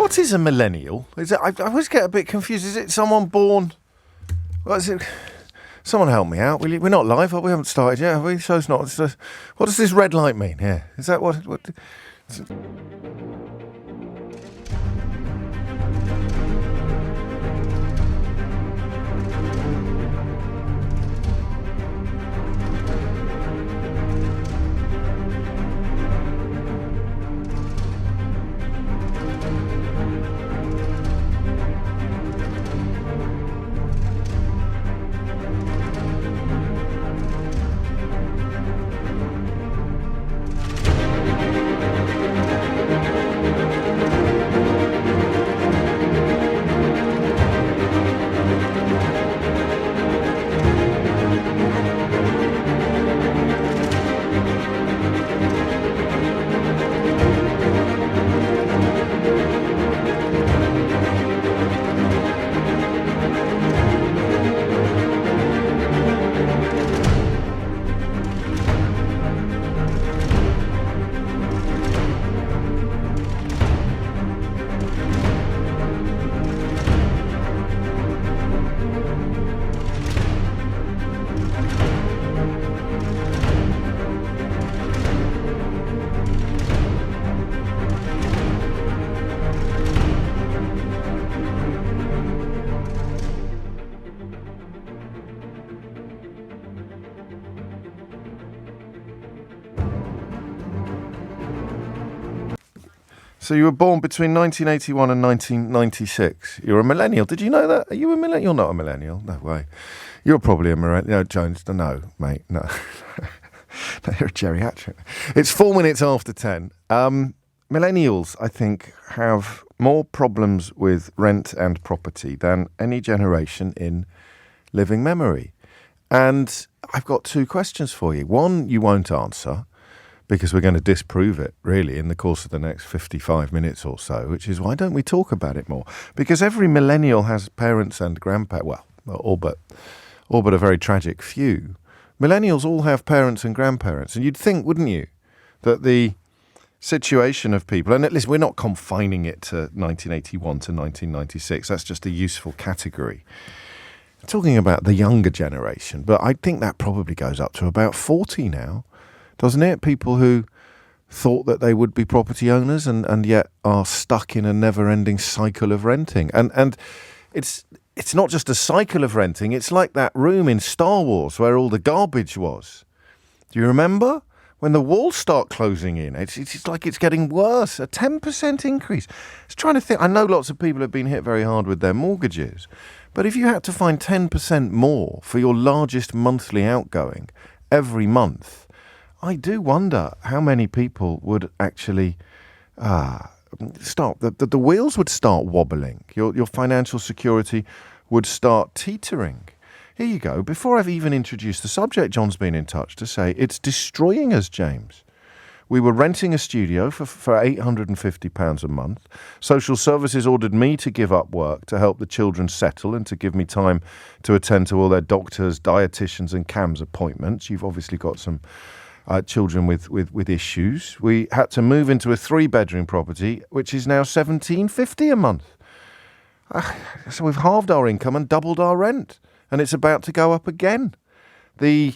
What is a millennial? I always get a bit confused. Is it someone born... What is it? Someone help me out, will you? We're not live, we haven't started yet, have we? Show's not... what does this red light mean here? Is that what... So you were born between 1981 and 1996. You're a millennial. Did you know that? Are you a millennial? You're not a millennial. No way. You're probably a millennial. No, Jones. No, mate. No. No, you're a geriatric. It's 4 minutes after 10. Millennials, I think, have more problems with rent and property than any generation in living memory. And I've got two questions for you. One, you won't answer, because we're going to disprove it, really, in the course of the next 55 minutes or so, which is, why don't we talk about it more? Because every millennial has parents and grandparents, well, all but a very tragic few. Millennials all have parents and grandparents, and you'd think, wouldn't you, that the situation of people, and at least we're not confining it to 1981 to 1996, that's just a useful category. I'm talking about the younger generation, but I think that probably goes up to about 40 now. Doesn't it? People who thought that they would be property owners and yet are stuck in a never-ending cycle of renting. And it's not just a cycle of renting. It's like that room in Star Wars where all the garbage was. Do you remember? When the walls start closing in, it's like it's getting worse. A 10% increase. It's trying to think. I know lots of people have been hit very hard with their mortgages. But if you had to find 10% more for your largest monthly outgoing every month, I do wonder how many people would actually start. The wheels would start wobbling. Your financial security would start teetering. Here you go. Before I've even introduced the subject, John's been in touch to say it's destroying us, James. We were renting a studio for £850 a month. Social services ordered me to give up work to help the children settle and to give me time to attend to all their doctors, dietitians and CAMS appointments. You've obviously got some children with issues. We had to move into a 3-bedroom property, which is now $1,750 a month. So we've halved our income and doubled our rent, and it's about to go up again. The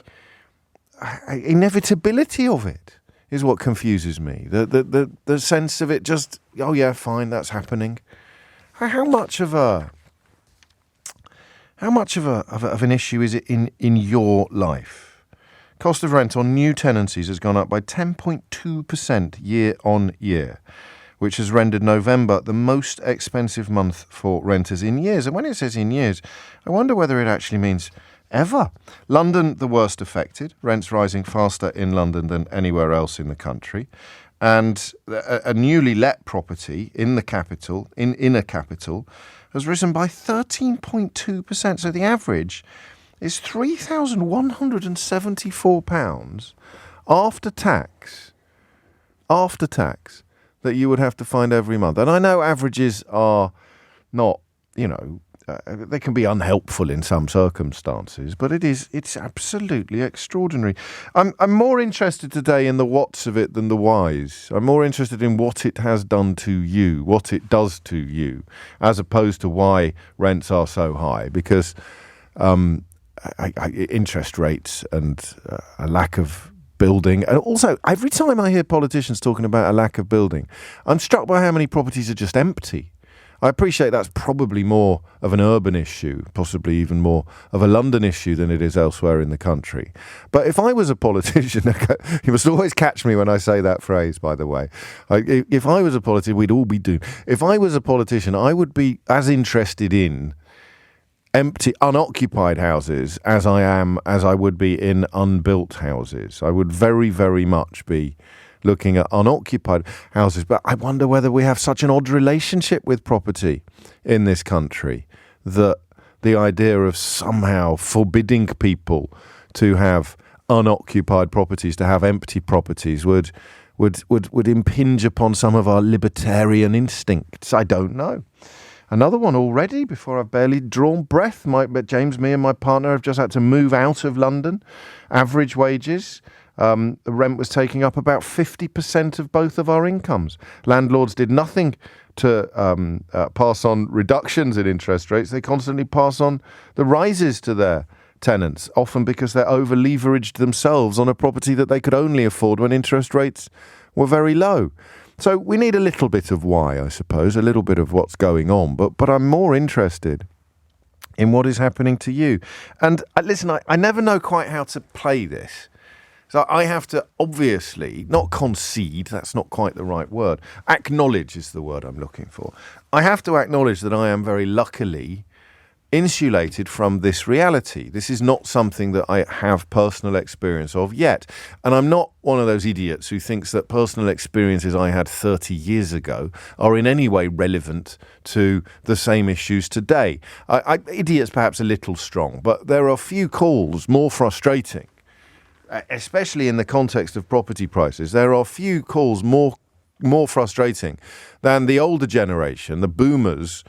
inevitability of it is what confuses me. The sense of it just, oh yeah, fine, that's happening. How much of an issue is it in your life? Cost of rent on new tenancies has gone up by 10.2% year on year, which has rendered November the most expensive month for renters in years. And when it says in years, I wonder whether it actually means ever. London, the worst affected. Rents rising faster in London than anywhere else in the country. And a newly let property in the capital, in a capital, has risen by 13.2%. So the average is £3,174 after tax that you would have to find every month. And I know averages are not, they can be unhelpful in some circumstances, but it's absolutely extraordinary. I'm more interested today in the whats of it than the whys. I'm more interested in what it has done to you, what it does to you, as opposed to why rents are so high, because interest rates and a lack of building. And also, every time I hear politicians talking about a lack of building, I'm struck by how many properties are just empty. I appreciate that's probably more of an urban issue, possibly even more of a London issue than it is elsewhere in the country. But if I was a politician, you must always catch me when I say that phrase, by the way. If I was a politician, we'd all be doomed. If I was a politician, I would be as interested in empty, unoccupied houses as I would be in unbuilt houses. I would very, very much be looking at unoccupied houses. But I wonder whether we have such an odd relationship with property in this country that the idea of somehow forbidding people to have unoccupied properties, to have empty properties, would impinge upon some of our libertarian instincts. I don't know. Another one already, before I've barely drawn breath. James, me and my partner have just had to move out of London. Average wages. The rent was taking up about 50% of both of our incomes. Landlords did nothing to pass on reductions in interest rates. They constantly pass on the rises to their tenants, often because they're over-leveraged themselves on a property that they could only afford when interest rates were very low. So we need a little bit of why, I suppose, a little bit of what's going on. But I'm more interested in what is happening to you. And listen, I never know quite how to play this. So I have to obviously not concede, that's not quite the right word. Acknowledge is the word I'm looking for. I have to acknowledge that I am very luckily insulated from this reality. This is not something that I have personal experience of yet. And I'm not one of those idiots who thinks that personal experiences I had 30 years ago are in any way relevant to the same issues today. Idiot's perhaps a little strong, but there are few calls more frustrating, especially in the context of property prices. There are few calls more frustrating than the older generation, the boomers,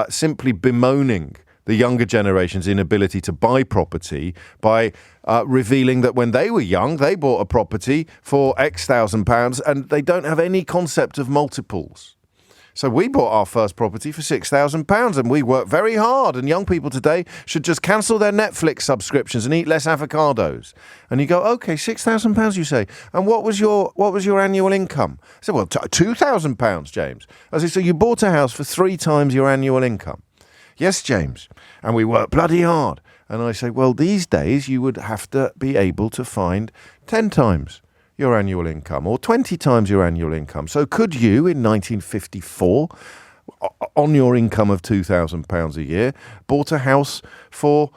simply bemoaning the younger generation's inability to buy property by revealing that when they were young, they bought a property for X thousand pounds and they don't have any concept of multiples. So we bought our first property for £6,000 and we worked very hard, and young people today should just cancel their Netflix subscriptions and eat less avocados. And you go, okay, £6,000 you say. And what was your annual income? I said, well, £2,000, James. I said, so you bought a house for 3 times your annual income? Yes, James. And we worked bloody hard. And I say, well, these days you would have to be able to find 10 times your annual income or 20 times your annual income. So could you, in 1954, on your income of £2,000 a year, bought a house for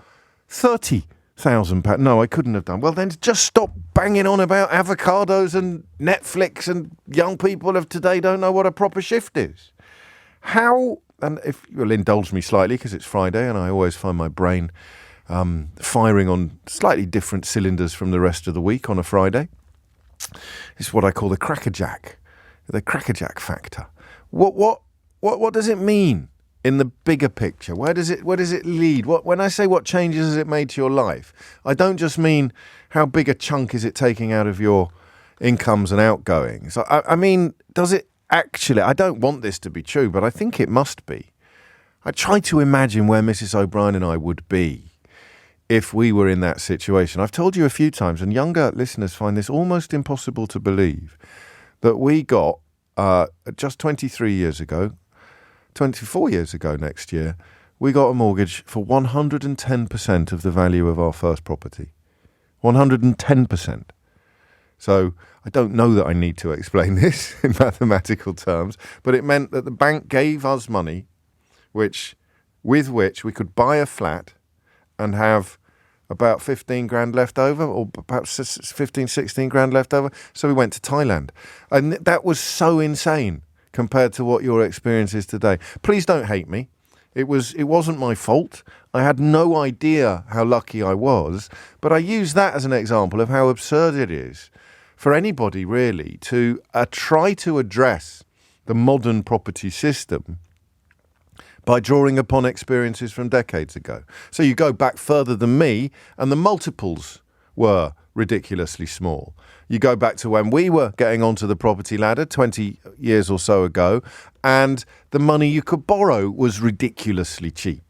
£30,000? No, I couldn't have done. Well, then just stop banging on about avocados and Netflix, and young people of today don't know what a proper shift is. How, and if you'll indulge me slightly because it's Friday and I always find my brain firing on slightly different cylinders from the rest of the week on a Friday. It's what I call the crackerjack factor. What does it mean in the bigger picture? Where does it lead? When I say what changes has it made to your life, I don't just mean how big a chunk is it taking out of your incomes and outgoings. I mean, does it actually? I don't want this to be true, but I think it must be. I try to imagine where Mrs. O'Brien and I would be if we were in that situation. I've told you a few times, and younger listeners find this almost impossible to believe, that we got, just 24 years ago next year, we got a mortgage for 110% of the value of our first property. 110%. So I don't know that I need to explain this in mathematical terms, but it meant that the bank gave us money with which we could buy a flat and have about 15 grand left over, or perhaps 15, 16 grand left over. So we went to Thailand. And that was so insane compared to what your experience is today. Please don't hate me. It wasn't my fault. I had no idea how lucky I was, but I use that as an example of how absurd it is for anybody really to try to address the modern property system by drawing upon experiences from decades ago. So you go back further than me, and the multiples were ridiculously small. You go back to when we were getting onto the property ladder 20 years or so ago, and the money you could borrow was ridiculously cheap.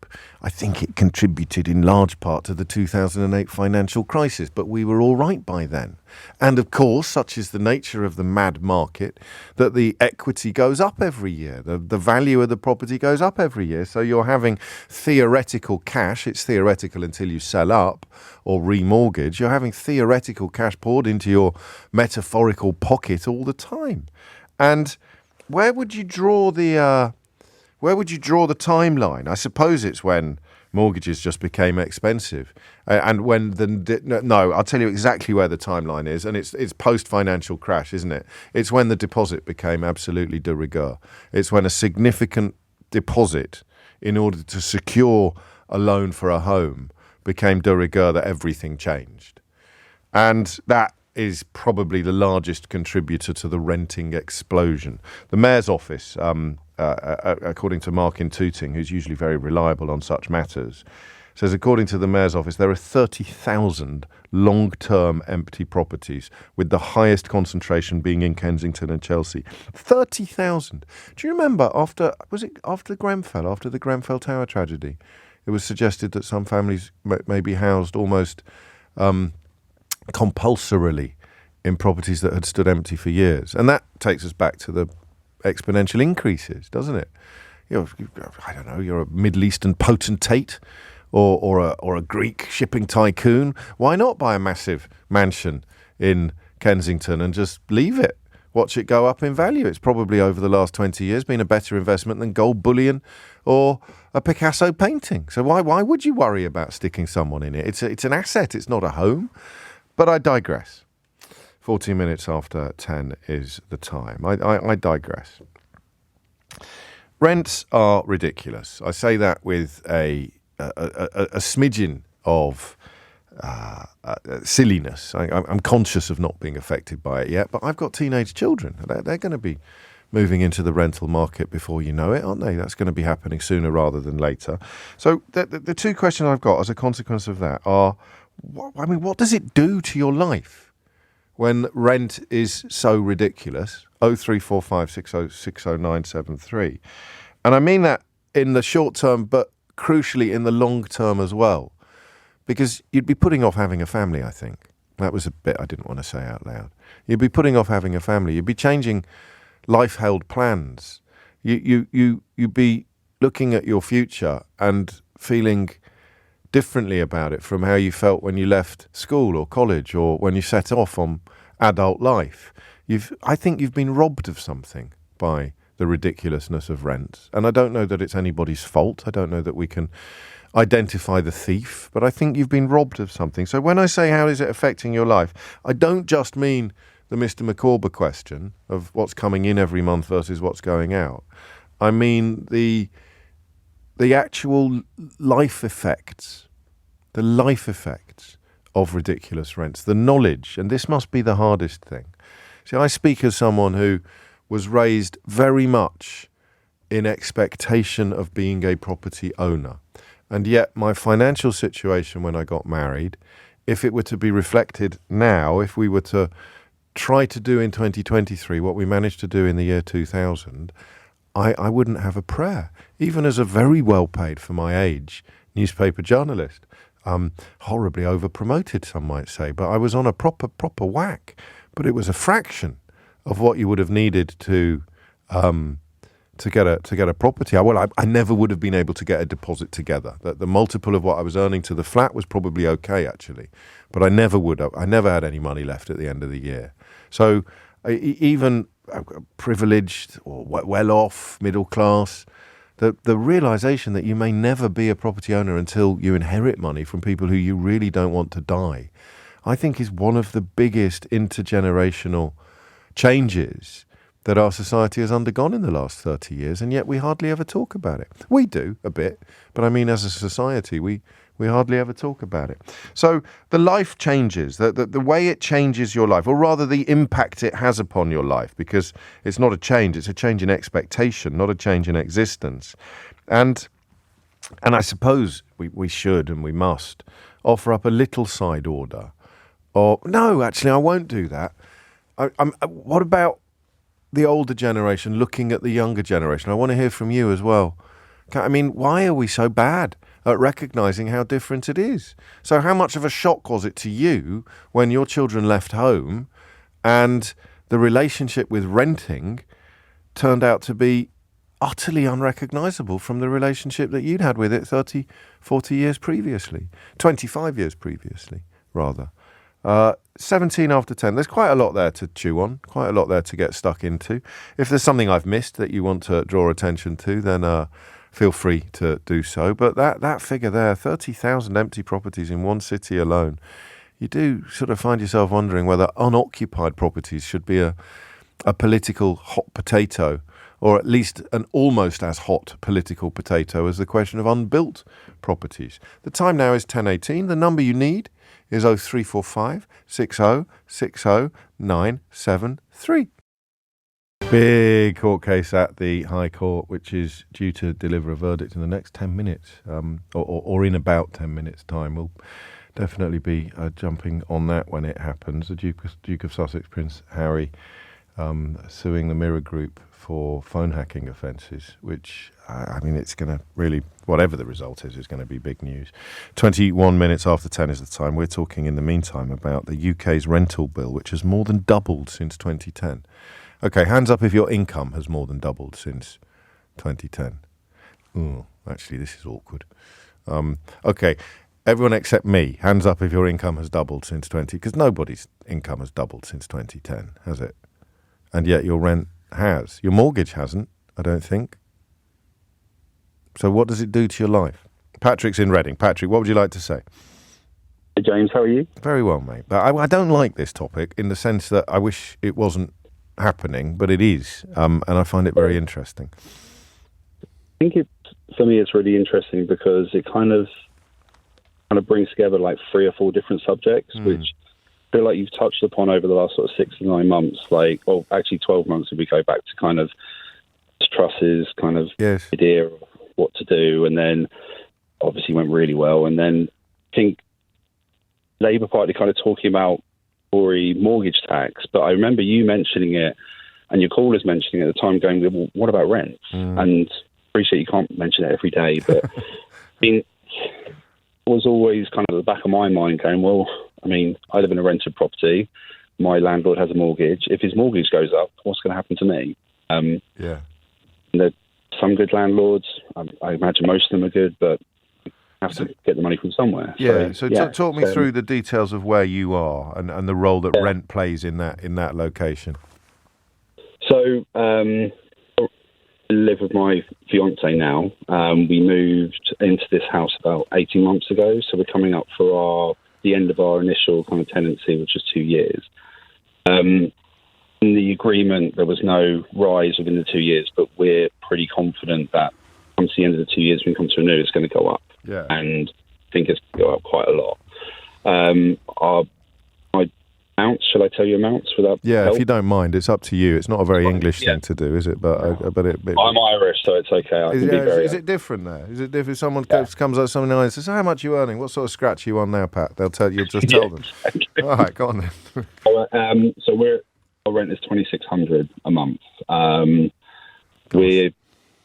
I think it contributed in large part to the 2008 financial crisis, but we were all right by then. And of course, such is the nature of the mad market, that the equity goes up every year. The value of the property goes up every year. So you're having theoretical cash. It's theoretical until you sell up or remortgage. You're having theoretical cash poured into your metaphorical pocket all the time. And where would you draw the timeline? I suppose it's when mortgages just became expensive, and when I'll tell you exactly where the timeline is, and it's post-financial crash, isn't it? It's when the deposit became absolutely de rigueur. It's when a significant deposit in order to secure a loan for a home became de rigueur that everything changed. And that is probably the largest contributor to the renting explosion. The Mayor's office, according to Mark in Tooting, who's usually very reliable on such matters, says according to the Mayor's office, there are 30,000 long-term empty properties, with the highest concentration being in Kensington and Chelsea. 30,000. Do you remember after the Grenfell Tower tragedy, it was suggested that some families may be housed almost compulsorily in properties that had stood empty for years. And that takes us back to the exponential increases, doesn't it? I don't know, you're a Middle Eastern potentate or a Greek shipping tycoon. Why not buy a massive mansion in Kensington and just leave it? Watch it go up in value. It's probably over the last 20 years been a better investment than gold bullion or a Picasso painting. So why would you worry about sticking someone in it? It's an asset. It's not a home. But I digress. 14 minutes after 10 is the time. I digress. Rents are ridiculous. I say that with a smidgen of silliness. I'm conscious of not being affected by it yet, but I've got teenage children. They're going to be moving into the rental market before you know it, aren't they? That's going to be happening sooner rather than later. So the two questions I've got as a consequence of that are, what does it do to your life when rent is so ridiculous? 03456060973. And I mean that in the short term, but crucially in the long term as well. Because you'd be putting off having a family, I think. That was a bit I didn't want to say out loud. You'd be putting off having a family. You'd be changing life-held plans. You'd be looking at your future and feeling differently about it from how you felt when you left school or college or when you set off on adult life. I think you've been robbed of something by the ridiculousness of rents. And I don't know that it's anybody's fault. I don't know that we can identify the thief, but I think you've been robbed of something. So when I say how is it affecting your life, I don't just mean the Mr. McCorber question of what's coming in every month versus what's going out. I mean the actual life effects, of ridiculous rents, the knowledge, and this must be the hardest thing. See, I speak as someone who was raised very much in expectation of being a property owner. And yet my financial situation when I got married, if it were to be reflected now, if we were to try to do in 2023 what we managed to do in the year 2000, I wouldn't have a prayer, even as a very well-paid, for my age, newspaper journalist. Horribly over-promoted, some might say, but I was on a proper whack. But it was a fraction of what you would have needed to get a property. I never would have been able to get a deposit together. The multiple of what I was earning to the flat was probably okay, actually, but I never would have. I never had any money left at the end of the year. So even privileged or well-off, middle class, the realization that you may never be a property owner until you inherit money from people who you really don't want to die, I think is one of the biggest intergenerational changes that our society has undergone in the last 30 years, and yet we hardly ever talk about it. We do a bit, but I mean, as a society, we hardly ever talk about it. So the life changes, the way it changes your life, or rather the impact it has upon your life, because it's not a change, it's a change in expectation, not a change in existence. And I suppose we should and we must offer up a little side order. Or, no, actually, I won't do that. What about the older generation looking at the younger generation? I want to hear from you as well. I mean, why are we so bad at recognising how different it is? So how much of a shock was it to you when your children left home and the relationship with renting turned out to be utterly unrecognisable from the relationship that you'd had with it 30, 40 years previously, 25 years previously, rather. 17 after 10. There's quite a lot there to chew on, quite a lot there to get stuck into. If there's something I've missed that you want to draw attention to, then feel free to do so. But that figure there, 30,000 empty properties in one city alone, you do sort of find yourself wondering whether unoccupied properties should be a political hot potato, or at least an almost as hot political potato as the question of unbuilt properties. The time now is 10:18. The number you need is 0345 60 60 973. Big court case at the High Court, which is due to deliver a verdict in the next 10 minutes, or in about 10 minutes' time. We'll definitely be jumping on that when it happens. The Duke of Sussex, Prince Harry, suing the Mirror Group for phone hacking offences, which, I mean, it's going to really, whatever the result is going to be big news. 21 minutes after 10 is the time. We're talking in the meantime about the UK's rental bill, which has more than doubled since 2010. Okay, hands up if your income has more than doubled since 2010. Oh, actually, this is awkward. Okay, everyone except me, hands up if your income has doubled since because nobody's income has doubled since 2010, has it? And yet your rent has. Your mortgage hasn't, I don't think. So what does it do to your life? Patrick's in Reading. Patrick, what would you like to say? Hey James, how are you? Very well, mate. But I don't like this topic in the sense that I wish it wasn't happening, but it is, and I find it very interesting. I think for me it's really interesting because it kind of brings together like 3 or 4 different subjects, which I feel like you've touched upon over the last sort of 6 to 9 months, actually 12 months if we go back to kind of Truss's kind of idea of what to do, and then obviously went really well, and then I think Labour Party kind of talking about Tory mortgage tax, but I remember you mentioning it and your callers mentioning it at the time, going, well, what about rents? And appreciate you can't mention it every day, but I mean, it was always kind of at the back of my mind going, well, I mean, I live in a rented property, my landlord has a mortgage, if his mortgage goes up, what's going to happen to me? And there's some good landlords, I imagine most of them are good, but have to get the money from somewhere. Talk me through the details of where you are and the role that rent plays in that location. So I live with my fiance now. We moved into this house about 18 months ago, so we're coming up for the end of our initial kind of tenancy, which is 2 years. In the agreement, there was no rise within the 2 years, but we're pretty confident that once the end of the 2 years, when it comes to renew, it's going to go up. Yeah. And I think it's going to go up quite a lot. My amounts, shall I tell you amounts without help? If you don't mind, it's up to you. It's not a very English thing to do, is it? But I'm Irish, so it's okay. Is it different there? Is it different if someone comes up something nice and says, how much are you earning? What sort of scratch are you on now, Pat? They'll tell you, just tell them. Exactly. All right, go on then. So our rent is $2,600 a month. We're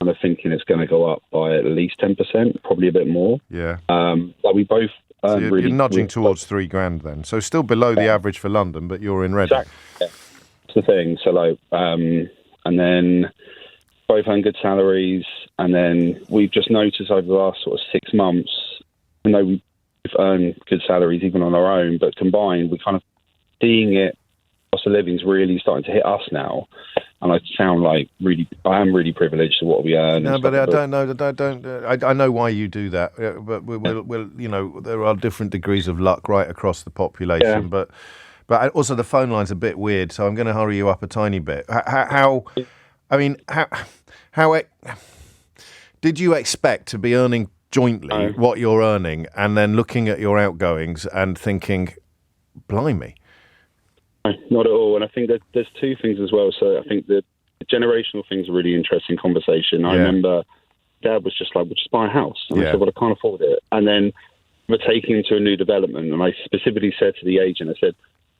kind of thinking it's going to go up by at least 10%, probably a bit more. Yeah. But we both you're nudging towards $3,000 then. So still below the average for London, but you're in Reading. Exactly. Yeah. That's the thing. So and then both earn good salaries, and then we've just noticed over the last sort of 6 months, even though we've earned good salaries even on our own, but combined, we're kind of seeing it. Cost of living is really starting to hit us now, and I sound like I am really privileged to what we earn. No, but I don't know. I know why you do that, but we'll there are different degrees of luck right across the population. But But also the phone line's a bit weird, so I'm going to hurry you up a tiny bit. How did you expect to be earning jointly what you're earning, and then looking at your outgoings and thinking, blimey? Not at all. And I think that there's two things as well. So I think the generational thing's a really interesting conversation. I remember Dad was just like, we'll just buy a house. And I said, well, I can't afford it. And then we're taking him to a new development. And I specifically said to the agent, I said,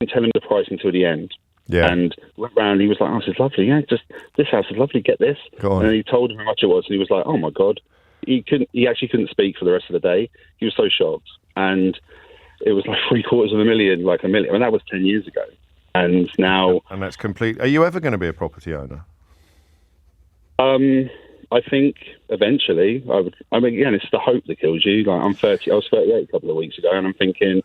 tell him the price until the end. Yeah. And went round, he was like, oh, this is lovely. Yeah, just this house is lovely. Get this. And then he told him how much it was. And he was like, oh, my God. He actually couldn't speak for the rest of the day. He was so shocked. And it was like $750,000, like $1 million. I mean, that was 10 years ago. And now... And that's complete. Are you ever going to be a property owner? I think eventually I would. I mean, again, it's the hope that kills you. Like I'm 30. I was 38 a couple of weeks ago, and I'm thinking,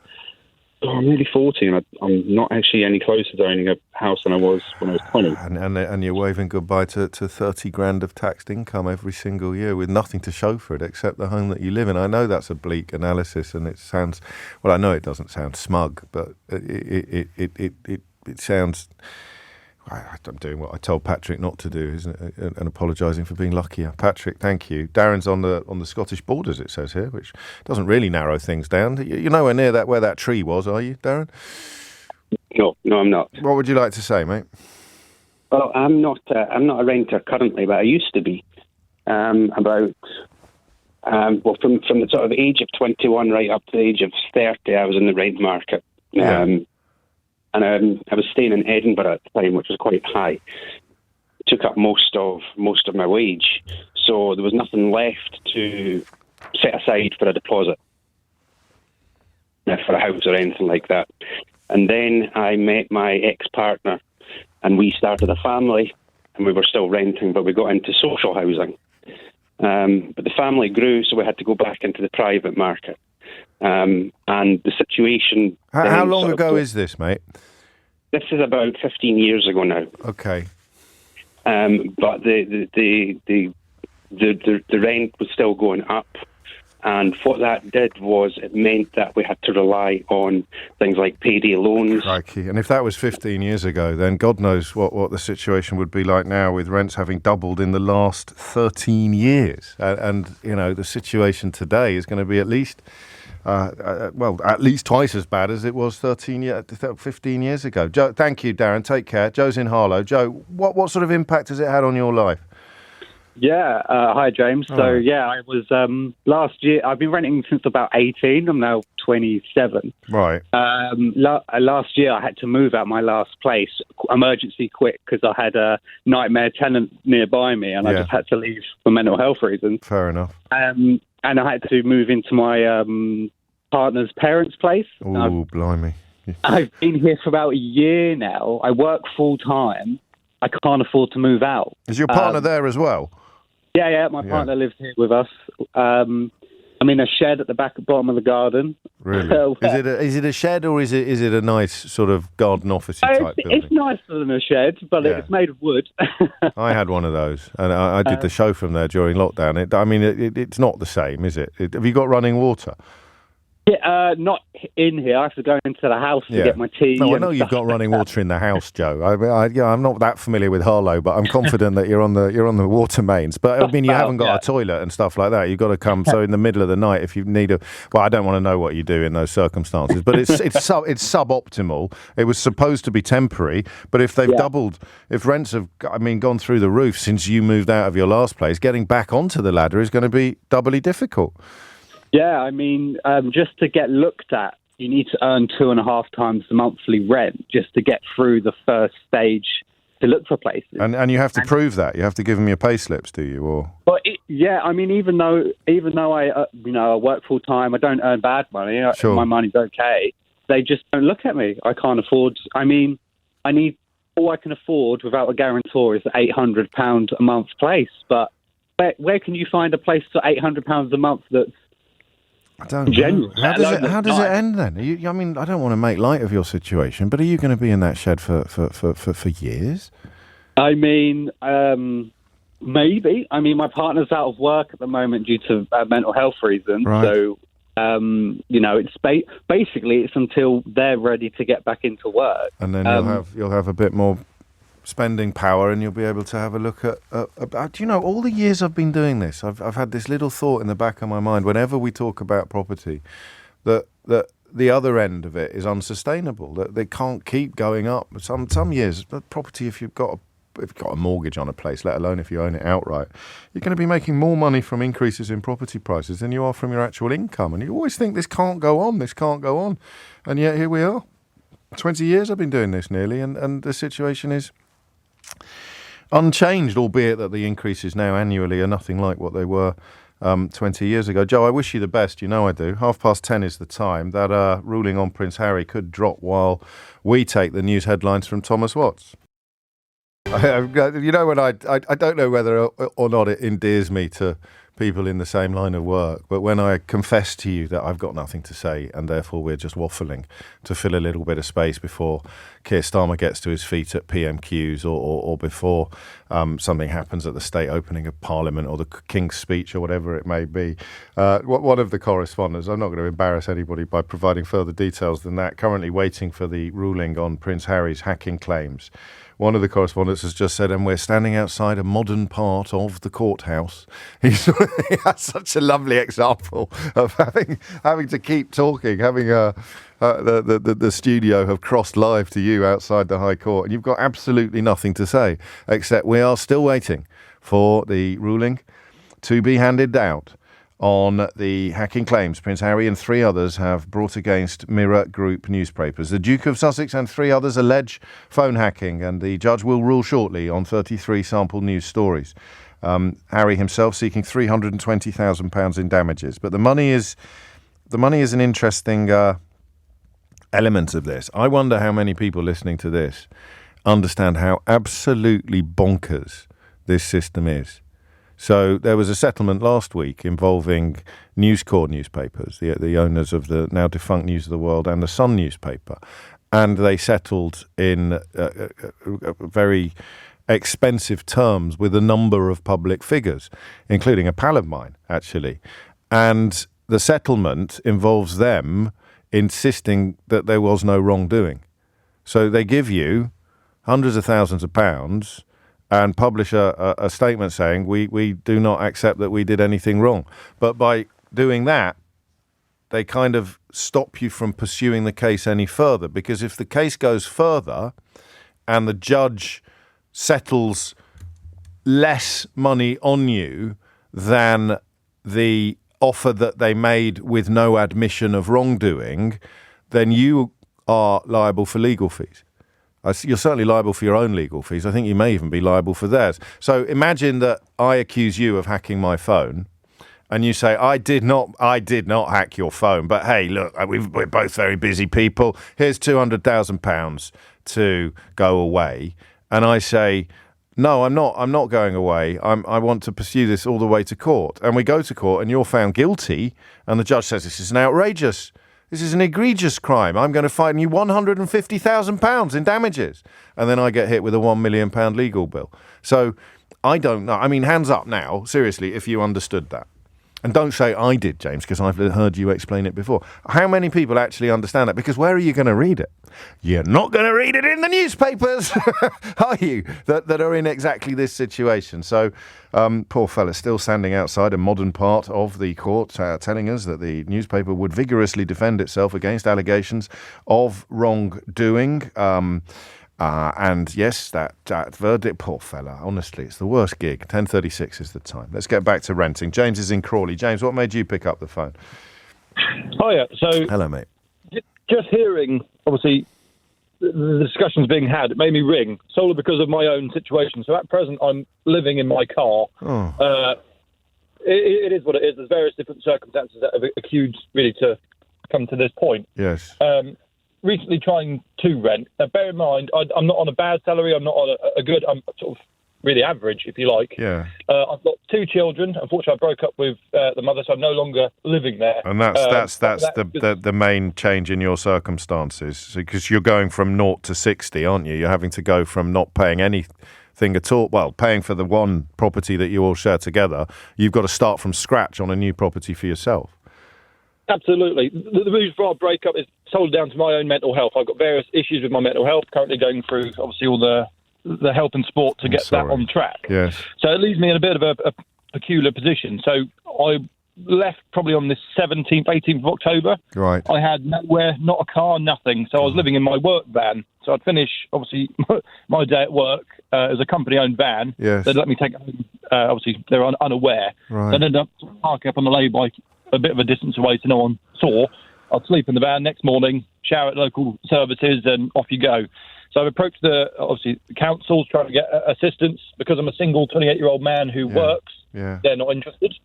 oh, I'm nearly 40, and I'm not actually any closer to owning a house than I was when I was 20. And you're waving goodbye to 30 grand of taxed income every single year with nothing to show for it except the home that you live in. I know that's a bleak analysis, and it sounds, well, I know it doesn't sound smug, but it sounds. I'm doing what I told Patrick not to do, isn't it? And apologising for being luckier. Patrick, thank you. Darren's on the Scottish borders, it says here, which doesn't really narrow things down. You're nowhere near that where that tree was, are you, Darren? No, I'm not. What would you like to say, mate? Well, I'm not a renter currently, but I used to be. From the sort of age of 21 right up to the age of 30, I was in the rent market. And I was staying in Edinburgh at the time, which was quite high. Took up most of my wage, so there was nothing left to set aside for a deposit, for a house or anything like that. And then I met my ex-partner, and we started a family, and we were still renting, but we got into social housing. But the family grew, so we had to go back into the private market. And the situation... How long ago is this, mate? This is about 15 years ago now. Okay. But the rent was still going up. And what that did was it meant that we had to rely on things like payday loans. Crikey. And if that was 15 years ago, then God knows what the situation would be like now, with rents having doubled in the last 13 years. And you know, the situation today is going to be at least... at least twice as bad as it was 15 years ago. Joe, thank you, Darren. Take care. Joe's in Harlow. Joe, what sort of impact has it had on your life? Yeah. Hi, James. So, I was last year. I've been renting since about 18. I'm now 27. Right. Last year, I had to move out my last place, emergency quick, because I had a nightmare tenant nearby me, and I just had to leave for mental health reasons. Fair enough. And I had to move into my partner's parents' place. Oh, blimey. I've been here for about a year now. I work full-time. I can't afford to move out. Is your partner there as well? Yeah. My partner lives here with us. I'm in a shed at the bottom of the garden. Really? Is it a shed, or is it a nice sort of garden office type building? It's nicer than a shed, but it's made of wood. I had one of those, and I did the show from there during lockdown. It's not the same, is it? Have you got running water? Yeah, not in here. I have to go into the house to get my tea. No, I know you've got running water in the house, Joe. I'm not that familiar with Harlow, but I'm confident that you're on the water mains. But I mean, you haven't got a toilet and stuff like that. You've got to come. So in the middle of the night, if you need I don't want to know what you do in those circumstances. But it's suboptimal. It was supposed to be temporary, but if they've doubled, if rents have gone through the roof since you moved out of your last place, getting back onto the ladder is going to be doubly difficult. Yeah, just to get looked at, you need to earn 2.5 times the monthly rent just to get through the first stage to look for places. And you have to prove that. You have to give them your pay slips, do you? Or even though I work full time, I don't earn bad money. Sure. My money's okay. They just don't look at me. I can't afford. I need all I can afford without a guarantor is £800 a month place. But where can you find a place for £800 a month that's I don't know. How does it end then? I don't want to make light of your situation, but are you going to be in that shed for years? Maybe. My partner's out of work at the moment due to mental health reasons. Right. So It's basically it's until they're ready to get back into work, and then you'll have a bit more spending power, and you'll be able to have a look at all the years I've been doing this, I've had this little thought in the back of my mind whenever we talk about property, that the other end of it is unsustainable, that they can't keep going up. Some years, property, if you've got a mortgage on a place, let alone if you own it outright, you're going to be making more money from increases in property prices than you are from your actual income. And you always think this can't go on. And yet here we are. 20 years I've been doing this nearly, and the situation is unchanged, albeit that the increases now annually are nothing like what they were 20 years ago. Joe, I wish you the best. You know I do. 10:30 is the time. That ruling on Prince Harry could drop while we take the news headlines from Thomas Watts. When I don't know whether or not it endears me to people in the same line of work, but when I confess to you that I've got nothing to say and therefore we're just waffling to fill a little bit of space before Keir Starmer gets to his feet at PMQs or before something happens at the state opening of Parliament or the King's speech or whatever it may be, one of the correspondents, I'm not going to embarrass anybody by providing further details than that, currently waiting for the ruling on Prince Harry's hacking claims. One of the correspondents has just said, and we're standing outside a modern part of the courthouse. He has such a lovely example of having to keep talking, having the studio have crossed live to you outside the High Court, and you've got absolutely nothing to say, except we are still waiting for the ruling to be handed out on the hacking claims Prince Harry and 3 others have brought against Mirror Group newspapers. The Duke of Sussex and 3 others allege phone hacking, and the judge will rule shortly on 33 sample news stories. Harry himself seeking £320,000 in damages. But the money is an interesting element of this. I wonder how many people listening to this understand how absolutely bonkers this system is. So there was a settlement last week involving News Corp newspapers, the owners of the now defunct News of the World and the Sun newspaper, and they settled in very expensive terms with a number of public figures, including a pal of mine, actually. And the settlement involves them insisting that there was no wrongdoing. So they give you hundreds of thousands of pounds and publish a statement saying we do not accept that we did anything wrong. But by doing that, they kind of stop you from pursuing the case any further, because if the case goes further and the judge settles less money on you than the offer that they made with no admission of wrongdoing, then you are liable for legal fees. You're certainly liable for your own legal fees. I think you may even be liable for theirs. So imagine that I accuse you of hacking my phone, and you say, I did not hack your phone, but hey, look, we're both very busy people. Here's £200,000 to go away. And I say, no, I'm not going away. I want to pursue this all the way to court. And we go to court, and you're found guilty, and the judge says, this is outrageous. This is an egregious crime. I'm going to fine you £150,000 in damages. And then I get hit with a £1 million legal bill. So I don't know. I mean, hands up now, seriously, if you understood that. And don't say I did, James, because I've heard you explain it before. How many people actually understand that? Because where are you going to read it? You're not going to read it in the newspapers, are you, that are in exactly this situation. So poor fella still standing outside a modern part of the court, telling us that the newspaper would vigorously defend itself against allegations of wrongdoing. And yes, that verdict, poor fella, honestly, it's the worst gig. 10:36 is the time. Let's get back to renting. James is in Crawley. James, what made you pick up the phone? Hiya. So, hello, mate. Just hearing, obviously, the discussions being had, it made me ring, solely because of my own situation. So at present, I'm living in my car. Oh. It is what it is. There's various different circumstances that have accrued really to come to this point. Yes. Recently trying to rent. Now, bear in mind, I'm not on a bad salary. I'm not on a good. I'm sort of really average, if you like. Yeah. I've got 2 children. Unfortunately, I broke up with the mother, so I'm no longer living there. And that's the main change in your circumstances, because you're going from 0 to 60, aren't you? You're having to go from not paying anything at all, well, paying for the one property that you all share together. You've got to start from scratch on a new property for yourself. Absolutely. The reason for our breakup is solely down to my own mental health. I've got various issues with my mental health, currently going through, obviously, all the help and support to get that on track. Yes. So it leaves me in a bit of a peculiar position. So I left probably on the 17th, 18th of October. Right. I had nowhere, not a car, nothing. So I was living in my work van. So I'd finish, obviously, my day at work as a company-owned van. Yes. They'd let me take it home. Obviously, they're unaware. Right. So I'd end up parking up on the lay-by a bit of a distance away so no one saw. I'd sleep in the van next morning, shower at local services, and off you go. So I've approached the councils trying to get assistance because I'm a single 28-year-old man who works. Yeah. They're not interested.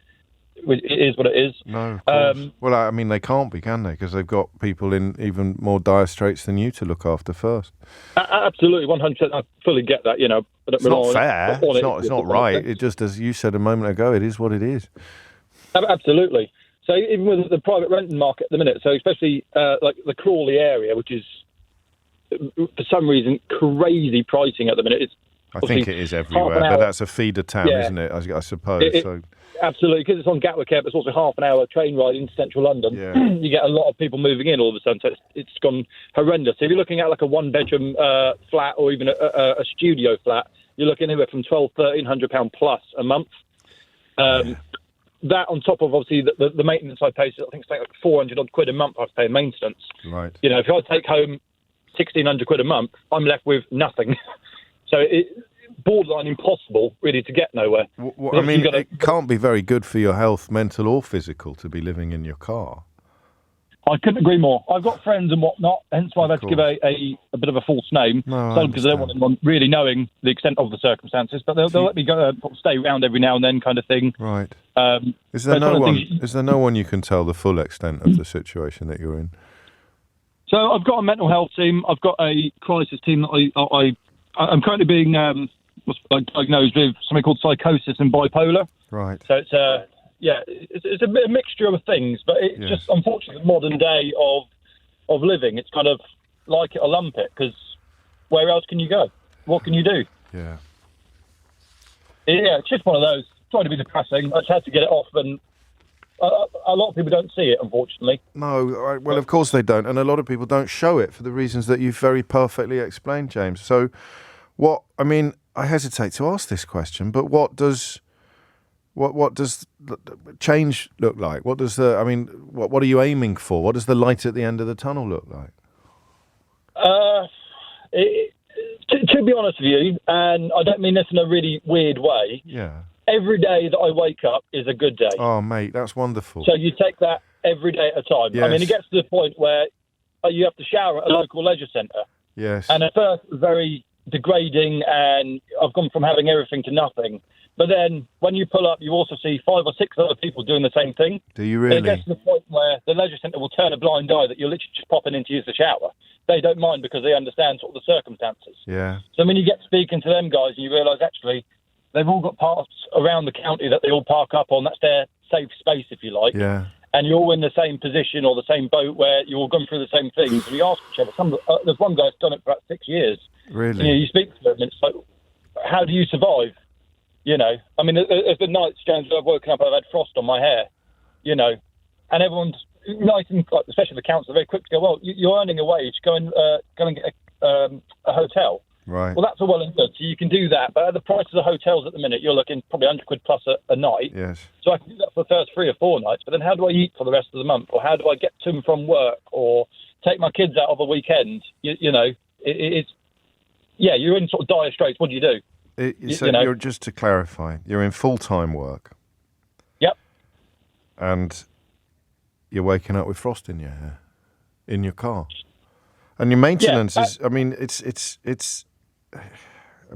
It is what it is. No, of course. Well, I mean, they can't be, can they? Because they've got people in even more dire straits than you to look after first. Absolutely, 100%. I fully get that. It's not fair. It's not right. It just, as you said a moment ago, it is what it is. Absolutely. So even with the private renting market at the minute, so especially like the Crawley area, which is for some reason crazy pricing at the minute. I think it is everywhere, but that's a feeder town, isn't it? I suppose. Absolutely, because it's on Gatwick Air, but it's also half an hour train ride into central London. Yeah. You get a lot of people moving in all of a sudden, so it's gone horrendous. So if you're looking at like a one-bedroom flat or even a studio flat, you're looking anywhere from £1,200-1,300 plus a month. That on top of obviously the maintenance I pay, so I think it's like 400 odd quid a month I pay maintenance. Right. If I take home 1,600 quid a month, I'm left with nothing. So it's borderline impossible, really, to get nowhere. I mean, it can't be very good for your health, mental or physical, to be living in your car. I couldn't agree more. I've got friends and whatnot, hence why I've had to give a bit of a false name. No, because I don't want anyone really knowing the extent of the circumstances, but they'll let me go stay around every now and then, kind of thing. Right. Is there no one you can tell the full extent of the situation that you're in? So I've got a mental health team. I've got a crisis team that I'm currently being diagnosed with something called psychosis and bipolar. Right. So it's a mixture of things, but it's just unfortunately the modern day of living. It's kind of like it or lump it, because where else can you go? What can you do? Yeah. Yeah, it's just one of those. Trying to be depressing. I just had to get it off, and a lot of people don't see it, unfortunately. No, well, of course they don't, and a lot of people don't show it for the reasons that you've very perfectly explained, James. So, I hesitate to ask this question, but what does change look like? What are you aiming for? What does the light at the end of the tunnel look like? To be honest with you, and I don't mean this in a really weird way. Yeah. Every day that I wake up is a good day. Oh, mate, that's wonderful. So you take that every day at a time. Yes. I mean, it gets to the point where you have to shower at a local leisure centre. Yes. And at first, it was very degrading, and I've gone from having everything to nothing. But then when you pull up, you also see 5 or 6 other people doing the same thing. Do you really? And it gets to the point where the leisure centre will turn a blind eye that you're literally just popping in to use the shower. They don't mind because they understand sort of the circumstances. Yeah. So when you get speaking to them guys and you realise actually they've all got parts around the county that they all park up on, that's their safe space, if you like. Yeah. And you're all in the same position or the same boat where you're all going through the same things. And we ask each other. There's one guy that's done it for about 6 years. Really? You speak to them and it's like, how do you survive? I mean, there's been nights, James, where I've woken up, I've had frost on my hair, and everyone's nice and, especially the council, very quick to go, well, you're earning a wage, go and get a hotel. Right. Well, that's all well and good, so you can do that. But at the prices of hotels at the minute, you're looking probably 100 quid plus a night. Yes. So I can do that for the first 3 or 4 nights, but then how do I eat for the rest of the month? Or how do I get to and from work? Or take my kids out of a weekend? You're in sort of dire straits. What do you do? You're, just to clarify, you're in full-time work. Yep. And you're waking up with frost in your hair, in your car. And your maintenance is,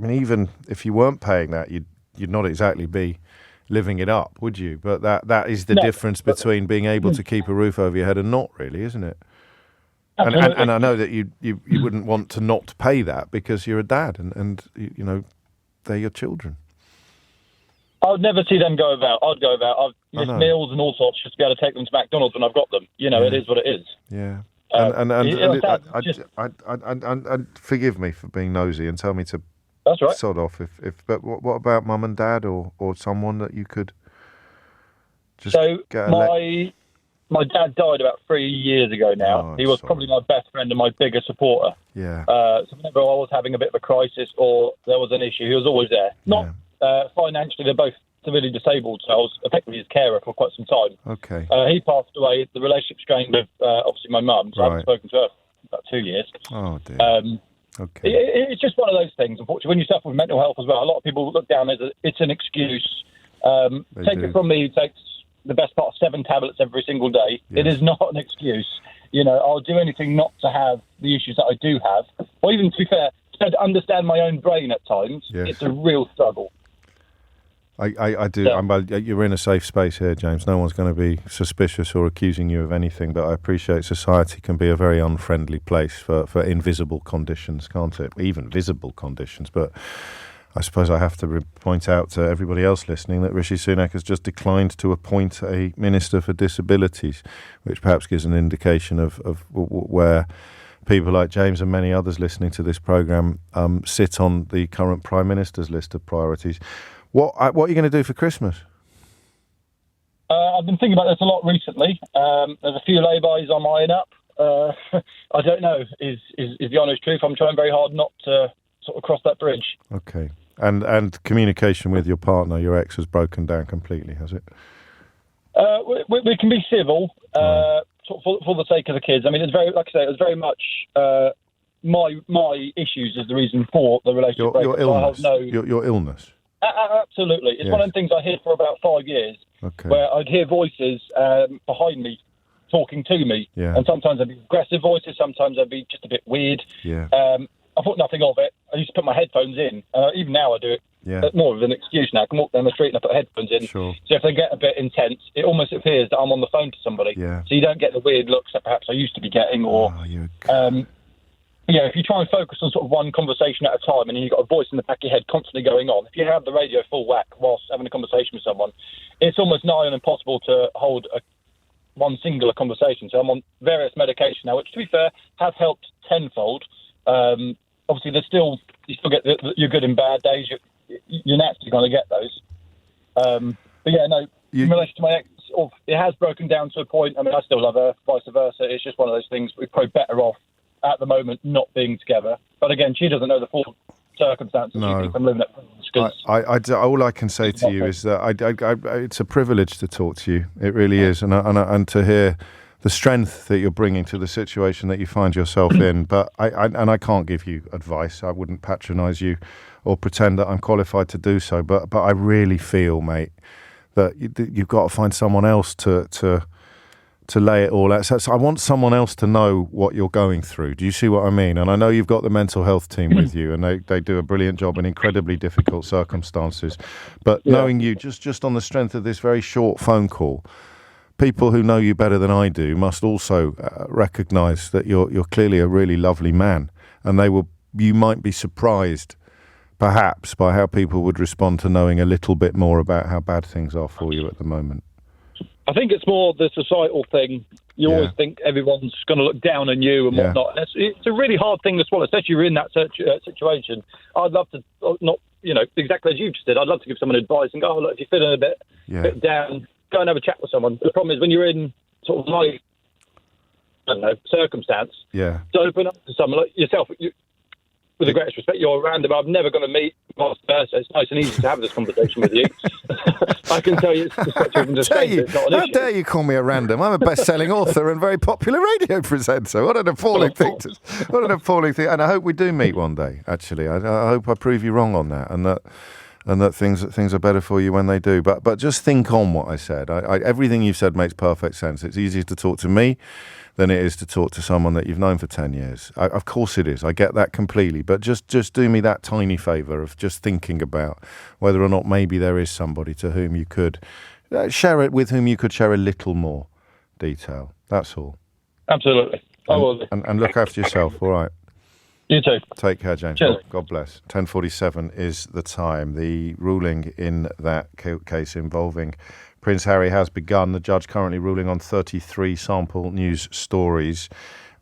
even if you weren't paying that, you'd not exactly be living it up, would you? But that is the difference between being able to keep a roof over your head and not, really, isn't it? And I know that you wouldn't want to not pay that because you're a dad and they're your children. I would never see them go about. I'd go about. I've missed meals and all sorts just to be able to take them to McDonald's when I've got them. It is what it is. Yeah. Forgive me for being nosy and tell me to That's right. sod off. But what about mum and dad or someone that you could just get my dad died about 3 years ago now. Oh, he was sorry. probably my best friend and my biggest supporter. Yeah. So whenever I was having a bit of a crisis or there was an issue, he was always there. Not financially, they're both severely disabled, so I was effectively his carer for quite some time. Okay. He passed away. The relationship strained with, obviously, my mum, so I haven't spoken to her for about 2 years. Oh, dear. Okay. It's just one of those things, unfortunately. When you suffer with mental health as well, a lot of people look down as it's an excuse. Take it from me, who takes the best part of 7 tablets every single day. Yes. It is not an excuse. I'll do anything not to have the issues that I do have. Or even, to be fair, to understand my own brain at times, Yes. it's a real struggle. I do. Yeah. You're in a safe space here, James. No one's going to be suspicious or accusing you of anything, but I appreciate society can be a very unfriendly place for invisible conditions, can't it? Even visible conditions. But I suppose I have to point out to everybody else listening that Rishi Sunak has just declined to appoint a Minister for Disabilities, which perhaps gives an indication of where people like James and many others listening to this programme sit on the current Prime Minister's list of priorities. What are you going to do for Christmas? I've been thinking about this a lot recently. There's a few lay-bys I'm eyeing up. I don't know, is the honest truth. I'm trying very hard not to sort of cross that bridge. Okay. And communication with your partner, your ex, has broken down completely, has it? We can be civil for the sake of the kids. I mean, it's very, like I say, it was very much my issues is the reason for the relationship breakup. Your illness. So Your illness. Absolutely. It's one of the things I heard for about 5 years, where I'd hear voices behind me talking to me. Yeah. And sometimes they'd be aggressive voices, sometimes they'd be just a bit weird. Yeah. I thought nothing of it. I used to put my headphones in. Even now I do it. Yeah. More of an excuse now. I can walk down the street and I put headphones in. Sure. So if they get a bit intense, it almost appears that I'm on the phone to somebody. Yeah. So you don't get the weird looks that perhaps I used to be getting, or if you try and focus on sort of one conversation at a time and you've got a voice in the back of your head constantly going on, if you have the radio full whack whilst having a conversation with someone, it's almost nigh on impossible to hold one singular conversation. So I'm on various medication now, which, to be fair, have helped tenfold. Obviously, you still get your good and bad days. You're naturally going to get those. But yeah, no, in relation to my ex, it has broken down to a point. I mean, I still love her, vice versa. It's just one of those things. We're probably better off at the moment not being together. But again, she doesn't know the full circumstances. No. She thinks I'm living at all I can say to you is that it's a privilege to talk to you. It really is, and to hear the strength that you're bringing to the situation that you find yourself in. But I can't give you advice. I wouldn't patronise you or pretend that I'm qualified to do so. But I really feel, mate, that you've got to find someone else to lay it all out. So I want someone else to know what you're going through. Do you see what I mean? And I know you've got the mental health team with you, and they do a brilliant job in incredibly difficult circumstances. But knowing you, just on the strength of this very short phone call, people who know you better than I do must also recognise that you're clearly a really lovely man, and you might be surprised, perhaps, by how people would respond to knowing a little bit more about how bad things are for you at the moment. I think it's more the societal thing. You always think everyone's going to look down on you and whatnot. And it's a really hard thing to swallow, especially if you're in that situation. I'd love to, not, exactly as you just did, I'd love to give someone advice and go, look, if you're feeling a bit down, go and have a chat with someone. The problem is when you're in sort of my, circumstance, to open up to someone like yourself, with the greatest respect, you're random. I'm never going to meet, vice versa. It's nice and easy to have this conversation with you. I can tell you, it's not even just how dare you call me a random? I'm a best-selling author and very popular radio presenter. What an appalling thing! What an appalling thing! And I hope we do meet one day. Actually, I hope I prove you wrong on that, and that things are better for you when they do. But just think on what I said. Everything you've said makes perfect sense. It's easier to talk to me than it is to talk to someone that you've known for 10 years. Of course it is. I get that completely. But just do me that tiny favour of just thinking about whether or not maybe there is somebody to whom you could share it, with whom you could share a little more detail. That's all. Absolutely. I will do. And look after yourself, all right? You too. Take care, James. Cheers. God bless. 10:47 is the time. The ruling in that case involving Prince Harry has begun. The judge currently ruling on 33 sample news stories.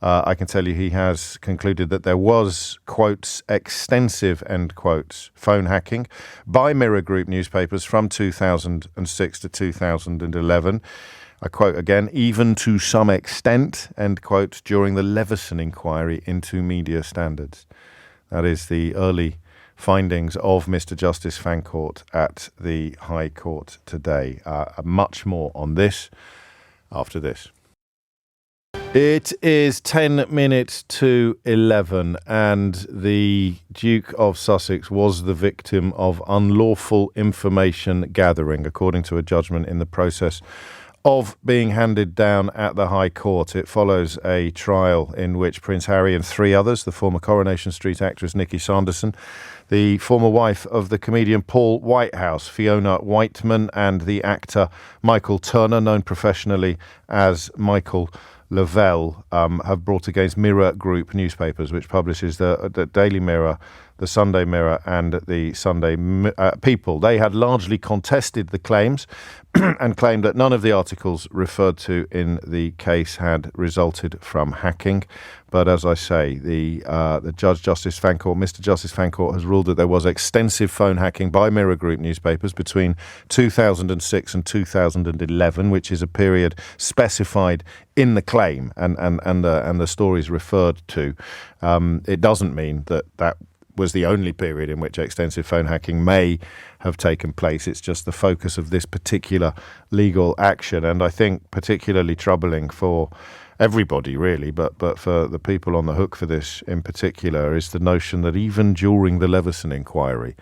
I can tell you he has concluded that there was, quotes, extensive, end quotes, phone hacking by Mirror Group newspapers from 2006 to 2011. I quote again, even to some extent, end quote, during the Leveson inquiry into media standards. That is the early findings of Mr. Justice Fancourt at the High Court today. Much more on this after this. It is 10 minutes to 11, and the Duke of Sussex was the victim of unlawful information gathering, according to a judgment in the process of being handed down at the High Court. It follows a trial in which Prince Harry and three others, the former Coronation Street actress Nikki Sanderson, the former wife of the comedian Paul Whitehouse, Fiona Whiteman, and the actor Michael Turner, known professionally as Michael Lavelle, have brought against Mirror Group newspapers, which publishes the Daily Mirror, the Sunday Mirror, and the Sunday People. They had largely contested the claims and claimed that none of the articles referred to in the case had resulted from hacking. But as I say, the Justice Fancourt, Mr. Justice Fancourt, has ruled that there was extensive phone hacking by Mirror Group newspapers between 2006 and 2011, which is a period specified in the claim and the stories referred to. It doesn't mean that was the only period in which extensive phone hacking may have taken place. It's just the focus of this particular legal action, and I think particularly troubling for everybody really, but for the people on the hook for this in particular, is the notion that even during the Leveson inquiry,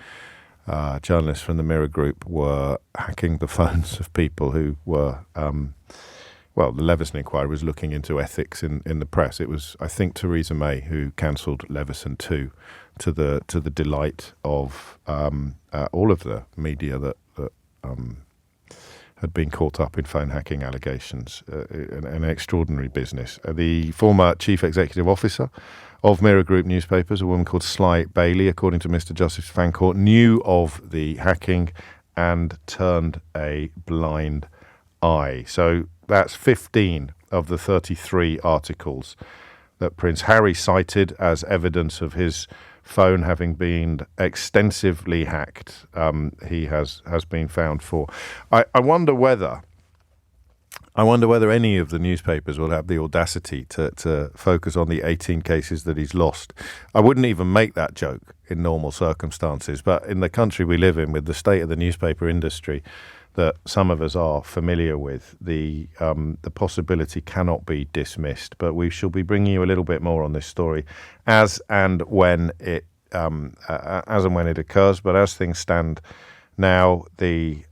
journalists from the Mirror Group were hacking the phones of people who were the Leveson inquiry was looking into ethics in the press. It was, I think, Theresa May who cancelled Leveson 2 to the delight of all of the media that had been caught up in phone hacking allegations. An extraordinary business. The former chief executive officer of Mirror Group newspapers, a woman called Sly Bailey, according to Mr. Justice Fancourt, knew of the hacking and turned a blind eye. So that's 15 of the 33 articles that Prince Harry cited as evidence of his phone having been extensively hacked. He has been found for. I wonder whether any of the newspapers will have the audacity to focus on the 18 cases that he's lost. I wouldn't even make that joke in normal circumstances, but in the country we live in, with the state of the newspaper industry that some of us are familiar with, the possibility cannot be dismissed. But we shall be bringing you a little bit more on this story as and when it occurs. But as things stand now, the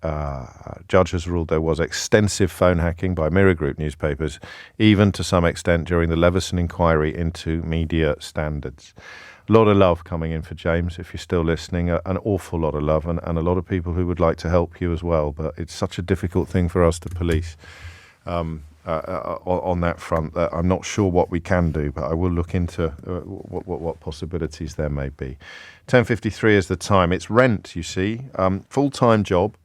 judge has ruled there was extensive phone hacking by Mirror Group newspapers, even to some extent during the Leveson inquiry into media standards. A lot of love coming in for James, if you're still listening, an awful lot of love, and a lot of people who would like to help you as well. But it's such a difficult thing for us to police on that front that I'm not sure what we can do, but I will look into what possibilities there may be. 10:53 is the time. It's rent, you see, full-time job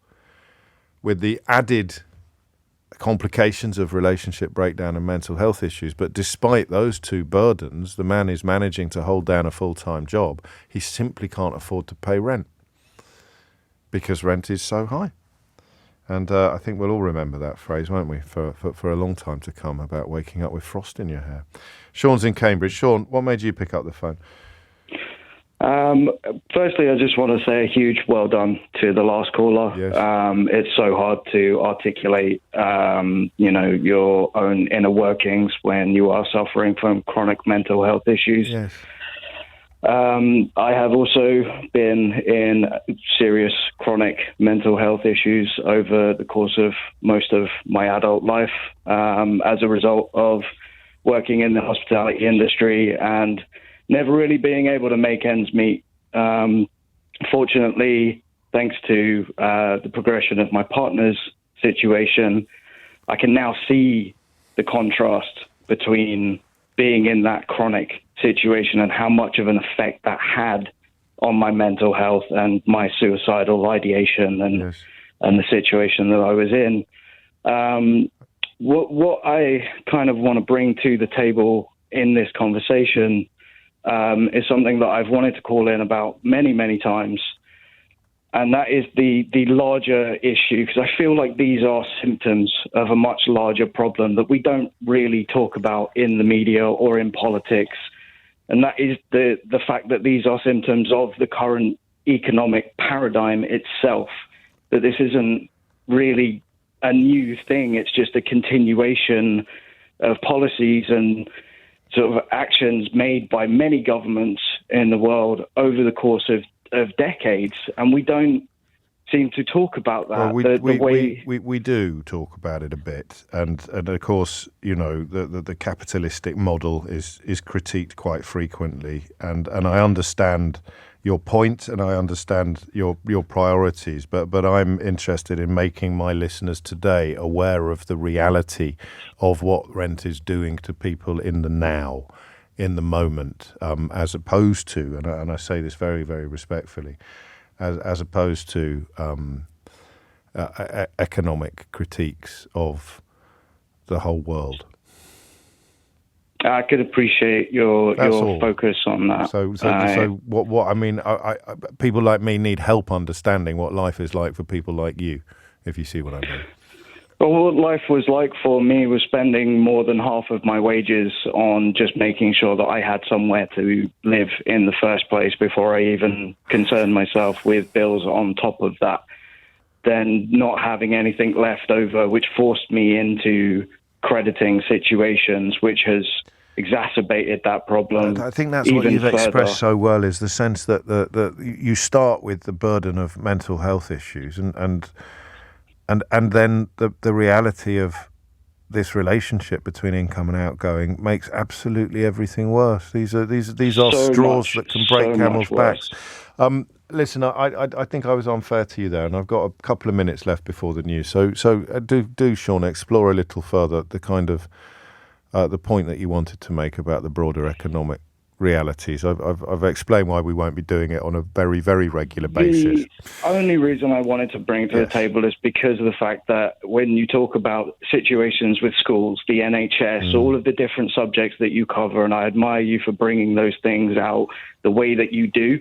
with the added complications of relationship breakdown and mental health issues. But despite those two burdens, the man is managing to hold down a full-time job. He simply can't afford to pay rent because rent is so high. And I think we'll all remember that phrase, won't we, for a long time to come, about waking up with frost in your hair. Sean's in Cambridge. Sean, what made you pick up the phone? Firstly, I just want to say a huge well done to the last caller. Yes. It's so hard to articulate, your own inner workings when you are suffering from chronic mental health issues. Yes. I have also been in serious chronic mental health issues over the course of most of my adult life, as a result of working in the hospitality industry and never really being able to make ends meet. Fortunately, thanks to the progression of my partner's situation, I can now see the contrast between being in that chronic situation and how much of an effect that had on my mental health and my suicidal ideation and the situation that I was in. What I kind of want to bring to the table in this conversation is something that I've wanted to call in about many, many times. And that is the larger issue, because I feel like these are symptoms of a much larger problem that we don't really talk about in the media or in politics. And that is the fact that these are symptoms of the current economic paradigm itself, that this isn't really a new thing. It's just a continuation of policies and sort of actions made by many governments in the world over the course of decades, and we don't seem to talk about that. Well, we do talk about it a bit, and of course, you know, the capitalistic model is critiqued quite frequently, and I understand your point, and I understand your priorities, but I'm interested in making my listeners today aware of the reality of what rent is doing to people in the now, in the moment, as opposed to, and I say this very, very respectfully, as opposed to economic critiques of the whole world. I could appreciate your focus on that. So what I mean, people like me need help understanding what life is like for people like you, if you see what I mean. Well, what life was like for me was spending more than half of my wages on just making sure that I had somewhere to live in the first place before I even concerned myself with bills on top of that. Then not having anything left over, which forced me into crediting situations, which has exacerbated that problem. I think that's what you've expressed so well, is the sense that you start with the burden of mental health issues and then the reality of this relationship between income and outgoing makes absolutely everything worse. These are straws that can break camels' backs. Listen, I think I was unfair to you there, and I've got a couple of minutes left before the news. So do Sean, explore a little further the kind of the point that you wanted to make about the broader economic realities. I've explained why we won't be doing it on a very, very regular basis. The only reason I wanted to bring it to the table is because of the fact that when you talk about situations with schools, the NHS, all of the different subjects that you cover, and I admire you for bringing those things out the way that you do,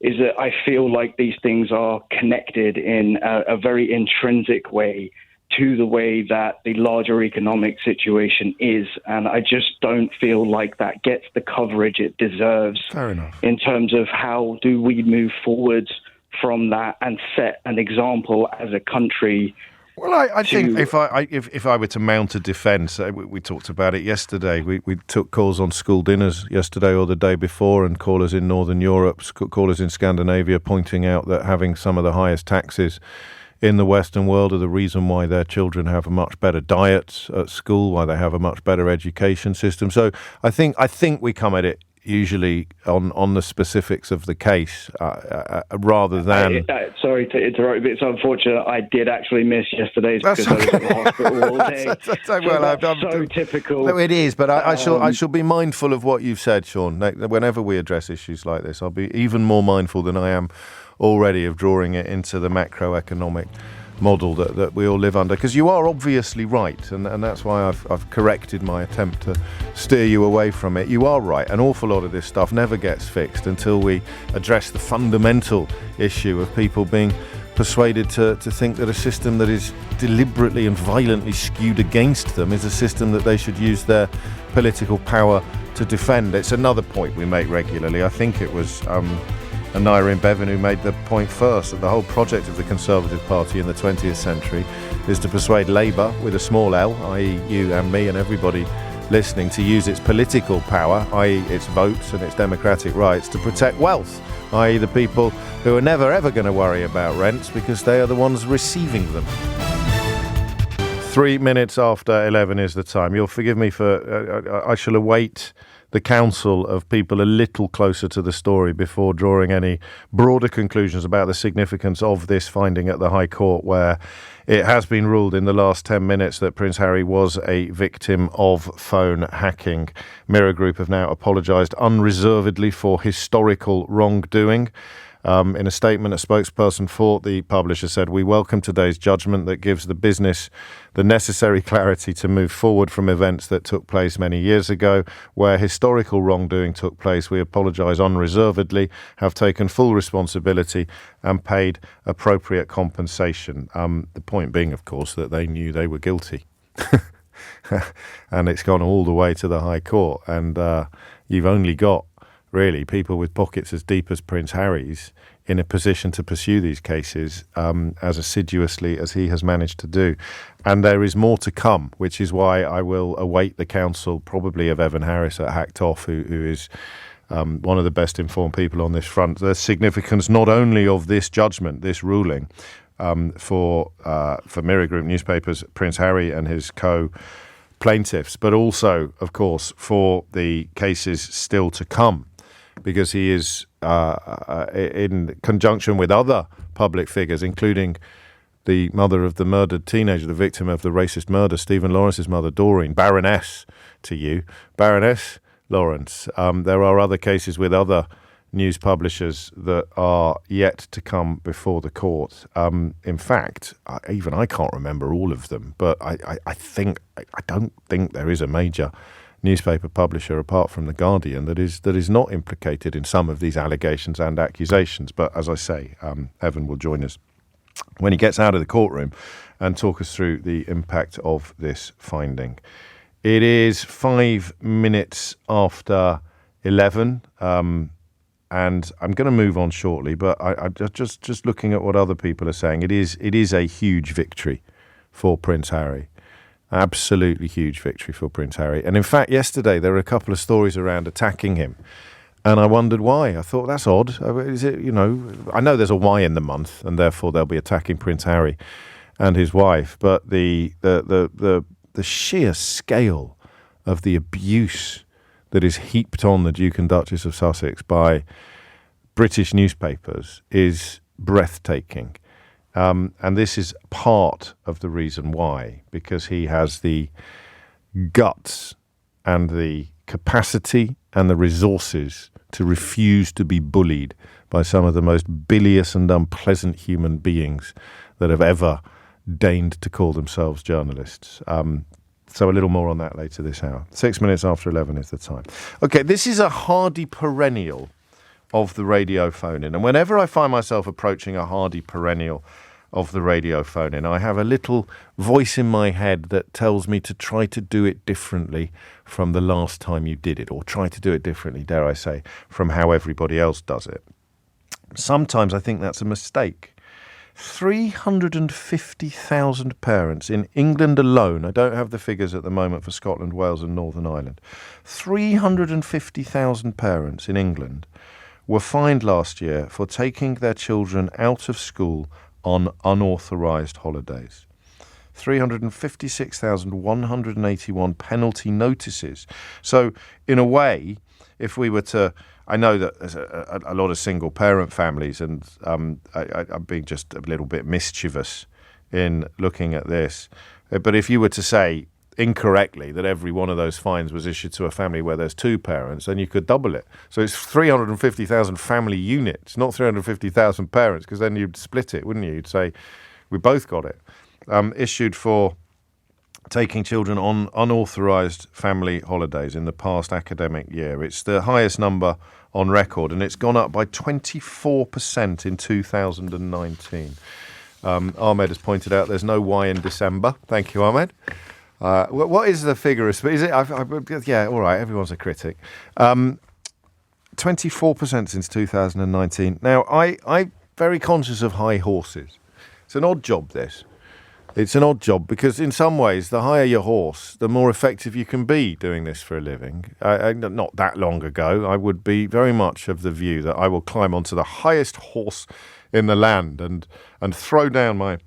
is that I feel like these things are connected in a very intrinsic way to the way that the larger economic situation is. And I just don't feel like that gets the coverage it deserves. Fair enough. In terms of how do we move forwards from that and set an example as a country. Well, I think if I were to mount a defence, we talked about it yesterday. We took calls on school dinners yesterday or the day before, and callers in Northern Europe, callers in Scandinavia, pointing out that having some of the highest taxes in the Western world are the reason why their children have a much better diet at school, why they have a much better education system. So I think we come at it usually on the specifics of the case rather than... sorry to interrupt, but it's unfortunate I did actually miss yesterday's because I was at the hospital all day. That's so typical. No, it is, but I shall be mindful of what you've said, Sean. Whenever we address issues like this, I'll be even more mindful than I am already of drawing it into the macroeconomic model that we all live under, because you are obviously right, and that's why I've corrected my attempt to steer you away from it. You are right. An awful lot of this stuff never gets fixed until we address the fundamental issue of people being persuaded to think that a system that is deliberately and violently skewed against them is a system that they should use their political power to defend. It's another point we make regularly. I think it was Naira Bevan who made the point first, that the whole project of the Conservative Party in the 20th century is to persuade Labour, with a small L, i.e. you and me and everybody listening, to use its political power, i.e. its votes and its democratic rights, to protect wealth, i.e. the people who are never ever going to worry about rents because they are the ones receiving them. 3 minutes after 11 is the time. You'll forgive me for... I shall await the counsel of people a little closer to the story before drawing any broader conclusions about the significance of this finding at the High Court, where it has been ruled in the last 10 minutes that Prince Harry was a victim of phone hacking. Mirror Group have now apologised unreservedly for historical wrongdoing. In a statement, a spokesperson for the publisher said, "We welcome today's judgment that gives the business the necessary clarity to move forward from events that took place many years ago. Where historical wrongdoing took place, we apologise unreservedly, have taken full responsibility and paid appropriate compensation." The point being, of course, that they knew they were guilty. And it's gone all the way to the High Court. And you've only got, really, people with pockets as deep as Prince Harry's in a position to pursue these cases as assiduously as he has managed to do. And there is more to come, which is why I will await the counsel, probably of Evan Harris at Hacked Off, who is one of the best informed people on this front. The significance not only of this judgment, this ruling, for Mirror Group newspapers, Prince Harry and his co-plaintiffs, but also, of course, for the cases still to come, because he is in conjunction with other public figures, including the mother of the murdered teenager, the victim of the racist murder, Stephen Lawrence's mother, Doreen, Baroness to you, Baroness Lawrence. There are other cases with other news publishers that are yet to come before the court. In fact, even I can't remember all of them, but I don't think there is a major newspaper publisher apart from The Guardian that is not implicated in some of these allegations and accusations. But as I say, Evan will join us when he gets out of the courtroom and talk us through the impact of this finding. It is 5 minutes after 11. And I'm going to move on shortly, but I just looking at what other people are saying, it is a huge victory for Prince Harry. Absolutely huge victory for Prince Harry. And in fact, yesterday there were a couple of stories around attacking him, and I wondered why. I thought, that's odd. Is it, I know there's a Y in the month, and therefore they'll be attacking Prince Harry and his wife, but the sheer scale of the abuse that is heaped on the Duke and Duchess of Sussex by British newspapers is breathtaking. And this is part of the reason why, because he has the guts and the capacity and the resources to refuse to be bullied by some of the most bilious and unpleasant human beings that have ever deigned to call themselves journalists. So a little more on that later this hour. 6 minutes after 11 is the time. Okay, this is a hardy perennial of the radio phone-in. And whenever I find myself approaching a hardy perennial of the radio phone-in, I have a little voice in my head that tells me to try to do it differently from the last time you did it, or try to do it differently, dare I say, from how everybody else does it. Sometimes I think that's a mistake. 350,000 parents in England alone, I don't have the figures at the moment for Scotland, Wales and Northern Ireland, 350,000 parents in England were fined last year for taking their children out of school on unauthorised holidays. 356,181 penalty notices. So, in a way, if we were to... I know that there's a lot of single-parent families, and I'm being just a little bit mischievous in looking at this. But if you were to say incorrectly that every one of those fines was issued to a family where there's two parents, then you could double it. So it's 350,000 family units, not 350,000 parents, because then you'd split it, wouldn't you? You'd say, we both got it. Issued for taking children on unauthorised family holidays in the past academic year. It's the highest number on record, and it's gone up by 24% in 2019. Ahmed has pointed out there's no Y in December. Thank you, Ahmed. What is the figure? Is it? Yeah, all right, everyone's a critic. 24% since 2019. Now, I'm very conscious of high horses. It's an odd job, this. It's an odd job because in some ways, the higher your horse, the more effective you can be doing this for a living. Not that long ago, I would be very much of the view that I will climb onto the highest horse in the land and throw down my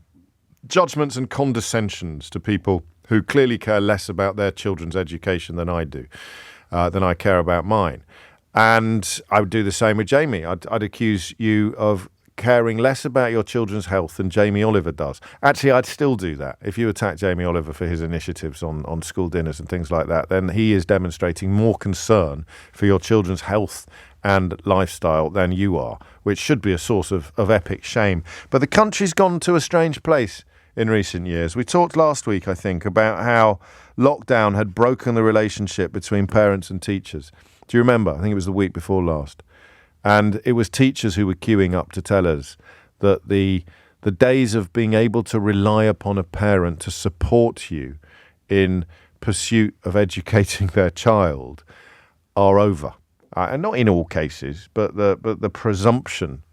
judgments and condescensions to people who clearly care less about their children's education than I do, than I care about mine. And I would do the same with Jamie. I'd accuse you of caring less about your children's health than Jamie Oliver does. Actually, I'd still do that. If you attack Jamie Oliver for his initiatives on school dinners and things like that, then he is demonstrating more concern for your children's health and lifestyle than you are, which should be a source of epic shame. But the country's gone to a strange place in recent years. We talked last week, I think, about how lockdown had broken the relationship between parents and teachers. Do you remember? I think it was the week before last. And it was teachers who were queuing up to tell us that the days of being able to rely upon a parent to support you in pursuit of educating their child are over. And not in all cases, but the presumption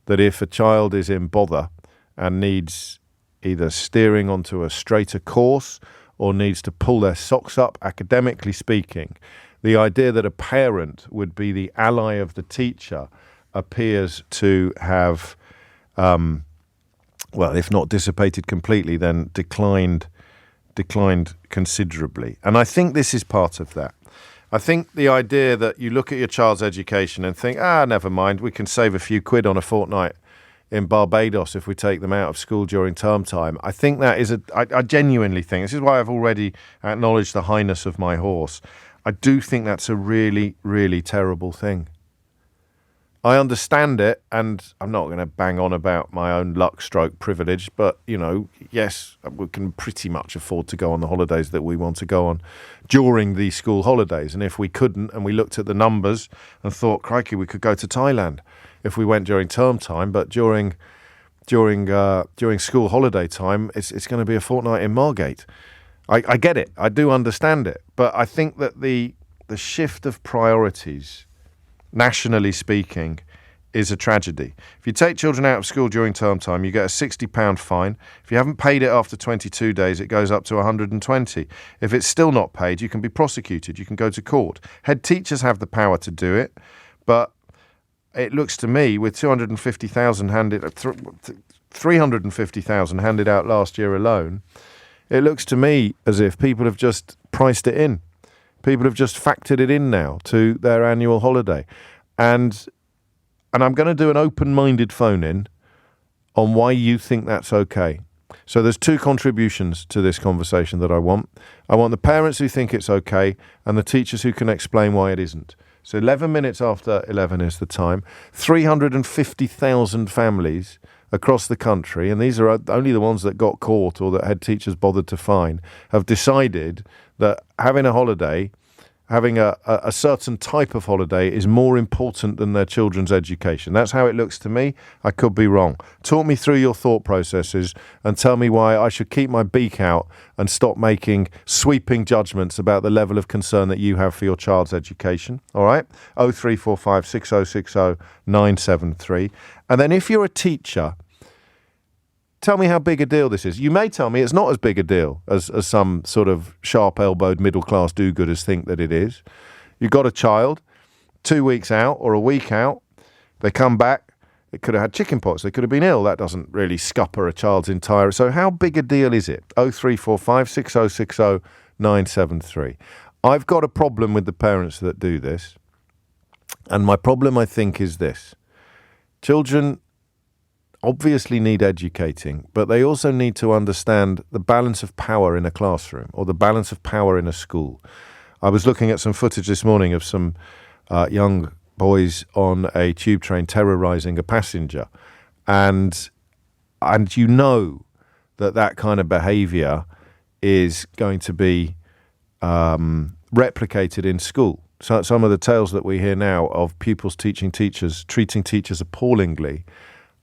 that if a child is in bother and needs either steering onto a straighter course or needs to pull their socks up, academically speaking, the idea that a parent would be the ally of the teacher appears to have, well, if not dissipated completely, then declined considerably. And I think this is part of that. I think the idea that you look at your child's education and think, never mind, we can save a few quid on a fortnight in Barbados if we take them out of school during term time. I think that is I genuinely think, this is why I've already acknowledged the highness of my horse. I do think that's a really, really terrible thing. I understand it, and I'm not going to bang on about my own luck stroke privilege, but, yes, we can pretty much afford to go on the holidays that we want to go on during the school holidays. And if we couldn't, and we looked at the numbers and thought, crikey, we could go to Thailand if we went during term time, but during school holiday time, it's going to be a fortnight in Margate. I get it. I do understand it. But I think that the shift of priorities, nationally speaking, is a tragedy. If you take children out of school during term time, you get a £60 fine. If you haven't paid it after 22 days, it goes up to 120. If it's still not paid, you can be prosecuted. You can go to court. Head teachers have the power to do it, but it looks to me, with 250,000 350,000 handed out last year alone, it looks to me as if people have just priced it in. People have just factored it in now to their annual holiday. And I'm going to do an open-minded phone-in on why you think that's okay. So there's two contributions to this conversation that I want. I want the parents who think it's okay and the teachers who can explain why it isn't. So 11 minutes after 11 is the time. 350,000 families across the country, and these are only the ones that got caught or that head teachers bothered to fine, have decided that having a holiday, having a certain type of holiday is more important than their children's education. That's how it looks to me. I could be wrong. Talk me through your thought processes and tell me why I should keep my beak out and stop making sweeping judgments about the level of concern that you have for your child's education. All right? 0345 6060 973. And then if you're a teacher, tell me how big a deal this is. You may tell me it's not as big a deal as some sort of sharp-elbowed middle-class do-gooders think that it is. You've got a child, 2 weeks out or a week out, they come back, they could have had chickenpox, they could have been ill. That doesn't really scupper a child's entire... So how big a deal is it? 0345 6060 973. I've got a problem with the parents that do this, and my problem, I think, is this. Children obviously need educating, but they also need to understand the balance of power in a classroom or the balance of power in a school. I was looking at some footage this morning of some young boys on a tube train terrorising a passenger, and you know that kind of behaviour is going to be replicated in school. So some of the tales that we hear now of pupils treating teachers appallingly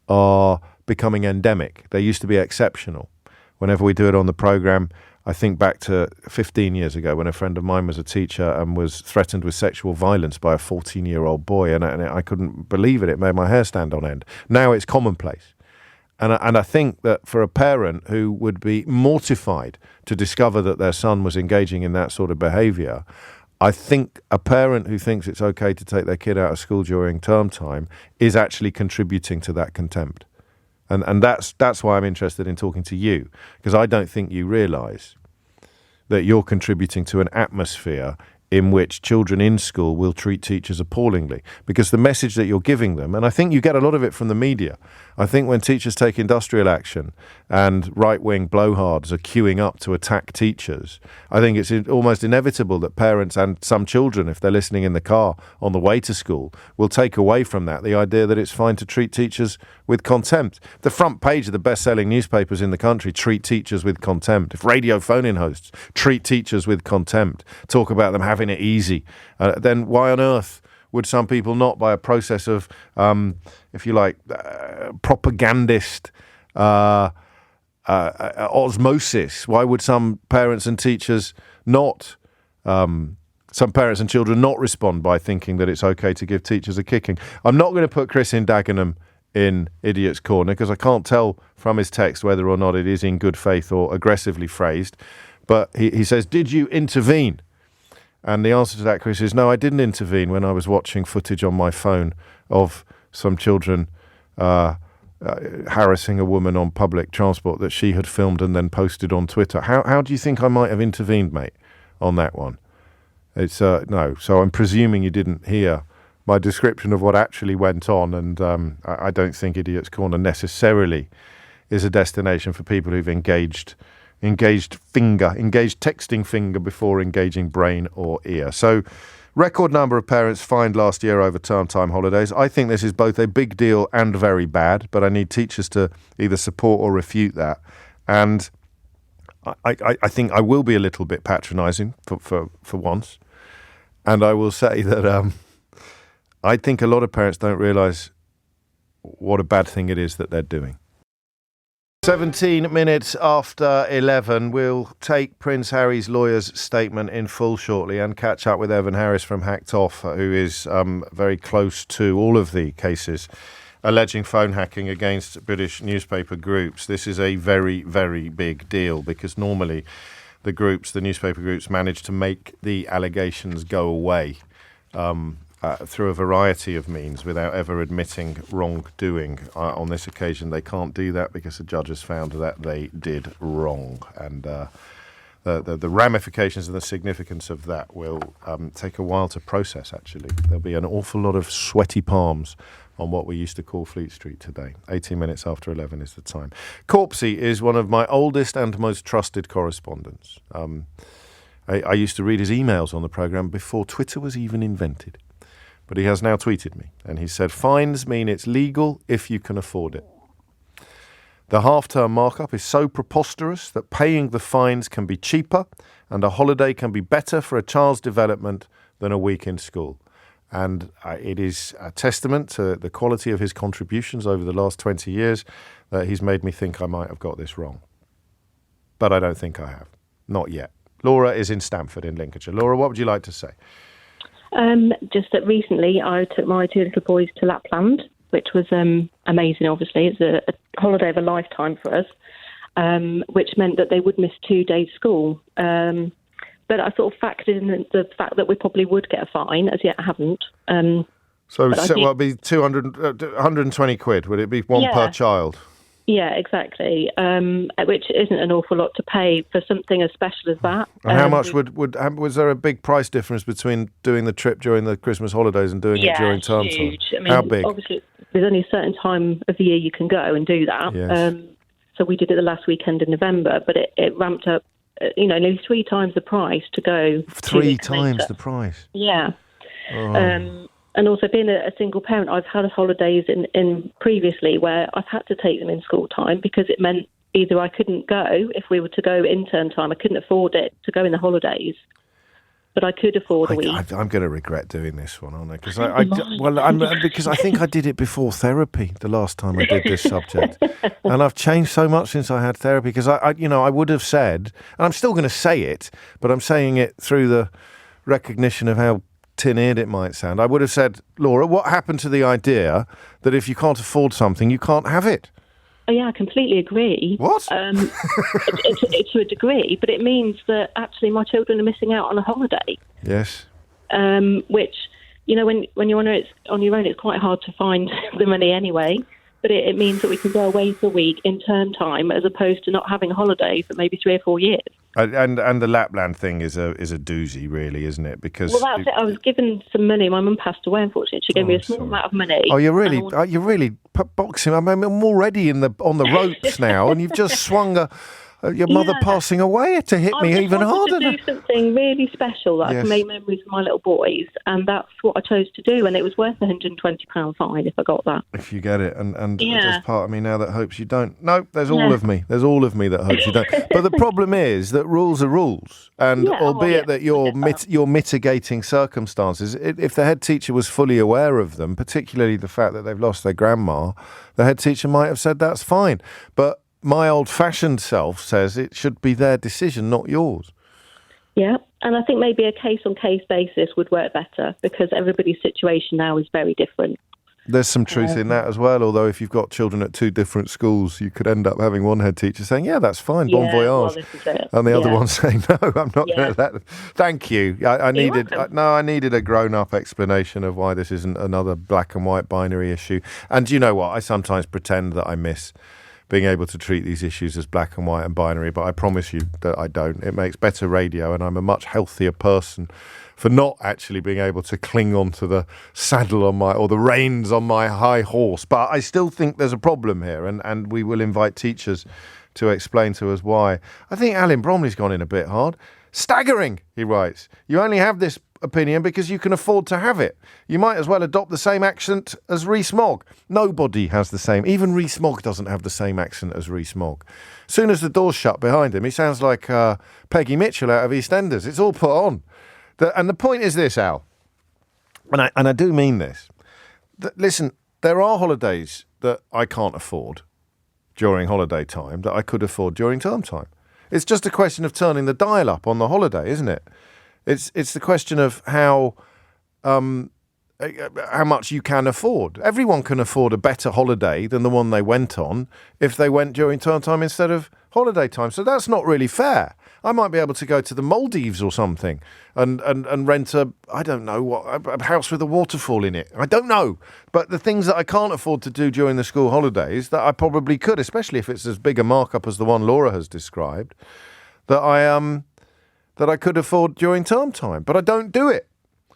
are becoming endemic. They used to be exceptional. Whenever we do it on the programme, I think back to 15 years ago when a friend of mine was a teacher and was threatened with sexual violence by a 14-year-old boy, and I couldn't believe it. It made my hair stand on end. Now it's commonplace. And I think that for a parent who would be mortified to discover that their son was engaging in that sort of behaviour, I think a parent who thinks it's okay to take their kid out of school during term time is actually contributing to that contempt. And that's why I'm interested in talking to you, because I don't think you realise that you're contributing to an atmosphere in which children in school will treat teachers appallingly, because the message that you're giving them, and I think you get a lot of it from the media. I think when teachers take industrial action and right-wing blowhards are queuing up to attack teachers, I think it's almost inevitable that parents and some children, if they're listening in the car on the way to school, will take away from that the idea that it's fine to treat teachers with contempt. The front page of the best-selling newspapers in the country treat teachers with contempt. If radio phone-in hosts treat teachers with contempt, talk about them having it easy, then why on earth would some people not, by a process of, if you like, propagandist osmosis, why would some parents and teachers not, some parents and children not respond by thinking that it's okay to give teachers a kicking? I'm not going to put Chris in Dagenham in Idiot's Corner, because I can't tell from his text whether or not it is in good faith or aggressively phrased. But he says, did you intervene? And the answer to that, Chris, is no, I didn't intervene when I was watching footage on my phone of some children harassing a woman on public transport that she had filmed and then posted on Twitter. How do you think I might have intervened, mate, on that one? It's no. So I'm presuming you didn't hear my description of what actually went on, and I don't think Idiot's Corner necessarily is a destination for people who've engaged texting finger before engaging brain or ear. So, record number of parents fined last year over term time holidays. I think this is both a big deal and very bad, but I need teachers to either support or refute that. And I think I will be a little bit patronising for once. And I will say that I think a lot of parents don't realise what a bad thing it is that they're doing. 17 minutes after 11, we'll take Prince Harry's lawyer's statement in full shortly and catch up with Evan Harris from Hacked Off, who is very close to all of the cases alleging phone hacking against British newspaper groups. This is a very, very big deal, because normally the newspaper groups manage to make the allegations go away through a variety of means without ever admitting wrongdoing. On this occasion, they can't do that because the judge has found that they did wrong. And the ramifications and the significance of that will take a while to process, actually. There'll be an awful lot of sweaty palms on what we used to call Fleet Street today. 18 minutes after 11 is the time. Corpsey is one of my oldest and most trusted correspondents. I used to read his emails on the programme before Twitter was even invented. But he has now tweeted me, and he said, fines mean it's legal if you can afford it. The half-term markup is so preposterous that paying the fines can be cheaper and a holiday can be better for a child's development than a week in school. And it is a testament to the quality of his contributions over the last 20 years that he's made me think I might have got this wrong. But I don't think I have. Not yet. Laura is in Stamford in Lincolnshire. Laura, what would you like to say? Just that recently I took my two little boys to Lapland, which was amazing, obviously. It's a holiday of a lifetime for us, which meant that they would miss 2 days school. But I sort of factored in the fact that we probably would get a fine, as yet I haven't. So it'd be 120 quid, would it be one per child? Yeah, exactly, which isn't an awful lot to pay for something as special as that. And how much was there a big price difference between doing the trip during the Christmas holidays and doing it during term time? Huge. I mean, how big? Obviously, there's only a certain time of the year you can go and do that. Yes. So we did it the last weekend in November, but it ramped up, nearly 3 times the price to go. 3 times the price? Yeah. Oh. And also being a single parent, I've had holidays in previously where I've had to take them in school time because it meant either I couldn't go if we were to go in term time. I couldn't afford it to go in the holidays, but I could afford a week. I'm going to regret doing this one, aren't I? Because because I think I did it before therapy the last time I did this subject, and I've changed so much since I had therapy. Because I would have said, and I'm still going to say it, but I'm saying it through the recognition of how tin-eared it might sound. I would have said, Laura, what happened to the idea that if you can't afford something, you can't have it? Oh, yeah, I completely agree. What? To a degree, but it means that actually my children are missing out on a holiday. Yes. Which, when you're on your own, it's quite hard to find the money anyway. but it means that we can go away for a week in term time as opposed to not having a holiday for maybe 3 or 4 years. And the Lapland thing is a doozy, really, isn't it? Because that's it. I was given some money. My mum passed away, unfortunately. She gave me a small amount of money. Oh, you're really boxing. I'm already on the ropes now, and you've just swung your mother passing away to hit me even harder. I wanted to do something really special that I can make memories of my little boys, and that's what I chose to do. And it was worth £120 fine if I got that. If you get it, and there's part of me now that hopes you don't. No, there's all of me. There's all of me that hopes you don't. But the problem is that rules are rules, and albeit that you're mitigating circumstances, if the head teacher was fully aware of them, particularly the fact that they've lost their grandma, the head teacher might have said that's fine, but my old-fashioned self says it should be their decision, not yours. Yeah, and I think maybe a case-on-case basis would work better because everybody's situation now is very different. There's some truth in that as well, although if you've got children at 2 different schools, you could end up having one head teacher saying, yeah, that's fine, bon voyage, well, this is it. and the other one saying, no, I'm not going to let. Thank you. I needed a grown-up explanation of why this isn't another black and white binary issue. And you know what? I sometimes pretend that I miss being able to treat these issues as black and white and binary, but I promise you that I don't. It makes better radio, and I'm a much healthier person for not actually being able to cling onto the saddle or the reins on my high horse. But I still think there's a problem here, and we will invite teachers to explain to us why. I think Alan Bromley's gone in a bit hard. Staggering, he writes. You only have this opinion because you can afford to have it. You might as well adopt the same accent as Rees-Mogg. Nobody has the same. Even Rees-Mogg doesn't have the same accent as Rees-Mogg. Soon as the door's shut behind him, he sounds like Peggy Mitchell out of EastEnders. It's all put on. And the point is this, Al, and I do mean this. Listen, there are holidays that I can't afford during holiday time that I could afford during term time. It's just a question of turning the dial up on the holiday, isn't it? It's the question of how much you can afford. Everyone can afford a better holiday than the one they went on if they went during term time instead of holiday time. So that's not really fair. I might be able to go to the Maldives or something and rent a house with a waterfall in it. I don't know. But the things that I can't afford to do during the school holidays that I probably could, especially if it's as big a markup as the one Laura has described, that I could afford during term time, but I don't do it.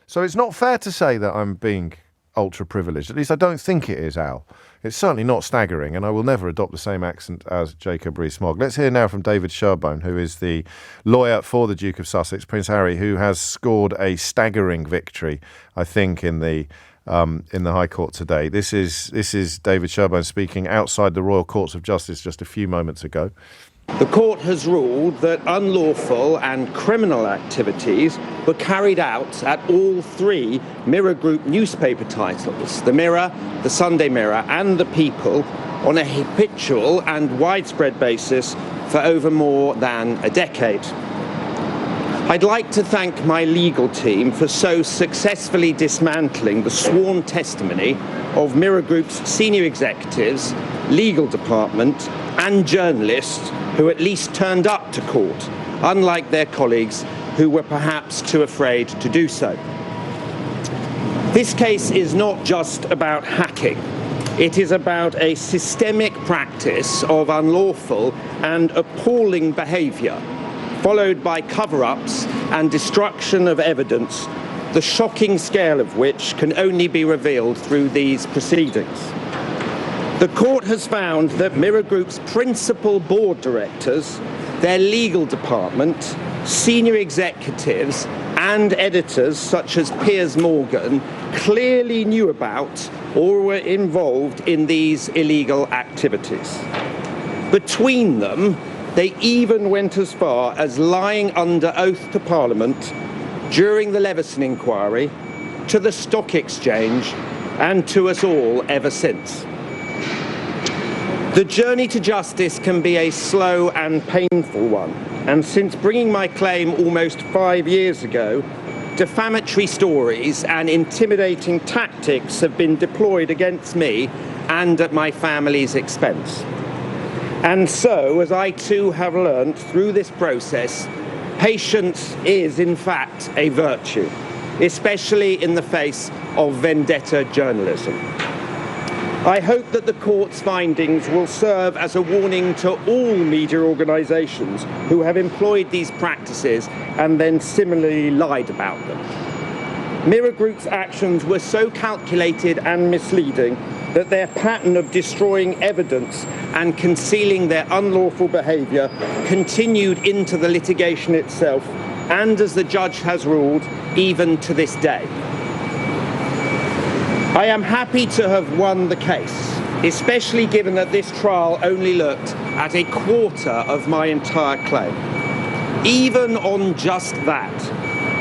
So it's not fair to say that I'm being ultra privileged. At least I don't think it is, Al. It's certainly not staggering, and I will never adopt the same accent as Jacob Rees-Mogg. Let's hear now from David Sherborne, who is the lawyer for the Duke of Sussex, Prince Harry, who has scored a staggering victory, I think, in the High Court today. This is David Sherborne speaking outside the Royal Courts of Justice just a few moments ago. The court has ruled that unlawful and criminal activities were carried out at all 3 Mirror Group newspaper titles, The Mirror, The Sunday Mirror and The People, on a habitual and widespread basis for over more than a decade. I'd like to thank my legal team for so successfully dismantling the sworn testimony of Mirror Group's senior executives, legal department and journalists who at least turned up to court, unlike their colleagues who were perhaps too afraid to do so. This case is not just about hacking. It is about a systemic practice of unlawful and appalling behaviour, followed by cover-ups and destruction of evidence, the shocking scale of which can only be revealed through these proceedings. The court has found that Mirror Group's principal board directors, their legal department, senior executives and editors such as Piers Morgan clearly knew about or were involved in these illegal activities. Between them, they even went as far as lying under oath to Parliament during the Leveson inquiry, to the Stock Exchange and to us all ever since. The journey to justice can be a slow and painful one, and since bringing my claim almost 5 years ago, defamatory stories and intimidating tactics have been deployed against me and at my family's expense. And so, as I too have learnt through this process, patience is in fact a virtue, especially in the face of vendetta journalism. I hope that the court's findings will serve as a warning to all media organisations who have employed these practices and then similarly lied about them. Mirror Group's actions were so calculated and misleading that their pattern of destroying evidence and concealing their unlawful behaviour continued into the litigation itself, and as the judge has ruled, even to this day. I am happy to have won the case, especially given that this trial only looked at a quarter of my entire claim. Even on just that,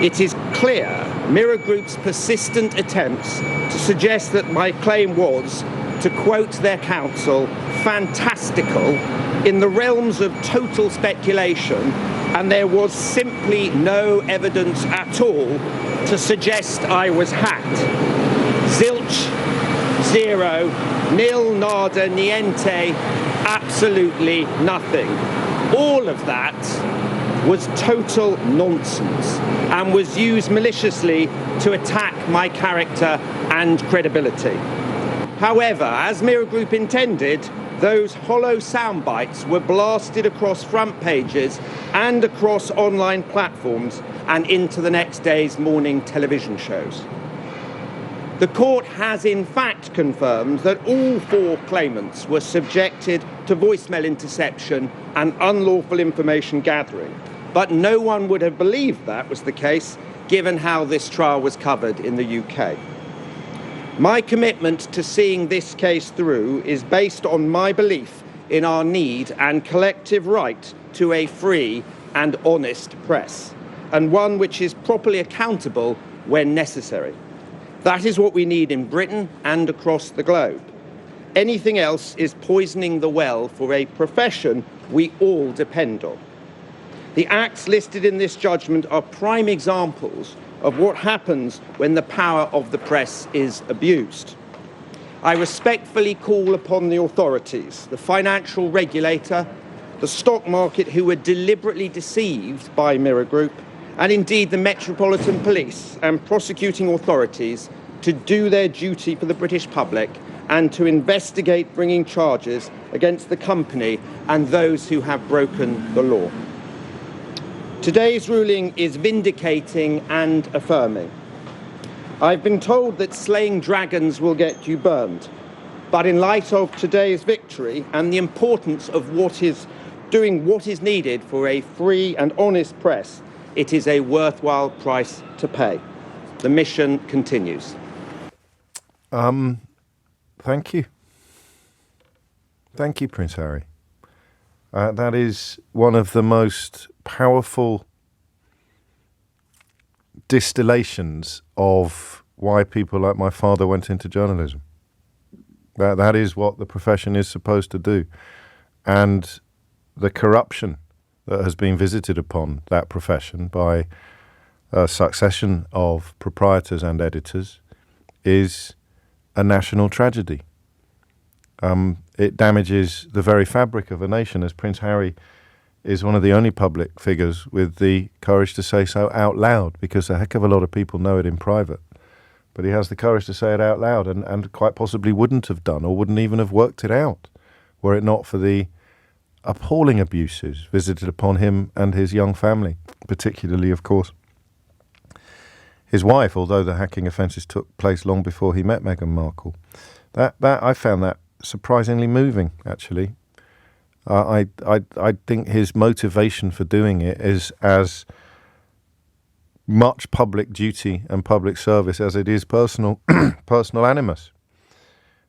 it is clear Mirror Group's persistent attempts to suggest that my claim was, to quote their counsel, fantastical, in the realms of total speculation, and there was simply no evidence at all to suggest I was hacked. Zilch, zero, nil, nada, niente, absolutely nothing. All of that was total nonsense and was used maliciously to attack my character and credibility. However, as Mirror Group intended, those hollow sound bites were blasted across front pages and across online platforms and into the next day's morning television shows. The court has in fact confirmed that all four claimants were subjected to voicemail interception and unlawful information gathering, but no one would have believed that was the case given how this trial was covered in the UK. My commitment to seeing this case through is based on my belief in our need and collective right to a free and honest press, and one which is properly accountable when necessary. That is what we need in Britain and across the globe. Anything else is poisoning the well for a profession we all depend on. The acts listed in this judgment are prime examples of what happens when the power of the press is abused. I respectfully call upon the authorities, the financial regulator, the stock market who were deliberately deceived by Mirror Group, and indeed the Metropolitan Police and prosecuting authorities to do their duty for the British public and to investigate bringing charges against the company and those who have broken the law. Today's ruling is vindicating and affirming. I've been told that slaying dragons will get you burned, but in light of today's victory and the importance of doing what is needed for a free and honest press, it is a worthwhile price to pay. The mission continues. Thank you. Thank you, Prince Harry. That is one of the most powerful distillations of why people like my father went into journalism. That is what the profession is supposed to do. And the corruption that has been visited upon that profession by a succession of proprietors and editors is a national tragedy. It damages the very fabric of a nation, as Prince Harry is one of the only public figures with the courage to say so out loud, because a heck of a lot of people know it in private. But he has the courage to say it out loud and quite possibly wouldn't have done or wouldn't even have worked it out were it not for the appalling abuses visited upon him and his young family, particularly, of course, his wife, although the hacking offences took place long before he met Meghan Markle. That I found that surprisingly moving, actually. I think his motivation for doing it is as much public duty and public service as it is personal animus.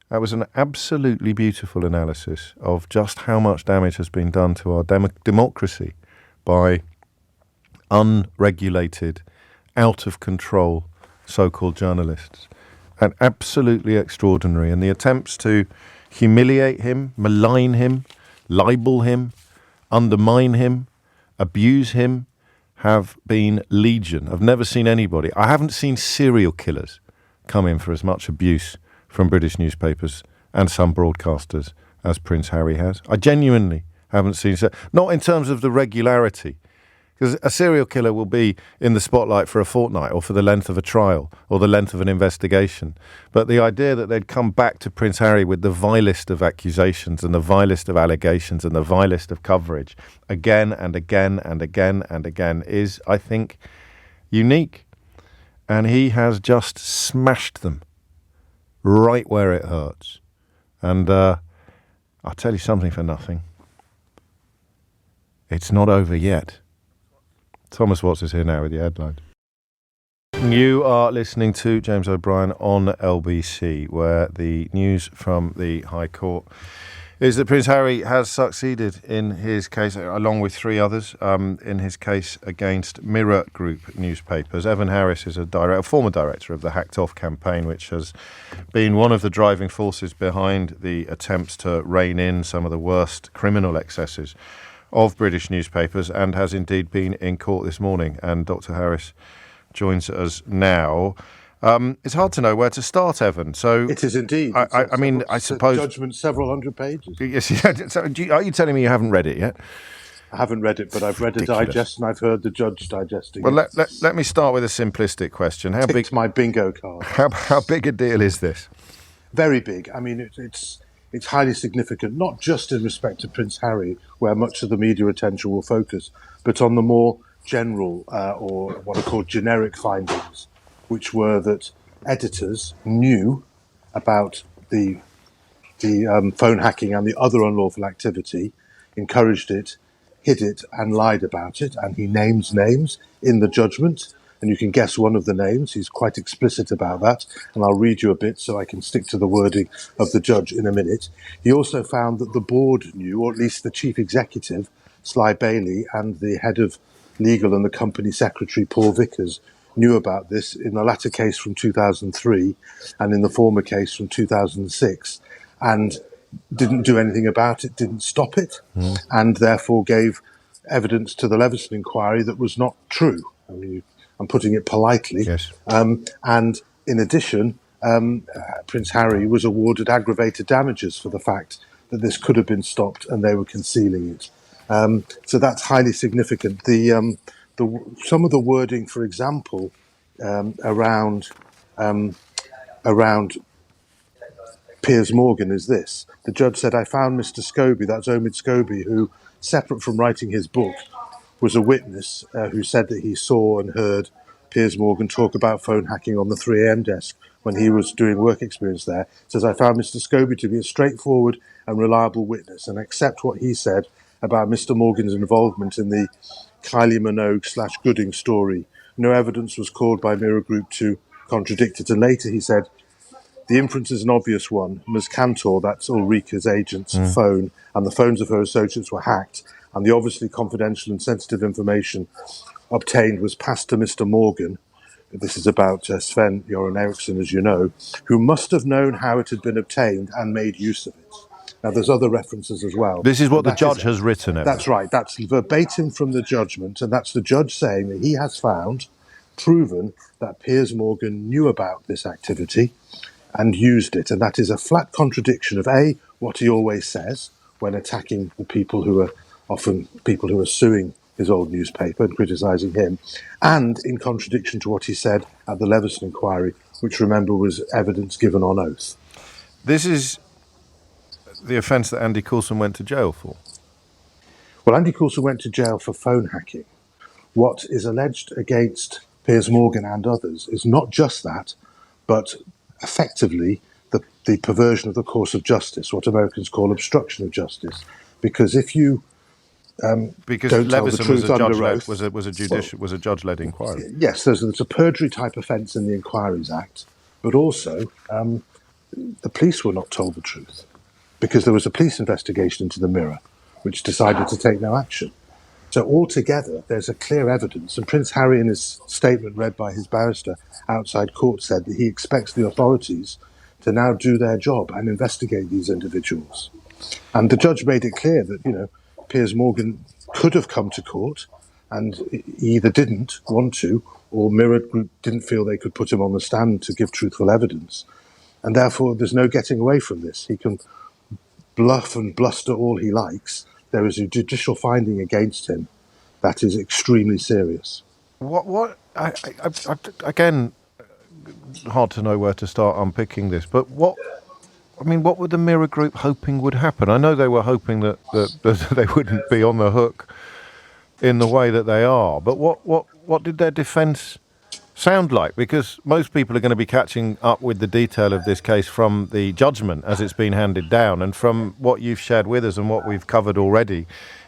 That was an absolutely beautiful analysis of just how much damage has been done to our democracy by unregulated, out-of-control so-called journalists. And absolutely extraordinary. And the attempts to humiliate him, malign him, libel him, undermine him, abuse him have been legion. I've never seen anybody. I haven't seen serial killers come in for as much abuse from British newspapers and some broadcasters as Prince Harry has. I genuinely haven't seen so. Not in terms of the regularity. Because a serial killer will be in the spotlight for a fortnight or for the length of a trial or the length of an investigation. But the idea that they'd come back to Prince Harry with the vilest of accusations and the vilest of allegations and the vilest of coverage again and again and again and again is, I think, unique. And he has just smashed them right where it hurts. And I'll tell you something for nothing. It's not over yet. Thomas Watts is here now with the headlines. You are listening to James O'Brien on LBC, where the news from the High Court is that Prince Harry has succeeded in his case, along with three others, in his case against Mirror Group newspapers. Evan Harris is a former director of the Hacked Off campaign, which has been one of the driving forces behind the attempts to rein in some of the worst criminal excesses of British newspapers, and has indeed been in court this morning. And Dr. Harris joins us now. It's hard to know where to start, Evan. So it is indeed. I mean, I suppose judgment several hundred pages. Yes. So are you telling me you haven't read it yet? I haven't read it, but I've read a digest and I've heard the judge digesting. Well, it. let me start with a simplistic question. How big? My bingo card. How big a deal is this? Very big. I mean, it's highly significant, not just in respect to Prince Harry, where much of the media attention will focus, but on the more general or what are called generic findings, which were that editors knew about the phone hacking and the other unlawful activity, encouraged it, hid it, and lied about it. And he names names in the judgment. And you can guess one of the names. He's quite explicit about that. And I'll read you a bit so I can stick to the wording of the judge in a minute. He also found that the board knew, or at least the chief executive, Sly Bailey, and the head of legal and the company secretary, Paul Vickers, knew about this in the latter case from 2003 and in the former case from 2006, and didn't do anything about it, didn't stop it, and therefore gave evidence to the Leveson inquiry that was not true. I mean, I'm putting it politely. Yes. And in addition, Prince Harry was awarded aggravated damages for the fact that this could have been stopped and they were concealing it. So that's highly significant. Some of the wording, for example, around Piers Morgan is this. The judge said, I found Mr. Scobie, that's Omid Scobie, who, separate from writing his book, was a witness who said that he saw and heard Piers Morgan talk about phone hacking on the 3am desk when he was doing work experience there. Says, I found Mr. Scobie to be a straightforward and reliable witness and accept what he said about Mr. Morgan's involvement in the Kylie Minogue/Gooding story. No evidence was called by Mirror Group to contradict it. And later he said, the inference is an obvious one. Ms. Cantor, that's Ulrika's agent's phone, and the phones of her associates were hacked, and the obviously confidential and sensitive information obtained was passed to Mr. Morgan. This is about Sven Göran Eriksson, as you know, who must have known how it had been obtained and made use of it. Now, there's other references as well. This is what the judge has written. That's right. That's verbatim from the judgment, and that's the judge saying that he has proven that Piers Morgan knew about this activity and used it. And that is a flat contradiction of A, what he always says when attacking the people who are often people who are suing his old newspaper and criticising him, and in contradiction to what he said at the Leveson inquiry, which, remember, was evidence given on oath. This is the offence that Andy Coulson went to jail for. Well, Andy Coulson went to jail for phone hacking. What is alleged against Piers Morgan and others is not just that, but effectively the perversion of the course of justice, what Americans call obstruction of justice. Because if you because don't tell the Leveson truth under oath, was a judge-led inquiry. Yes, there's a perjury type offence in the Inquiries Act, but also the police were not told the truth because there was a police investigation into the Mirror, which decided to take no action. So altogether, there's a clear evidence, and Prince Harry, in his statement read by his barrister outside court, said that he expects the authorities to now do their job and investigate these individuals. And the judge made it clear that, Piers Morgan could have come to court, and he either didn't want to, or Mirror Group didn't feel they could put him on the stand to give truthful evidence. And therefore, there's no getting away from this. He can bluff and bluster all he likes. There is a judicial finding against him that is extremely serious. Again, hard to know where to start unpicking this, but what were the Mirror Group hoping would happen? I know they were hoping that they wouldn't be on the hook in the way that they are, but what did their defence sound like? Because most people are going to be catching up with the detail of this case from the judgment as it's been handed down, and from what you've shared with us and what we've covered already,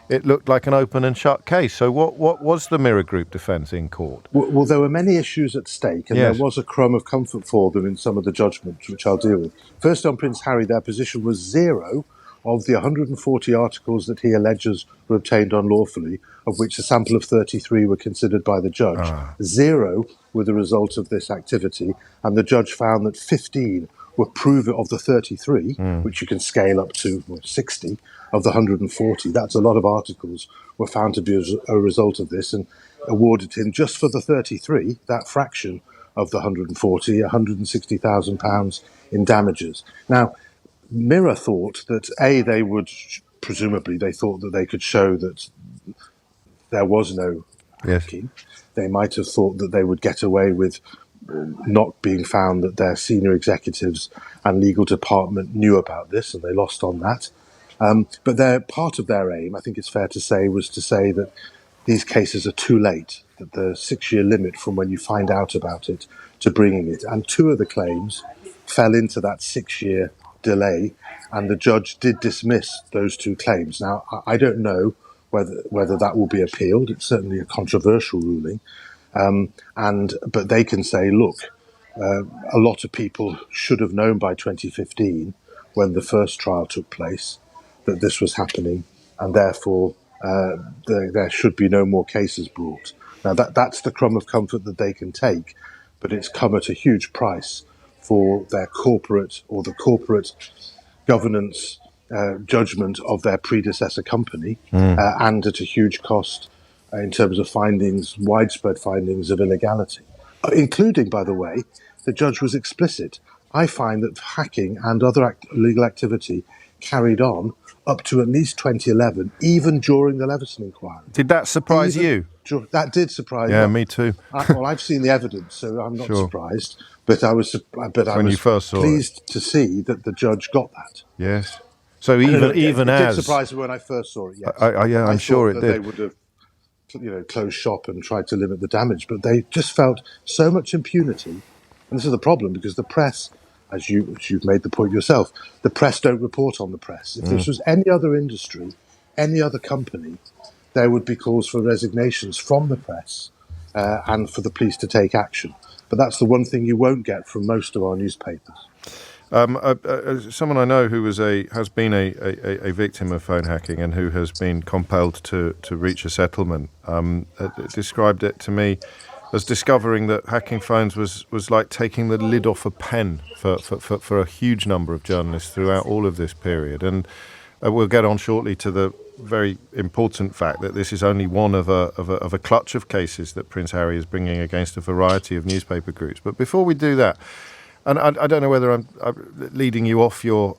it looked like an open and shut case. So what was the Mirror Group defence in court? Well, there were many issues at stake, and Yes. there was a crumb of comfort for them in some of the judgments, which I'll deal with. First, on Prince Harry, their position was 0 of the 140 articles that he alleges were obtained unlawfully, of which a sample of 33 were considered by the judge. 0 were the result of this activity, and the judge found that 15 were proven of the 33, which you can scale up to 60 of the 140. That's a lot of articles were found to be a result of this, and awarded him, just for the 33, that fraction of the 140, £160,000 in damages. Now, Mirror thought that they thought that they could show that there was no hacking. They might have thought that they would get away with not being found that their senior executives and legal department knew about this, and they lost on that. But part of their aim, I think it's fair to say, was to say that these cases are too late, that the 6-year limit from when you find out about it to bringing it. And 2 of the claims fell into that 6-year delay, and the judge did dismiss those 2 claims. Now, I don't know whether that will be appealed. It's certainly a controversial ruling. But they can say, look, a lot of people should have known by 2015, when the first trial took place, that this was happening, and therefore there should be no more cases brought. Now, that's the crumb of comfort that they can take, but it's come at a huge price for their corporate governance judgment of their predecessor company, and at a huge cost in terms of widespread findings of illegality, including, by the way, the judge was explicit. I find that hacking and other illegal activity carried on up to at least 2011, even during the Leveson inquiry. Did that surprise you? That did surprise me. Yeah, me too. I've seen the evidence, so I'm not surprised. But I was pleased to see that the judge got that. Yes. So it did surprise me when I first saw it. Yes. I'm sure it did. They would have, closed shop and tried to limit the damage, but they just felt so much impunity. And this is the problem, because the press, as you've made the point yourself, the press don't report on the press. If this was any other industry, any other company, there would be calls for resignations from the press and for the police to take action. But that's the one thing you won't get from most of our newspapers. Someone I know who has been a victim of phone hacking and who has been compelled to reach a settlement described it to me as discovering that hacking phones was like taking the lid off a pen for a huge number of journalists throughout all of this period. And we'll get on shortly to the very important fact that this is only one of a clutch of cases that Prince Harry is bringing against a variety of newspaper groups. But before we do that, and I don't know whether I'm leading you off your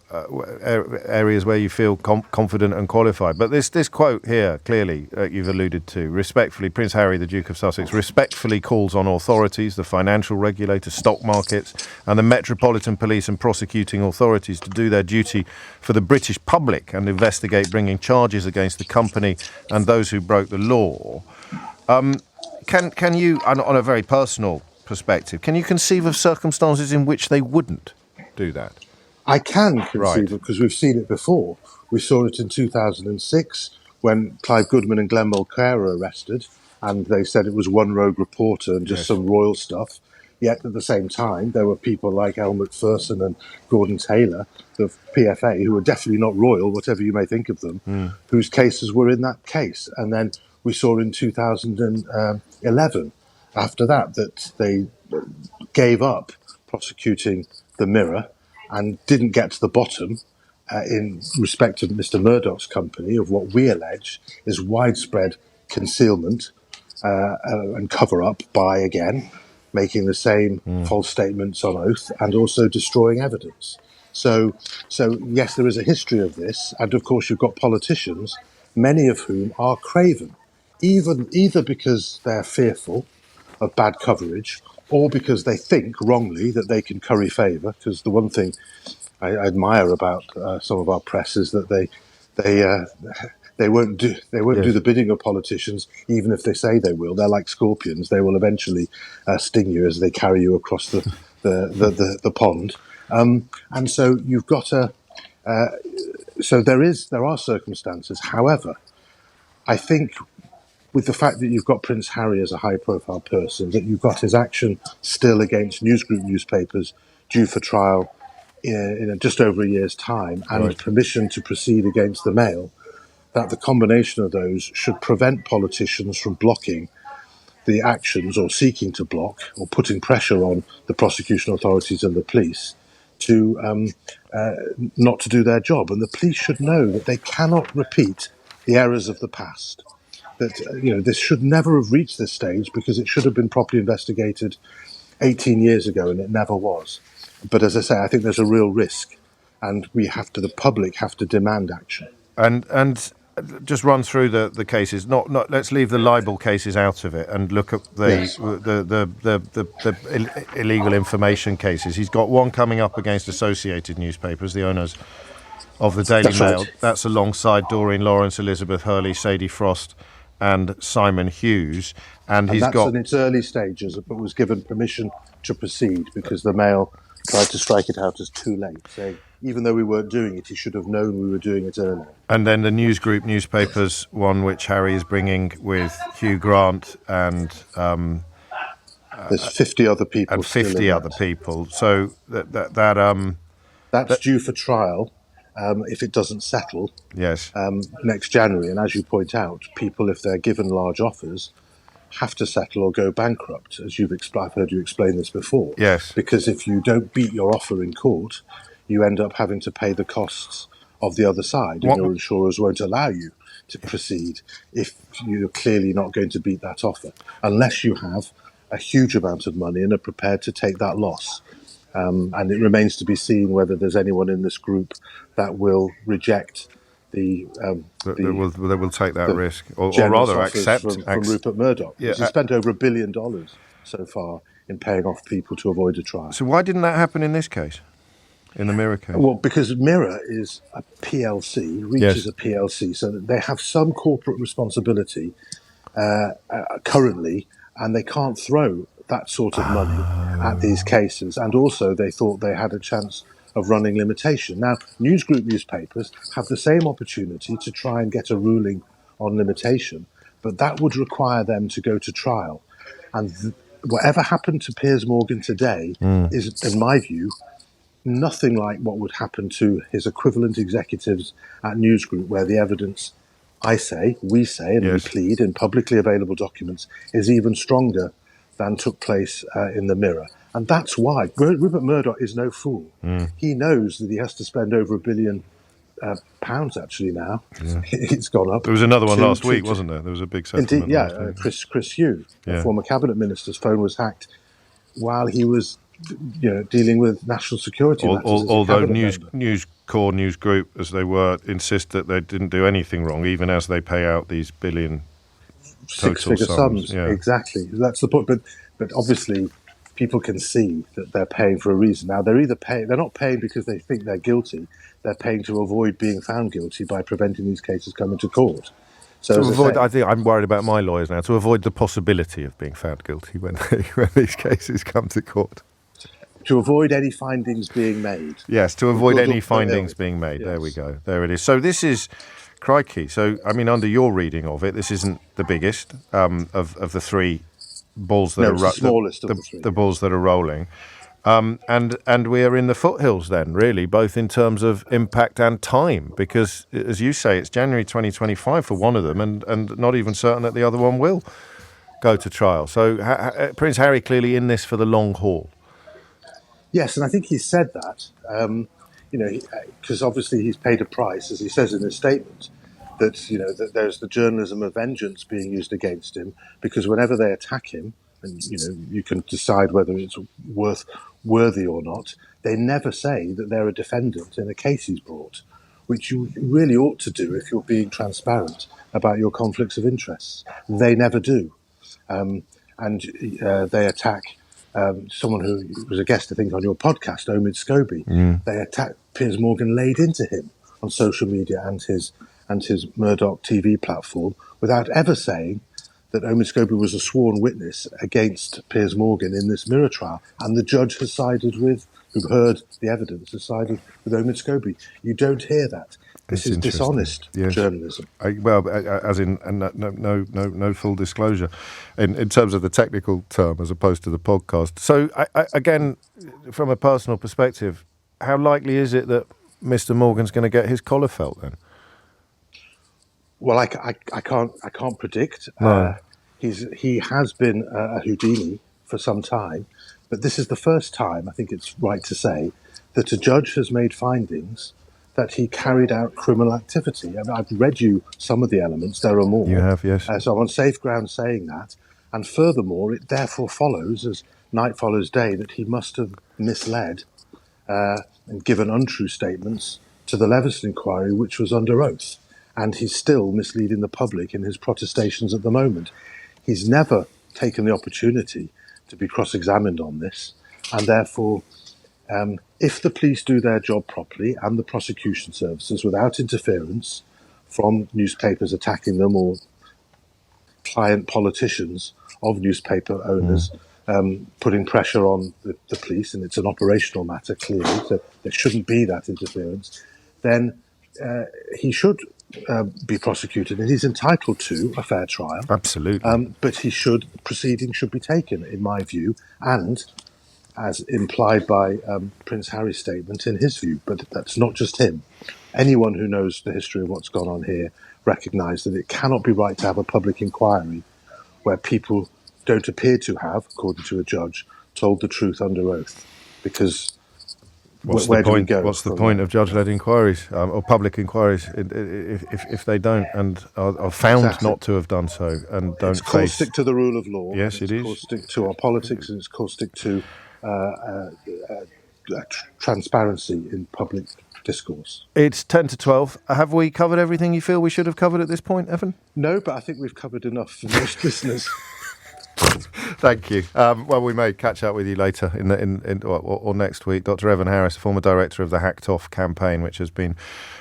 areas where you feel confident and qualified, but this quote here, clearly, you've alluded to, respectfully, Prince Harry, the Duke of Sussex, respectfully calls on authorities, the financial regulators, stock markets, and the Metropolitan Police and prosecuting authorities to do their duty for the British public and investigate bringing charges against the company and those who broke the law. Can you, on a very personal perspective, can you conceive of circumstances in which they wouldn't do that? I can conceive of, because we've seen it before. We saw it in 2006 when Clive Goodman and Glenn Mulcair were arrested, and they said it was one rogue reporter and just some royal stuff. Yet at the same time, there were people like Elle Macpherson and Gordon Taylor of PFA, who were definitely not royal, whatever you may think of them, whose cases were in that case. And then we saw in 2011, after that they gave up prosecuting the Mirror and didn't get to the bottom in respect of Mr. Murdoch's company of what we allege is widespread concealment and cover-up by, again, making the same false statements on oath and also destroying evidence. So yes, there is a history of this, and of course you've got politicians, many of whom are craven. either because they're fearful of bad coverage, or because they think wrongly that they can curry favour. Because the one thing I admire about some of our press is that they won't do the bidding of politicians, even if they say they will. They're like scorpions; they will eventually sting you as they carry you across the pond. And so you've got so there are circumstances. However, I think with the fact that you've got Prince Harry as a high-profile person, that you've got his action still against newsgroup newspapers due for trial in just over a year's time, and permission to proceed against the Mail, that the combination of those should prevent politicians from blocking the actions, or seeking to block, or putting pressure on the prosecution authorities and the police to not to do their job. And the police should know that they cannot repeat the errors of the past. That this should never have reached this stage, because it should have been properly investigated 18 years ago, and it never was. But as I say, I think there's a real risk, and the public have to demand action. And just run through the cases. Not let's leave the libel cases out of it and look at the illegal information cases. He's got one coming up against Associated Newspapers, the owners of the Daily Mail. Right. That's alongside Doreen Lawrence, Elizabeth Hurley, Sadie Frost, and Simon Hughes. And that's in its early stages, but was given permission to proceed because the Mail tried to strike it out as too late, saying even though we weren't doing it, he should have known we were doing it earlier. And then the newsgroup newspapers, one which Harry is bringing with Hugh Grant and there's 50 other people. And 50 other people. So that's due for trial. If it doesn't settle, yes, next January. And as you point out, people, if they're given large offers, have to settle or go bankrupt, as I've heard you explain this before. Yes. Because if you don't beat your offer in court, you end up having to pay the costs of the other side, and your insurers won't allow you to proceed if you're clearly not going to beat that offer, unless you have a huge amount of money and are prepared to take that loss. And it remains to be seen whether there's anyone in this group that will reject that will take that risk, or rather accept from Rupert Murdoch. Yeah, He's spent over $1 billion so far in paying off people to avoid a trial. So why didn't that happen in this case, in the Mirror case? Well, because Mirror is a PLC, Reach is a PLC, so that they have some corporate responsibility currently, and they can't throw that sort of money at these cases. And also they thought they had a chance of running limitation. Now, newsgroup newspapers have the same opportunity to try and get a ruling on limitation, but that would require them to go to trial. And whatever happened to Piers Morgan today is, in my view, nothing like what would happen to his equivalent executives at Newsgroup, where the evidence, we say, and we plead in publicly available documents, is even stronger than took place in the Mirror. And that's why Rupert Murdoch is no fool. He knows that he has to spend over £1 billion actually now. Yeah. It's gone up. There was another one last week, wasn't there? There was a big settlement. Indeed, Chris Hugh, a former cabinet minister's phone was hacked while he was dealing with national security matters. Although News Group, as they were, insist that they didn't do anything wrong, even as they pay out these billion six-figure sums. Yeah. Exactly. That's the point. But obviously, people can see that they're paying for a reason. Now, they're not paying because they think they're guilty. They're paying to avoid being found guilty by preventing these cases coming to court. So I think I'm worried about my lawyers now, to avoid the possibility of being found guilty when these cases come to court. To avoid any findings being made. Yes, to avoid any findings being made. Yes. There we go. There it is. So this is, crikey. So, I mean, under your reading of it, this isn't the biggest of the three balls that the smallest of the three. The balls that are rolling. And we are in the foothills then, really, both in terms of impact and time, because, as you say, it's January 2025 for one of them, and not even certain that the other one will go to trial. So Prince Harry clearly in this for the long haul. Yes, and I think he said that, because obviously he's paid a price, as he says in his statement, that that there's the journalism of vengeance being used against him, because whenever they attack him, and you can decide whether it's worthy or not, they never say that they're a defendant in a case he's brought, which you really ought to do if you're being transparent about your conflicts of interests. They never do. And they attack someone who was a guest, I think, on your podcast, Omid Scobie. They attack Piers Morgan, laid into him on social media and his Murdoch TV platform without ever saying that Omid Scobie was a sworn witness against Piers Morgan in this Mirror trial, and the judge has sided with, who heard the evidence, has sided with Omid Scobie. You don't hear that. This is dishonest journalism. As in no full disclosure in terms of the technical term as opposed to the podcast. So, again, from a personal perspective, how likely is it that Mr. Morgan's going to get his collar felt then? Well, I can't predict. No. He has been a Houdini for some time, but this is the first time, I think it's right to say, that a judge has made findings that he carried out criminal activity. I mean, I've read you some of the elements. There are more. You have, yes. So I'm on safe ground saying that. And furthermore, it therefore follows, as night follows day, that he must have misled and given untrue statements to the Leveson inquiry, which was under oath. And he's still misleading the public in his protestations at the moment. He's never taken the opportunity to be cross-examined on this, and therefore, if the police do their job properly and the prosecution services without interference from newspapers attacking them or client politicians of newspaper owners putting pressure on the police, and it's an operational matter clearly, so there shouldn't be that interference, then he should be prosecuted, and he's entitled to a fair trial. Absolutely. But proceedings should be taken, in my view, and as implied by Prince Harry's statement, in his view. But that's not just him. Anyone who knows the history of what's gone on here recognise that it cannot be right to have a public inquiry where people don't appear to have, according to a judge, told the truth under oath, because where do we go? What's the point of judge-led inquiries or public inquiries if they don't and are found not to have done so and don't It's caustic to the rule of law. Yes, it is. It's caustic to our politics, and it's caustic to transparency in public discourse. It's 10 to 12. Have we covered everything you feel we should have covered at this point, Evan? No, but I think we've covered enough for most listeners. Thank you. Well, we may catch up with you later or next week. Dr. Evan Harris, former director of the Hacked Off campaign, which has been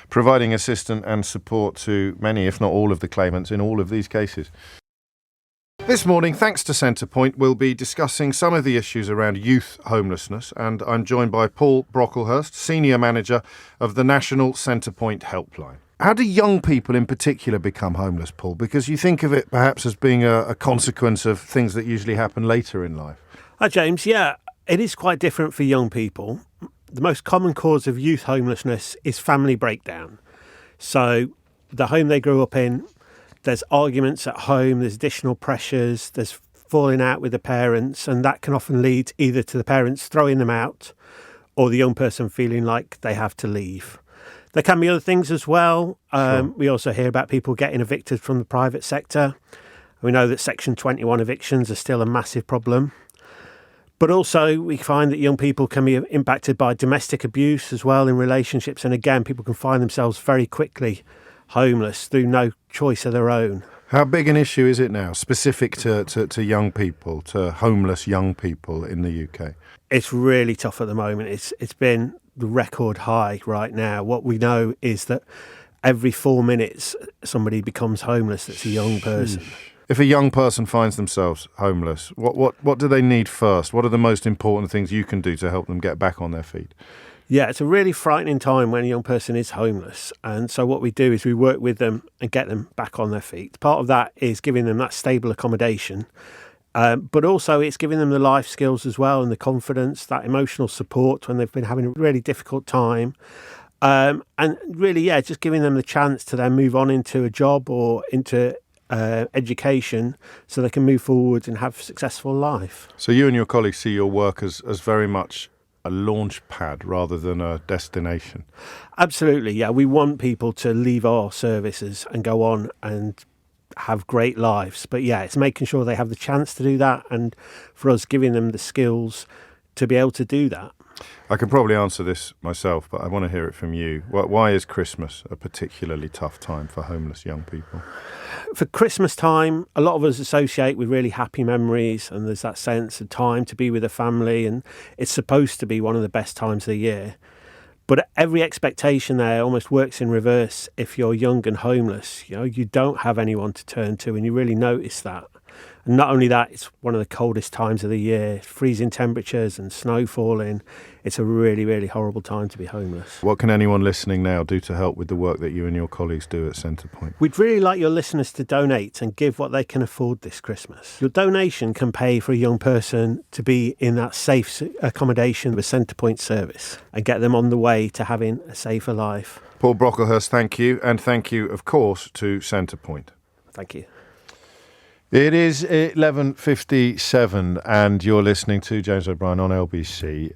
providing assistance and support to many, if not all, of the claimants in all of these cases. This morning, thanks to Centrepoint, we'll be discussing some of the issues around youth homelessness, and I'm joined by Paul Brocklehurst, Senior Manager of the National Centrepoint Helpline. How do young people in particular become homeless, Paul? Because you think of it perhaps as being a consequence of things that usually happen later in life. Hi, James. Yeah, it is quite different for young people. The most common cause of youth homelessness is family breakdown. So the home they grew up in, there's arguments at home, there's additional pressures, there's falling out with the parents, and that can often lead either to the parents throwing them out or the young person feeling like they have to leave. There can be other things as well. Sure. We also hear about people getting evicted from the private sector. We know that Section 21 evictions are still a massive problem. But also we find that young people can be impacted by domestic abuse as well in relationships. And again, people can find themselves very quickly homeless through no choice of their own. How big an issue is it now, specific to young people, to homeless young people in the UK? It's really tough at the moment. It's been the record high right now. What we know is that every 4 minutes somebody becomes homeless that's a young person. If a young person finds themselves homeless, what do they need first? What are the most important things you can do to help them get back on their feet? Yeah, it's a really frightening time when a young person is homeless. And so what we do is we work with them and get them back on their feet. Part of that is giving them that stable accommodation. But also it's giving them the life skills as well and the confidence, that emotional support when they've been having a really difficult time. And really, just giving them the chance to then move on into a job or into education so they can move forward and have a successful life. So you and your colleagues see your work as very much a launch pad rather than a destination? Absolutely, yeah. We want people to leave our services and go on and have great lives. But yeah, it's making sure they have the chance to do that and for us giving them the skills to be able to do that. I could probably answer this myself, but I want to hear it from you. Why is Christmas a particularly tough time for homeless young people? For Christmas time, a lot of us associate with really happy memories, and there's that sense of time to be with a family, and it's supposed to be one of the best times of the year. But every expectation there almost works in reverse if you're young and homeless. You know, you don't have anyone to turn to, and you really notice that. And not only that, it's one of the coldest times of the year, freezing temperatures and snow falling. It's a really, really horrible time to be homeless. What can anyone listening now do to help with the work that you and your colleagues do at Centrepoint? We'd really like your listeners to donate and give what they can afford this Christmas. Your donation can pay for a young person to be in that safe accommodation with Centrepoint service and get them on the way to having a safer life. Paul Brocklehurst, thank you. And thank you, of course, to Centrepoint. Thank you. It is 11:57 and you're listening to James O'Brien on LBC.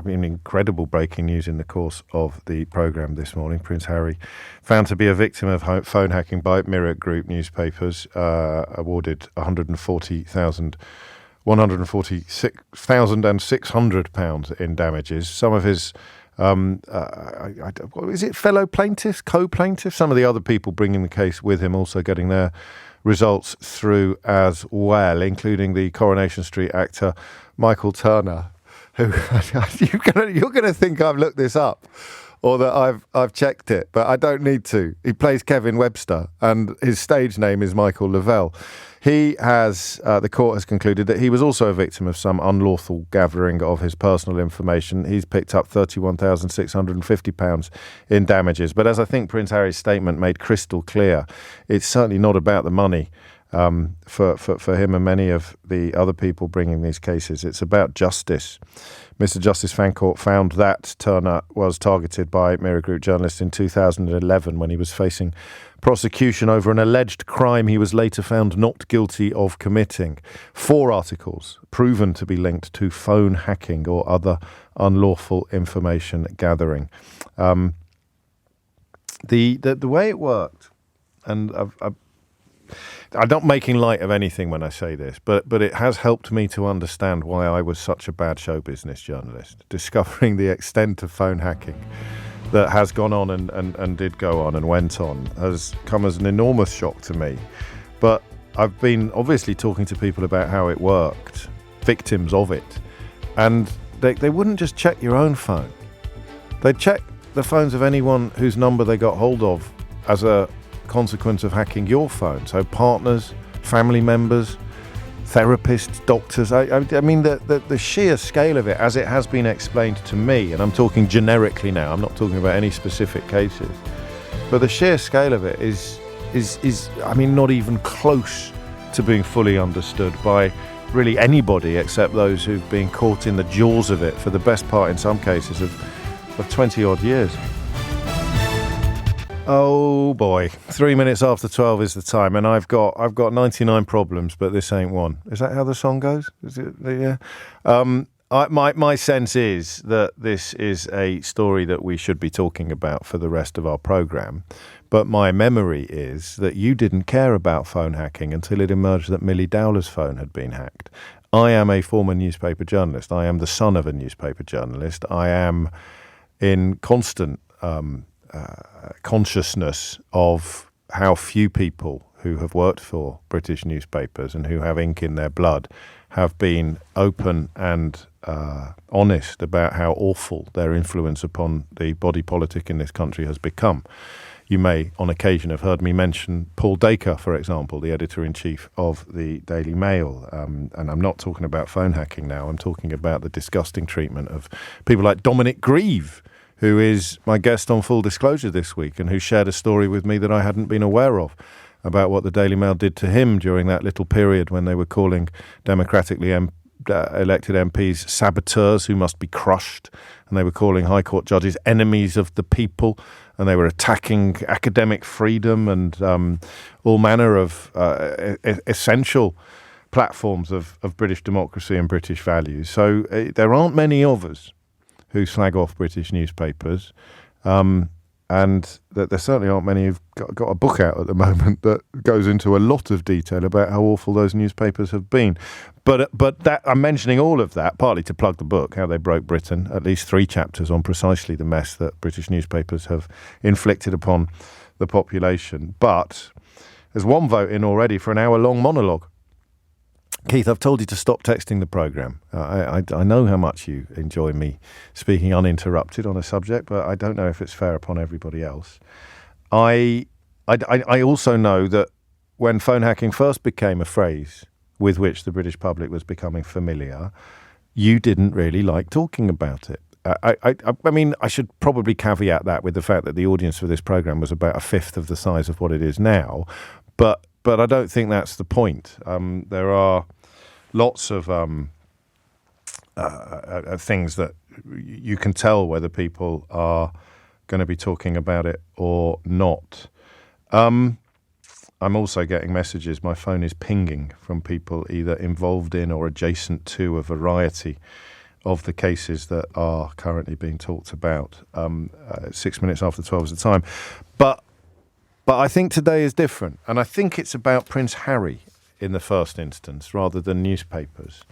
Incredible breaking news in the course of the programme this morning. Prince Harry, found to be a victim of phone hacking by Mirror Group newspapers, awarded £146,600 in damages. Some of his fellow plaintiffs, co-plaintiffs, some of the other people bringing the case with him also getting their results through as well, including the Coronation Street actor Michael Turner, who you're going to think I've looked this up or that I've checked it, but I don't need to. He plays Kevin Webster, and his stage name is Michael Lavelle. He has, the court has concluded that he was also a victim of some unlawful gathering of his personal information. He's picked up £31,650 in damages. But as I think Prince Harry's statement made crystal clear, it's certainly not about the money for him and many of the other people bringing these cases. It's about justice. Mr. Justice Fancourt found that Turner was targeted by Mirror Group journalists in 2011 when he was facing prosecution over an alleged crime he was later found not guilty of committing. 4 articles proven to be linked to phone hacking or other unlawful information gathering. The way it worked, and I'm not making light of anything when I say this, but it has helped me to understand why I was such a bad show business journalist. Discovering the extent of phone hacking that has gone on and did go on and went on has come as an enormous shock to me. But I've been obviously talking to people about how it worked, victims of it, and they wouldn't just check your own phone. They'd check the phones of anyone whose number they got hold of as a consequence of hacking your phone. So partners, family members, therapists, doctors. I mean, the sheer scale of it, as it has been explained to me, and I'm talking generically now, I'm not talking about any specific cases, but the sheer scale of it is not even close to being fully understood by really anybody except those who've been caught in the jaws of it for the best part, in some cases, of 20 odd years. Oh boy, 3 minutes after 12 is the time, and I've got 99 problems, but this ain't one. Is that how the song goes? Is it? Yeah. My sense is that this is a story that we should be talking about for the rest of our programme, but my memory is that you didn't care about phone hacking until it emerged that Millie Dowler's phone had been hacked. I am a former newspaper journalist. I am the son of a newspaper journalist. I am in constant consciousness of how few people who have worked for British newspapers and who have ink in their blood have been open and honest about how awful their influence upon the body politic in this country has become. You may, on occasion, have heard me mention Paul Dacre, for example, the editor-in-chief of the Daily Mail. And I'm not talking about phone hacking now. I'm talking about the disgusting treatment of people like Dominic Grieve, who is my guest on Full Disclosure this week and who shared a story with me that I hadn't been aware of about what the Daily Mail did to him during that little period when they were calling democratically elected MPs saboteurs who must be crushed, and they were calling High Court judges enemies of the people, and they were attacking academic freedom and all manner of essential platforms of British democracy and British values. So there aren't many of us who slag off British newspapers. and that there certainly aren't many who've got a book out at the moment that goes into a lot of detail about how awful those newspapers have been. But that I'm mentioning all of that partly to plug the book, How They Broke Britain, at least 3 chapters on precisely the mess that British newspapers have inflicted upon the population. But there's one vote in already for an hour-long monologue. Keith, I've told you to stop texting the programme. I know how much you enjoy me speaking uninterrupted on a subject, but I don't know if it's fair upon everybody else. I also know that when phone hacking first became a phrase with which the British public was becoming familiar, you didn't really like talking about it. I mean, I should probably caveat that with the fact that the audience for this programme was about a fifth of the size of what it is now, but I don't think that's the point. There are lots of things that you can tell whether people are going to be talking about it or not. I'm also getting messages. My phone is pinging from people either involved in or adjacent to a variety of the cases that are currently being talked about. 6 minutes after 12 is the time. But I think today is different. And I think it's about Prince Harry in the first instance rather than newspapers.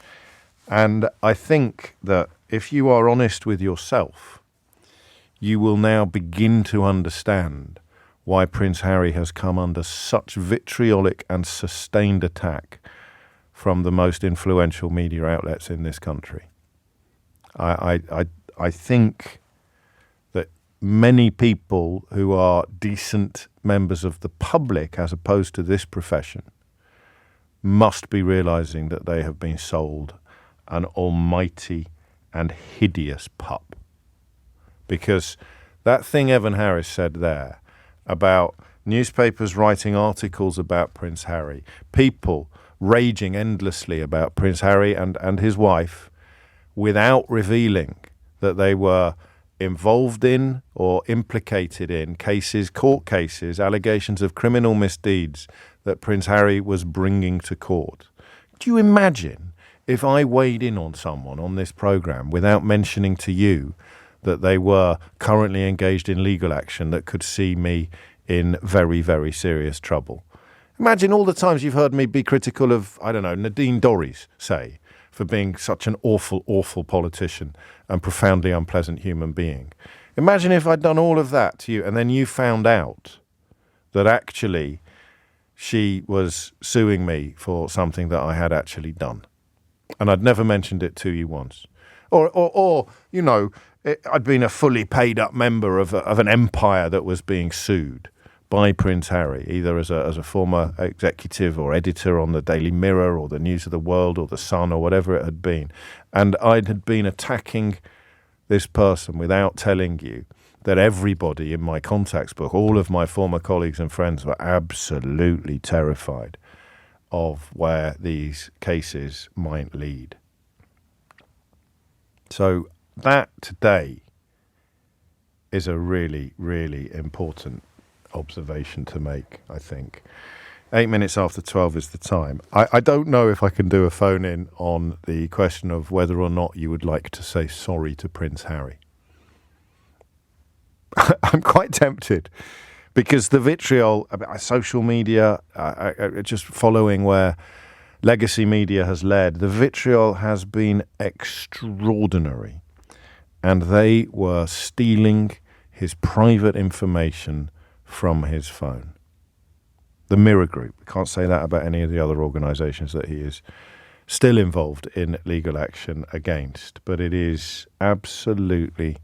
And I think that if you are honest with yourself, you will now begin to understand why Prince Harry has come under such vitriolic and sustained attack from the most influential media outlets in this country. I think that many people who are decent members of the public, as opposed to this profession, must be realising that they have been sold an almighty and hideous pup. Because that thing Evan Harris said there about newspapers writing articles about Prince Harry, people raging endlessly about Prince Harry and his wife without revealing that they were involved in or implicated in cases, court cases, allegations of criminal misdeeds that Prince Harry was bringing to court. Do you imagine if I weighed in on someone on this programme without mentioning to you that they were currently engaged in legal action that could see me in very, very serious trouble? Imagine all the times you've heard me be critical of, I don't know, Nadine Dorries, say, for being such an awful, awful politician and profoundly unpleasant human being. Imagine if I'd done all of that to you and then you found out that actually she was suing me for something that I had actually done. And I'd never mentioned it to you once. Or you know, I'd been a fully paid up member of an empire that was being sued by Prince Harry, either as a former executive or editor on the Daily Mirror or the News of the World or the Sun or whatever it had been. And I had been attacking this person without telling you that everybody in my contacts book, all of my former colleagues and friends, were absolutely terrified of where these cases might lead. So that today is a really, really important observation to make, I think. 8 minutes after 12 is the time. I don't know if I can do a phone-in on the question of whether or not you would like to say sorry to Prince Harry. I'm quite tempted, because the vitriol about social media, just following where legacy media has led, the vitriol has been extraordinary. And they were stealing his private information from his phone. The Mirror Group, can't say that about any of the other organisations that he is still involved in legal action against, but it is absolutely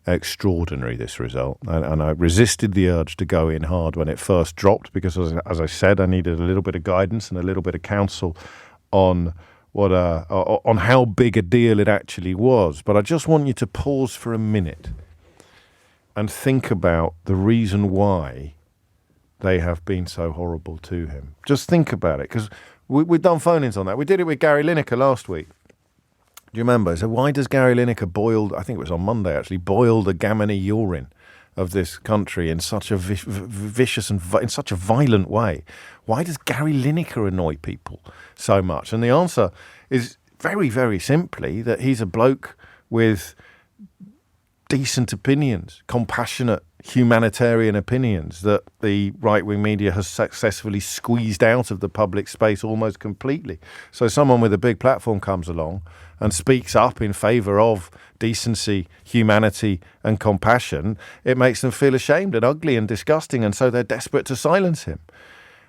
extraordinary, this result. And I resisted the urge to go in hard when it first dropped, because as I said, I needed a little bit of guidance and a little bit of counsel on on how big a deal it actually was. But I just want you to pause for a minute and think about the reason why they have been so horrible to him. Just think about it, because we've done phone-ins on that. We did it with Gary Lineker last week. Do you remember? So why does Gary Lineker boil, I think it was on Monday actually, boil the Gaminy urine of this country in such a vicious and in such a violent way? Why does Gary Lineker annoy people so much? And the answer is very, very simply that he's a bloke with decent opinions, compassionate, humanitarian opinions that the right-wing media has successfully squeezed out of the public space almost completely. So someone with a big platform comes along and speaks up in favour of decency, humanity and compassion. It makes them feel ashamed and ugly and disgusting, and so they're desperate to silence him.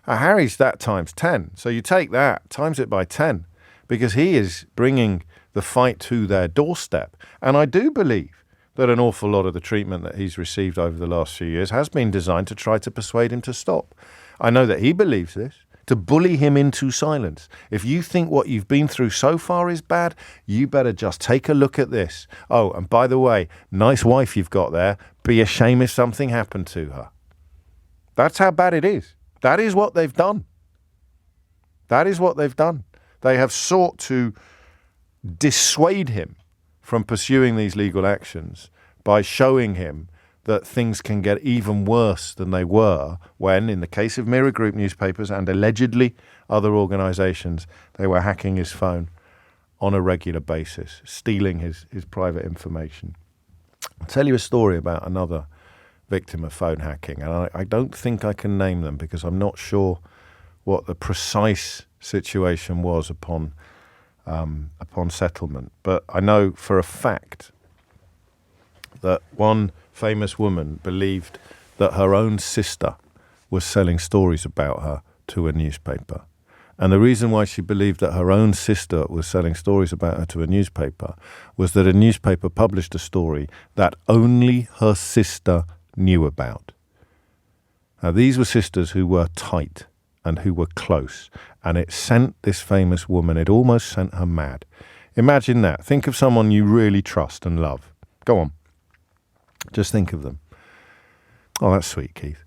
Harry's that times 10. So you take that, times it by 10, because he is bringing the fight to their doorstep. And I do believe that an awful lot of the treatment that he's received over the last few years has been designed to try to persuade him to stop. I know that he believes this, to bully him into silence. If you think what you've been through so far is bad, you better just take a look at this. Oh, and by the way, nice wife you've got there. Be ashamed if something happened to her. That's how bad it is. That is what they've done. That is what they've done. They have sought to dissuade him from pursuing these legal actions by showing him that things can get even worse than they were when, in the case of Mirror Group newspapers and allegedly other organisations, they were hacking his phone on a regular basis, stealing his private information. I'll tell you a story about another victim of phone hacking, and I don't think I can name them because I'm not sure what the precise situation was upon settlement. But I know for a fact that one famous woman believed that her own sister was selling stories about her to a newspaper. And the reason why she believed that her own sister was selling stories about her to a newspaper was that a newspaper published a story that only her sister knew about. Now, these were sisters who were tight and who were close, and it sent this famous woman, it almost sent her mad. Imagine that. Think of someone you really trust and love. Go on. Just think of them. Oh, that's sweet, Keith.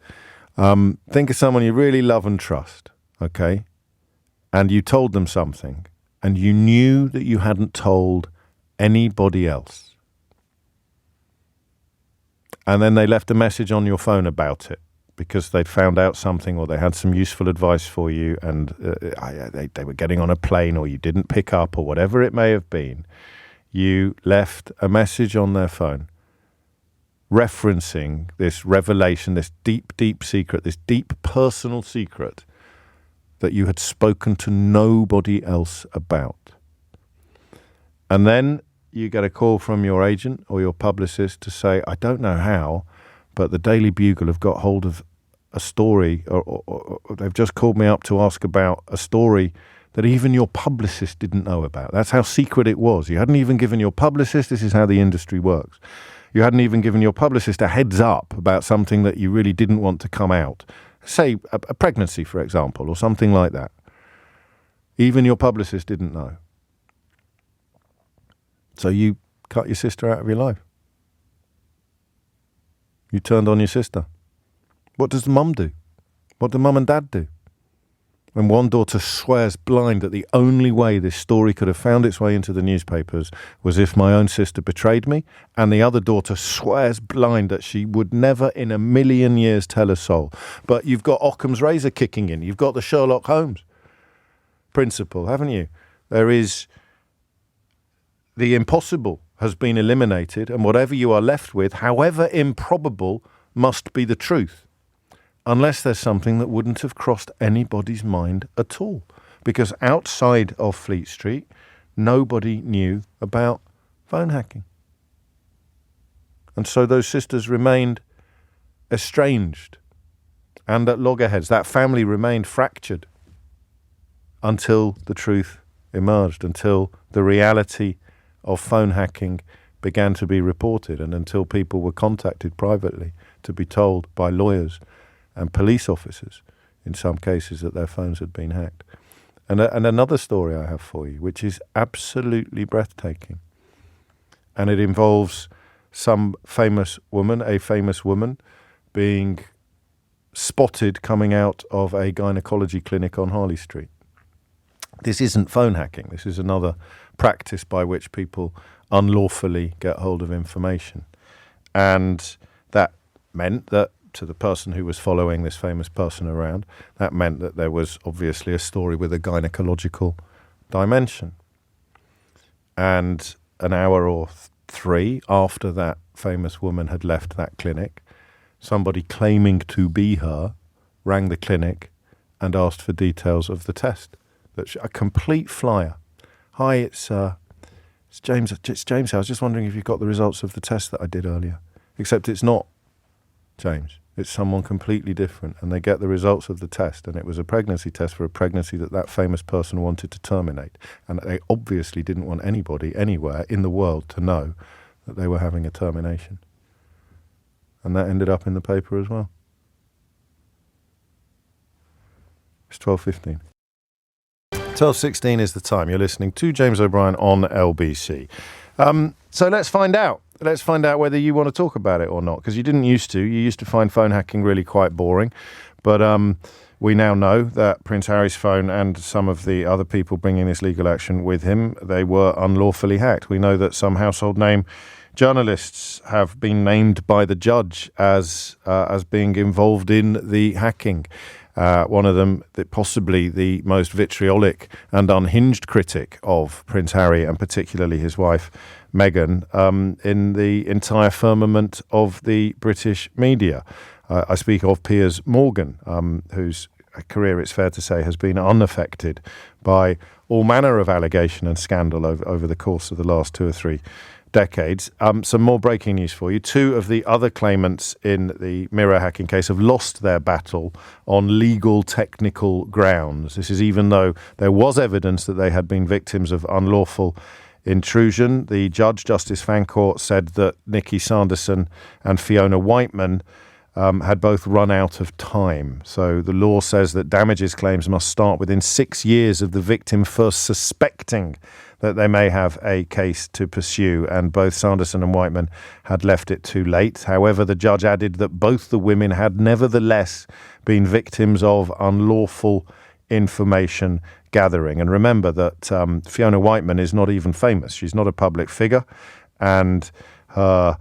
Think of someone you really love and trust, okay? And you told them something, and you knew that you hadn't told anybody else. And then they left a message on your phone about it, because they'd found out something or they had some useful advice for you, and they were getting on a plane or you didn't pick up or whatever it may have been. You left a message on their phone referencing this revelation, this deep, deep secret, this deep personal secret that you had spoken to nobody else about. And then you get a call from your agent or your publicist to say, I don't know how, but the Daily Bugle have got hold of a story, or they've just called me up to ask about a story that even your publicist didn't know about. That's how secret it was. You hadn't even given your publicist, this is how the industry works, you hadn't even given your publicist a heads up about something that you really didn't want to come out. Say a pregnancy, for example, or something like that. Even your publicist didn't know. So you cut your sister out of your life. You turned on your sister. What does the mum do? What do mum and dad do? When one daughter swears blind that the only way this story could have found its way into the newspapers was if my own sister betrayed me, and the other daughter swears blind that she would never in a million years tell a soul. But you've got Occam's razor kicking in. You've got the Sherlock Holmes principle, haven't you? There is the impossible has been eliminated, and whatever you are left with, however improbable, must be the truth. Unless there's something that wouldn't have crossed anybody's mind at all. Because outside of Fleet Street, nobody knew about phone hacking. And so those sisters remained estranged and at loggerheads. That family remained fractured until the truth emerged, until the reality of phone hacking began to be reported, and until people were contacted privately to be told by lawyers and police officers, in some cases, that their phones had been hacked. And another story I have for you, which is absolutely breathtaking. And it involves a famous woman, being spotted coming out of a gynecology clinic on Harley Street. This isn't phone hacking. This is another practice by which people unlawfully get hold of information. And that meant that to the person who was following this famous person around, that meant that there was obviously a story with a gynecological dimension. And an hour or 3, after that famous woman had left that clinic, somebody claiming to be her rang the clinic and asked for details of the test. That's a complete flyer. Hi, it's James. It's James. I was just wondering if you got the results of the test that I did earlier. Except it's not James. It's someone completely different, and they get the results of the test, and it was a pregnancy test for a pregnancy that famous person wanted to terminate, and they obviously didn't want anybody anywhere in the world to know that they were having a termination. And that ended up in the paper as well. It's 12:15. 12:16 is the time. You're listening to James O'Brien on LBC. So let's find out. Let's find out whether you want to talk about it or not, because you didn't used to. You used to find phone hacking really quite boring. But we now know that Prince Harry's phone and some of the other people bringing this legal action with him, they were unlawfully hacked. We know that some household name journalists have been named by the judge as being involved in the hacking. One of them, possibly the most vitriolic and unhinged critic of Prince Harry, and particularly his wife, Meghan, in the entire firmament of the British media. I speak of Piers Morgan, whose career, it's fair to say, has been unaffected by all manner of allegation and scandal over the course of the last 2 or 3 decades. Some more breaking news for you. 2 of the other claimants in the Mirror hacking case have lost their battle on legal technical grounds. This is even though there was evidence that they had been victims of unlawful intrusion. The judge, Justice Fancourt, said that Nikki Sanderson and Fiona Whiteman had both run out of time. So the law says that damages claims must start within 6 years of the victim first suspecting that they may have a case to pursue, and both Sanderson and Whiteman had left it too late. However, the judge added that both the women had nevertheless been victims of unlawful information gathering. And remember that Fiona Whiteman is not even famous. She's not a public figure, and her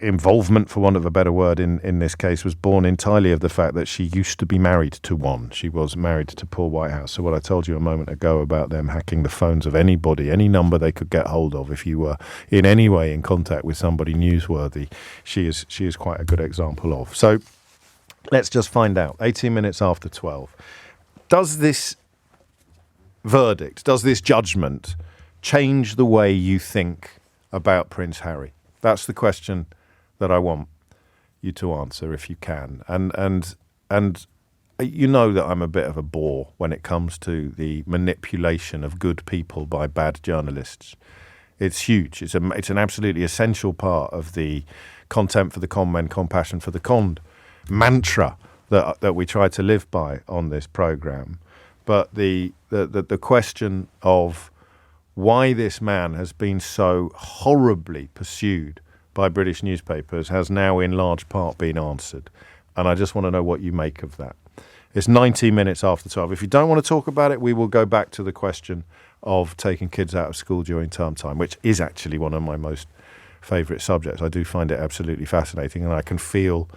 involvement, for want of a better word, in this case was born entirely of the fact that she used to be married to one. She was married to Paul Whitehouse. So what I told you a moment ago about them hacking the phones of anybody, any number they could get hold of, if you were in any way in contact with somebody newsworthy, she is quite a good example of. So let's just find out. 18 minutes after 12. Does this verdict, does this judgment change the way you think about Prince Harry? That's the question that I want you to answer, if you can. And you know that I'm a bit of a bore when it comes to the manipulation of good people by bad journalists. It's huge. It's an absolutely essential part of the contempt for the con men, compassion for the conned mantra that we try to live by on this programme. But the question of why this man has been so horribly pursued by British newspapers has now in large part been answered. And I just want to know what you make of that. It's 19 minutes after 12. If you don't want to talk about it, we will go back to the question of taking kids out of school during term time, which is actually one of my most favourite subjects. I do find it absolutely fascinating, and I can feel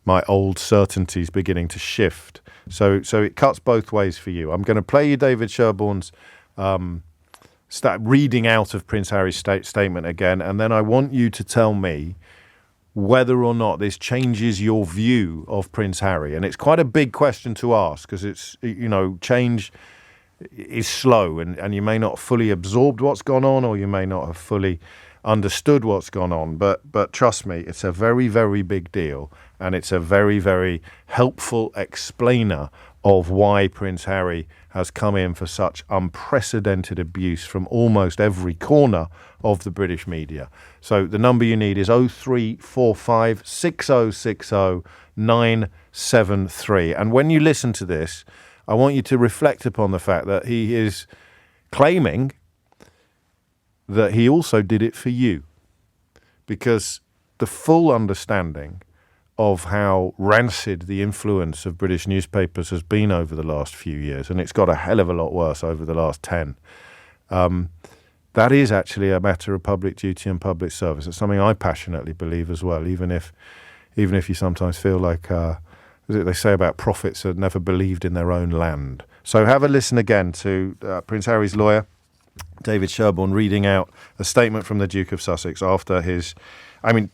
my old certainties beginning to shift. So it cuts both ways for you. I'm going to play you David Sherborne's start reading out of Prince Harry's statement again, and then I want you to tell me whether or not this changes your view of Prince Harry. And it's quite a big question to ask, because it's, change is slow, and you may not have fully absorbed what's gone on, or you may not have fully understood what's gone on, but trust me, it's a very, very big deal, and it's a very, very helpful explainer of why Prince Harry has come in for such unprecedented abuse from almost every corner of the British media. So the number you need is 0345 6060 973. And when you listen to this, I want you to reflect upon the fact that he is claiming that he also did it for you, because the full understanding of how rancid the influence of British newspapers has been over the last few years, and it's got a hell of a lot worse over the last 10, that is actually a matter of public duty and public service. It's something I passionately believe as well, even if you sometimes feel like, they say about prophets that never believed in their own land. So have a listen again to Prince Harry's lawyer, David Sherborne reading out a statement from the Duke of Sussex after his... I mean,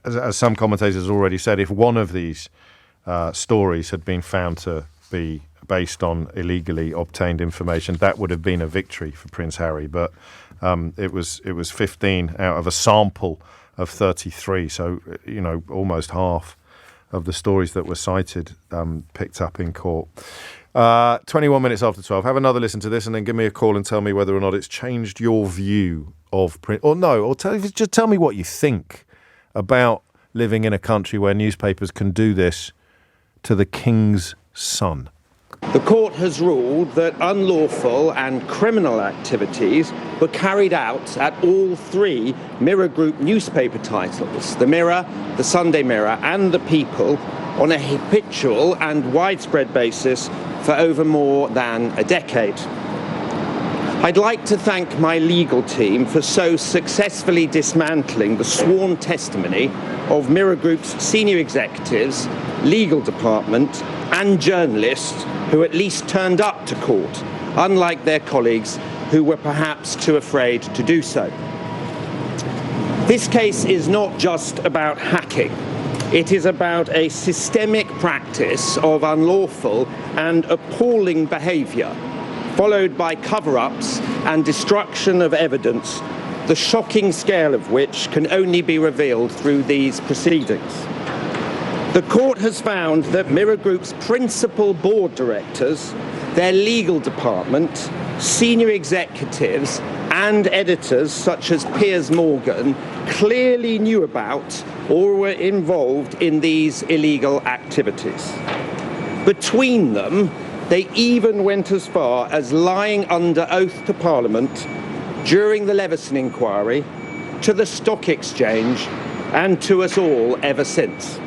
as some commentators already said, if one of these stories had been found to be based on illegally obtained information, that would have been a victory for Prince Harry. But it was 15 out of a sample of 33, so, you know, almost half of the stories that were cited picked up in court. 21 minutes after 12. Have another listen to this and then give me a call and tell me whether or not it's changed your view of print. Just tell me what you think about living in a country where newspapers can do this to the King's son. The court has ruled that unlawful and criminal activities were carried out at all three Mirror Group newspaper titles, the Mirror, the Sunday Mirror and the People, on a habitual and widespread basis for over more than a decade. I'd like to thank my legal team for so successfully dismantling the sworn testimony of Mirror Group's senior executives, legal department and journalists who at least turned up to court, unlike their colleagues who were perhaps too afraid to do so. This case is not just about hacking. It is about a systemic practice of unlawful and appalling behaviour, followed by cover-ups and destruction of evidence, the shocking scale of which can only be revealed through these proceedings. The court has found that Mirror Group's principal board directors, their legal department, senior executives and editors such as Piers Morgan clearly knew about or were involved in these illegal activities. Between them, they even went as far as lying under oath to Parliament during the Leveson inquiry, to the Stock Exchange and to us all ever since.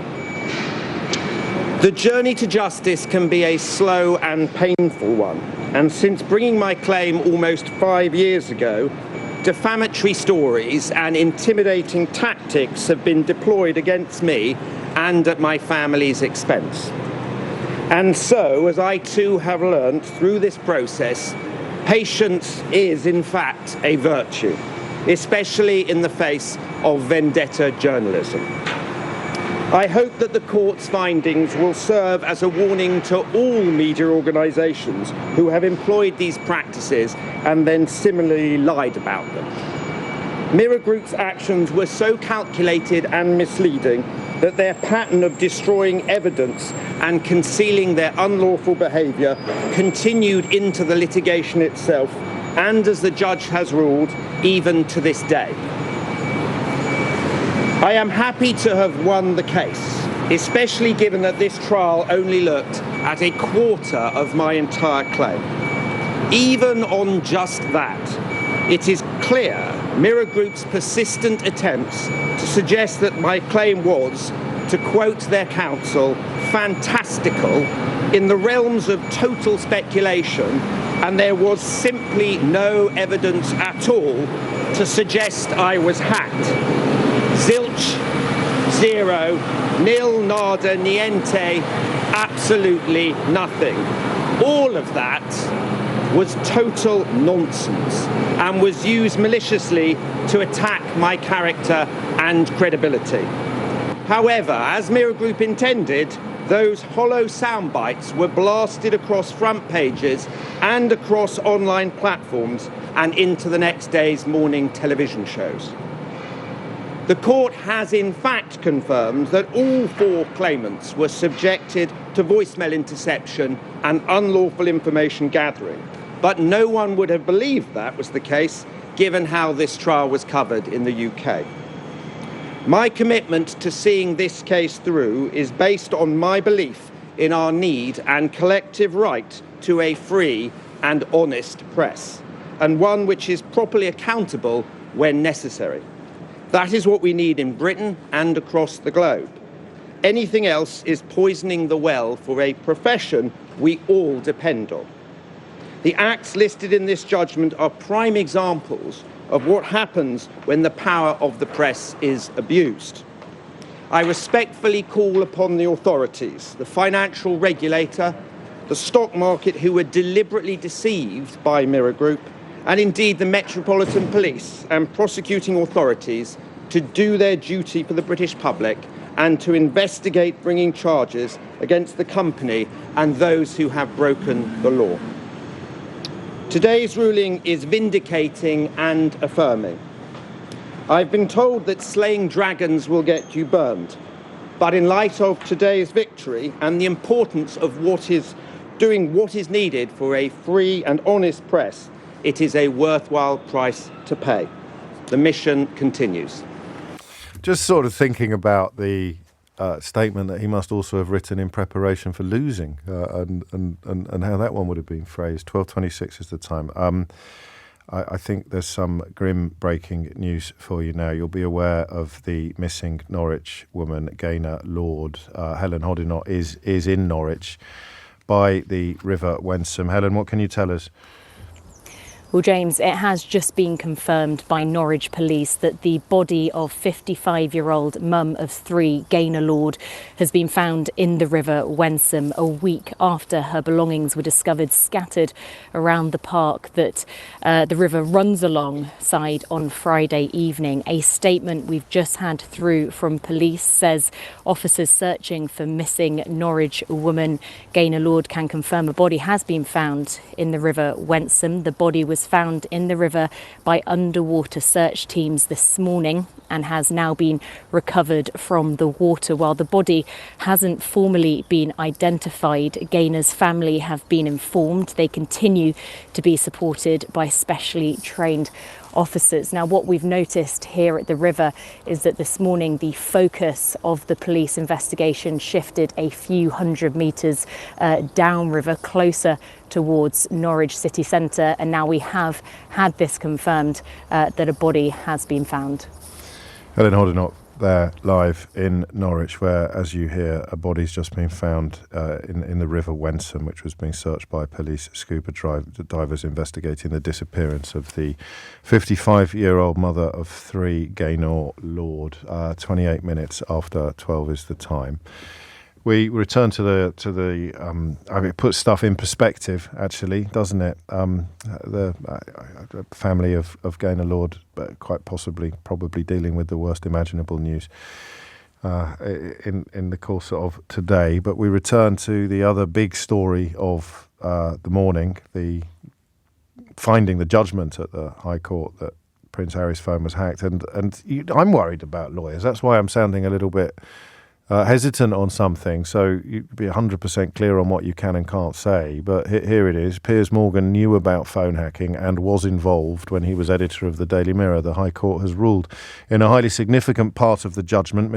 The journey to justice can be a slow and painful one, and since bringing my claim almost 5 years ago, defamatory stories and intimidating tactics have been deployed against me and at my family's expense. And so, as I too have learnt through this process, patience is in fact a virtue, especially in the face of vendetta journalism. I hope that the court's findings will serve as a warning to all media organisations who have employed these practices and then similarly lied about them. Mirror Group's actions were so calculated and misleading that their pattern of destroying evidence and concealing their unlawful behaviour continued into the litigation itself, and as the judge has ruled, even to this day. I am happy to have won the case, especially given that this trial only looked at a quarter of my entire claim. Even on just that, it is clear Mirror Group's persistent attempts to suggest that my claim was, to quote their counsel, fantastical, in the realms of total speculation, and there was simply no evidence at all to suggest I was hacked. Zilch, zero, nil, nada, niente, absolutely nothing. All of that was total nonsense and was used maliciously to attack my character and credibility. However, as Mirror Group intended, those hollow sound bites were blasted across front pages and across online platforms and into the next day's morning television shows. The court has in fact confirmed that all four claimants were subjected to voicemail interception and unlawful information gathering, but no one would have believed that was the case given how this trial was covered in the UK. My commitment to seeing this case through is based on my belief in our need and collective right to a free and honest press, and one which is properly accountable when necessary. That is what we need in Britain and across the globe. Anything else is poisoning the well for a profession we all depend on. The acts listed in this judgment are prime examples of what happens when the power of the press is abused. I respectfully call upon the authorities, the financial regulator, the stock market who were deliberately deceived by Mirror Group, and indeed the Metropolitan Police and prosecuting authorities to do their duty for the British public and to investigate bringing charges against the company and those who have broken the law. Today's ruling is vindicating and affirming. I've been told that slaying dragons will get you burned, but in light of today's victory and the importance of doing what is needed for a free and honest press, it is a worthwhile price to pay. The mission continues. Just sort of thinking about the statement that he must also have written in preparation for losing, and how that one would have been phrased. 12:26 is the time. I think there's some grim breaking news for you now. You'll be aware of the missing Norwich woman, Gaynor Lord. Helen Hoddinott is in Norwich by the River Wensum. Helen, what can you tell us? Well, James, it has just been confirmed by Norwich Police that the body of 55-year-old mum of three, Gaynor Lord, has been found in the River Wensum a week after her belongings were discovered scattered around the park that the river runs alongside on Friday evening. A statement we've just had through from police says officers searching for missing Norwich woman Gaynor Lord can confirm a body has been found in the River Wensum. The body was found in the river by underwater search teams this morning and has now been recovered from the water. While the body hasn't formally been identified, Gaynor's family have been informed. They continue to be supported by specially trained officers. Now, what we've noticed here at the river is that this morning the focus of the police investigation shifted a few hundred metres downriver, closer towards Norwich city centre, and now we have had this confirmed that a body has been found. Helen Hoddinott there live in Norwich, where, as you hear, a body's just been found in the River Wensum, which was being searched by police scuba divers investigating the disappearance of the 55-year-old mother of three, Gaynor Lord. 28 minutes after 12 is the time. We return to the. I mean, it puts stuff in perspective, actually, doesn't it? The family of Gaynor Lord, but quite possibly, probably dealing with the worst imaginable news in the course of today. But we return to the other big story of the morning: the finding the judgment at the High Court that Prince Harry's phone was hacked, and I'm worried about lawyers. That's why I'm sounding a little bit hesitant on something, so you be 100% clear on what you can and can't say. But here it is. Piers Morgan knew about phone hacking and was involved when he was editor of the Daily Mirror. The High Court has ruled in a highly significant part of the judgment.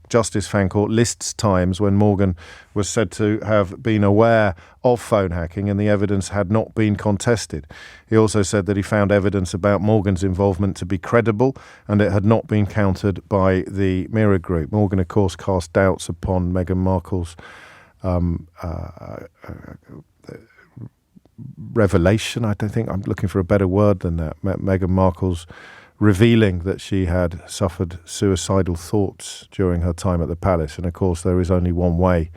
Justice Fancourt lists times when Morgan was said to have been aware of phone hacking and the evidence had not been contested. He also said that he found evidence about Morgan's involvement to be credible and it had not been countered by the Mirror Group. Morgan, of course, cast doubts upon Meghan Markle's revelation. I don't think I'm looking for a better word than that. Meghan Markle's revealing that she had suffered suicidal thoughts during her time at the palace. And of course, there is only one way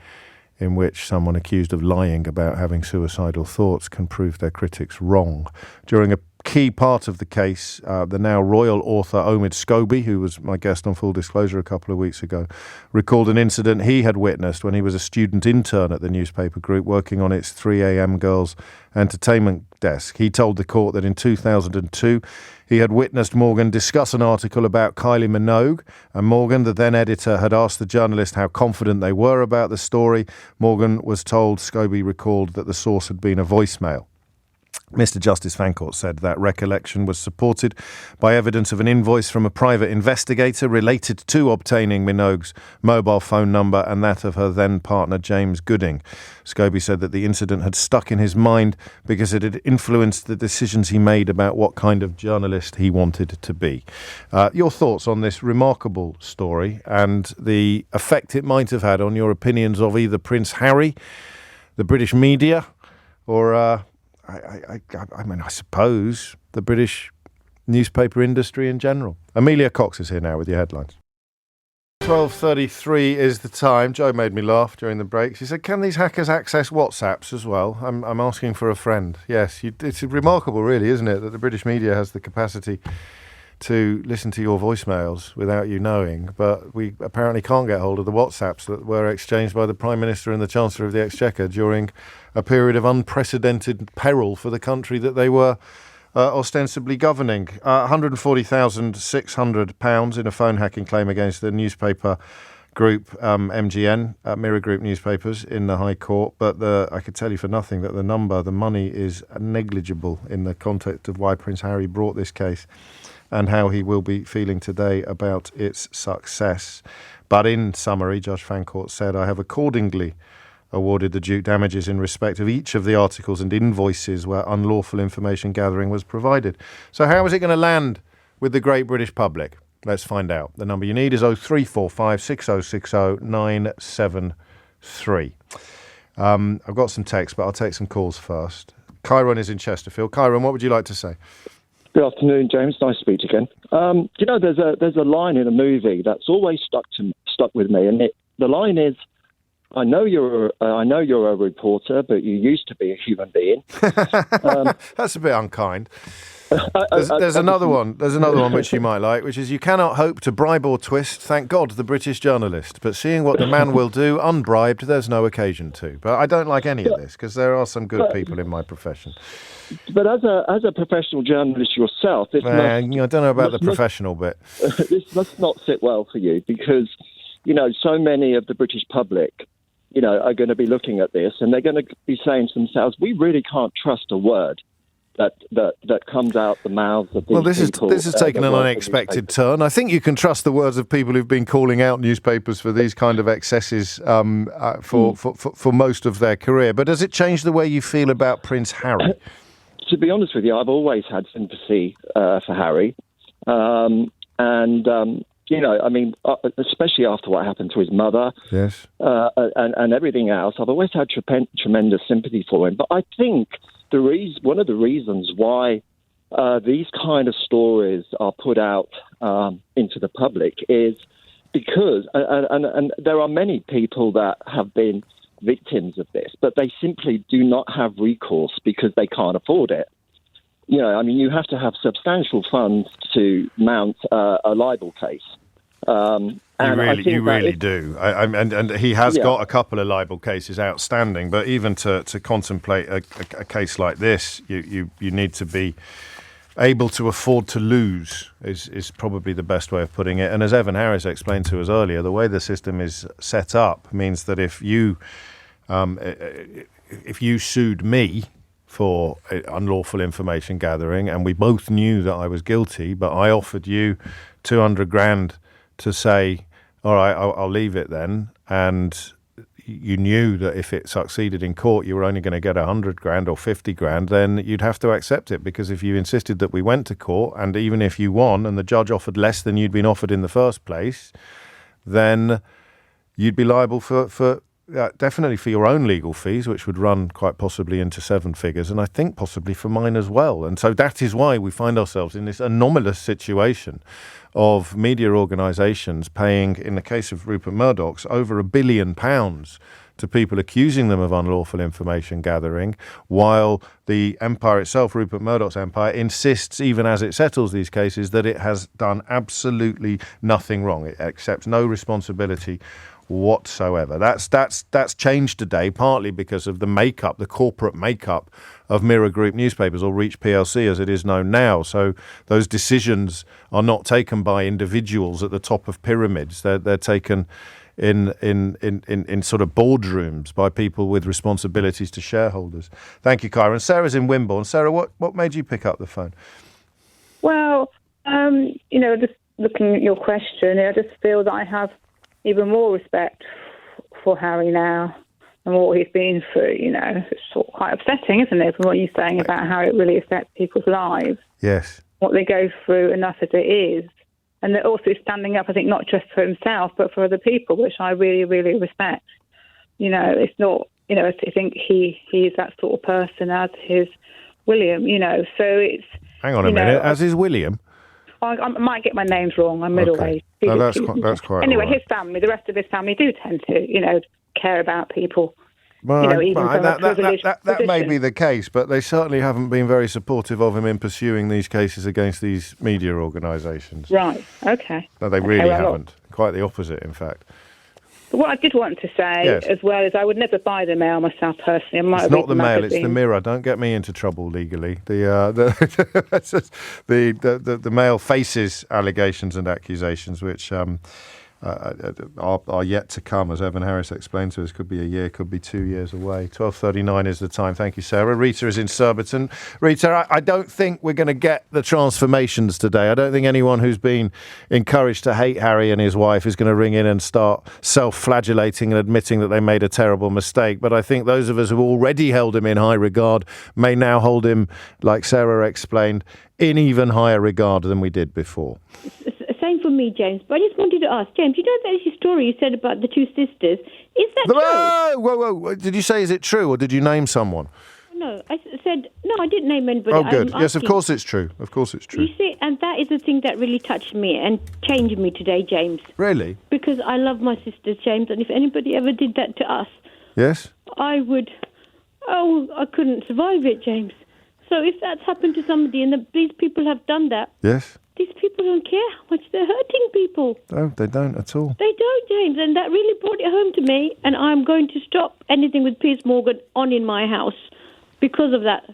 in which someone accused of lying about having suicidal thoughts can prove their critics wrong. During a key part of the case, the now royal author Omid Scobie, who was my guest on Full Disclosure a couple of weeks ago, recalled an incident he had witnessed when he was a student intern at the newspaper group working on its 3am girls entertainment desk. He told the court that in 2002 he had witnessed Morgan discuss an article about Kylie Minogue, and Morgan, the then editor, had asked the journalist how confident they were about the story. Morgan was told, Scobie recalled, that the source had been a voicemail. Mr. Justice Fancourt said that recollection was supported by evidence of an invoice from a private investigator related to obtaining Minogue's mobile phone number and that of her then partner James Gooding. Scobie said that the incident had stuck in his mind because it had influenced the decisions he made about what kind of journalist he wanted to be. Your thoughts on this remarkable story and the effect it might have had on your opinions of either Prince Harry, the British media, or I mean, I suppose the British newspaper industry in general. Amelia Cox is here now with your headlines. 12:33 is the time. Joe made me laugh during the break. She said, can these hackers access WhatsApps as well? I'm asking for a friend. Yes, it's remarkable, really, isn't it, that the British media has the capacity to listen to your voicemails without you knowing, but we apparently can't get hold of the WhatsApps that were exchanged by the Prime Minister and the Chancellor of the Exchequer during a period of unprecedented peril for the country that they were ostensibly governing. £140,600 in a phone hacking claim against the newspaper group MGN, Mirror Group newspapers, in the High Court. But I could tell you for nothing that the money is negligible in the context of why Prince Harry brought this case and how he will be feeling today about its success. But in summary, Judge Fancourt said, I have accordingly awarded the Duke damages in respect of each of the articles and invoices where unlawful information gathering was provided. So how is it going to land with the great British public? Let's find out. The number you need is 0345 6060 973. I've got some text, but I'll take some calls first. Kyron is in Chesterfield. Kyron, what would you like to say? Good afternoon, James. Nice to speak again. There's a line in a movie that's always stuck with me, and the line is, I know you're a reporter, but you used to be a human being. That's a bit unkind. There's another one. There's another one which you might like, which is, you cannot hope to bribe or twist, thank God, the British journalist. But seeing what the man will do unbribed, there's no occasion to. But I don't like any of this, because there are some good people in my profession. But as a professional journalist yourself, I don't know about the professional bit. This must not sit well for you, because so many of the British public are going to be looking at this, and they're going to be saying to themselves, we really can't trust a word that comes out the mouths of these people. Well, this has taken an unexpected turn. I think you can trust the words of people who've been calling out newspapers for these kind of excesses for most of their career. But does it change the way you feel about Prince Harry? To be honest with you, I've always had sympathy for Harry. Especially after what happened to his mother, yes, and everything else, I've always had tremendous sympathy for him. But I think one of the reasons why these kind of stories are put out into the public is because, and there are many people that have been victims of this, but they simply do not have recourse because they can't afford it. You have to have substantial funds to mount a libel case. You really do. And he has got a couple of libel cases outstanding, but even to contemplate a case like this, you need to be able to afford to lose is probably the best way of putting it. And as Evan Harris explained to us earlier, the way the system is set up means that if you sued me for unlawful information gathering, and we both knew that I was guilty, but I offered you 200 grand to say, all right, I'll leave it then, and you knew that if it succeeded in court, you were only going to get 100 grand or 50 grand, then you'd have to accept it, because if you insisted that we went to court, and even if you won and the judge offered less than you'd been offered in the first place, then you'd be liable for definitely for your own legal fees, which would run quite possibly into seven figures, and I think possibly for mine as well. And so that is why we find ourselves in this anomalous situation of media organisations paying, in the case of Rupert Murdoch's, over £1 billion to people accusing them of unlawful information gathering, while the empire itself, Rupert Murdoch's empire, insists, even as it settles these cases, that it has done absolutely nothing wrong. It accepts no responsibility whatsoever. That's changed today, partly because of the corporate makeup of Mirror Group newspapers, or Reach PLC as it is known now. So those decisions are not taken by individuals at the top of pyramids. They're taken in sort of boardrooms by people with responsibilities to shareholders. Thank you, Kyron. Sarah's in Wimborne. Sarah, what made you pick up the phone? Well, just looking at your question, I just feel that I have even more respect for Harry now and what he's been through. It's sort of quite upsetting, isn't it, from what you're saying about how it really affects people's lives. Yes. What they go through, enough as it is. And they're also standing up, I think, not just for himself, but for other people, which I really, really respect. It's not, I think he is that sort of person, as is William, so it's... Hang on a minute, as is William? I might get my names wrong. I'm middle-aged. No, that's quite Anyway, all right. his family, the rest of his family do tend to, care about people. Well, Even from a privileged that may position. be the case, but they certainly haven't been very supportive of him in pursuing these cases against these media organisations. Right, okay. No, they really haven't. Quite the opposite, in fact. But what I did want to say as well is I would never buy the Mail myself personally. It's not the Mail, it's the Mirror. Don't get me into trouble legally. The Mail faces allegations and accusations which are yet to come, as Evan Harris explained to us. Could be a year, could be 2 years away. 12:39 is the time. Thank you, Sarah. Rita is in Surbiton. Rita, I don't think we're going to get the transformations today. I don't think anyone who's been encouraged to hate Harry and his wife is going to ring in and start self-flagellating and admitting that they made a terrible mistake. But I think those of us who already held him in high regard may now hold him, like Sarah explained, in even higher regard than we did before. Same for me, James. But I just wanted to ask, James, you know that story you said about the two sisters? Is that true? Whoa. Did you say, is it true, or did you name someone? No, I said, no, I didn't name anybody. Oh, good. I'm Yes, of asking. course it's true. Of course it's true. You see, and that is the thing that really touched me and changed me today, James. Really? Because I love my sisters, James, and if anybody ever did that to us, Yes? I couldn't survive it, James. So if that's happened to somebody and these people have done that, Yes? these people don't care how much they're hurting people. No, they don't at all. They don't, James, and that really brought it home to me, and I'm going to stop anything with Piers Morgan on in my house because of that.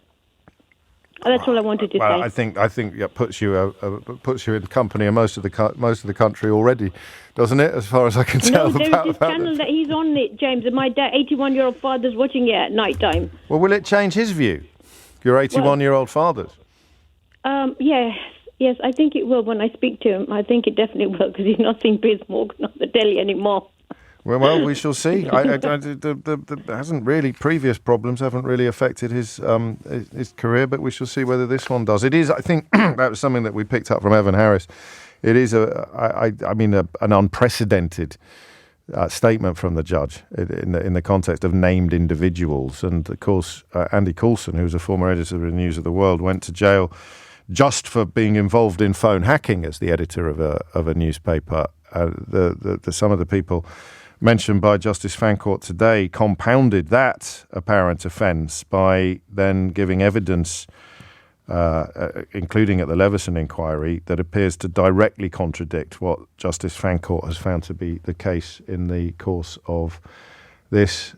That's all I wanted to say. I think it puts you in company of most of the country already, doesn't it? As far as I can tell. No, there's this channel that he's on it, James, and my dad, 81-year-old father's watching it at night time. Well, will it change his view? Your 81-year-old father's? Yes, I think it will when I speak to him. I think it definitely will because he's not seeing Piers Morgan on the telly anymore. Well, we shall see. Previous problems haven't really affected his career, but we shall see whether this one does. It is, I think, that was something that we picked up from Evan Harris. It is an unprecedented statement from the judge in the context of named individuals. And of course, Andy Coulson, who was a former editor of the News of the World, went to jail just for being involved in phone hacking as the editor of a newspaper. Some of the people mentioned by Justice Fancourt today compounded that apparent offence by then giving evidence, including at the Leveson inquiry, that appears to directly contradict what Justice Fancourt has found to be the case in the course of this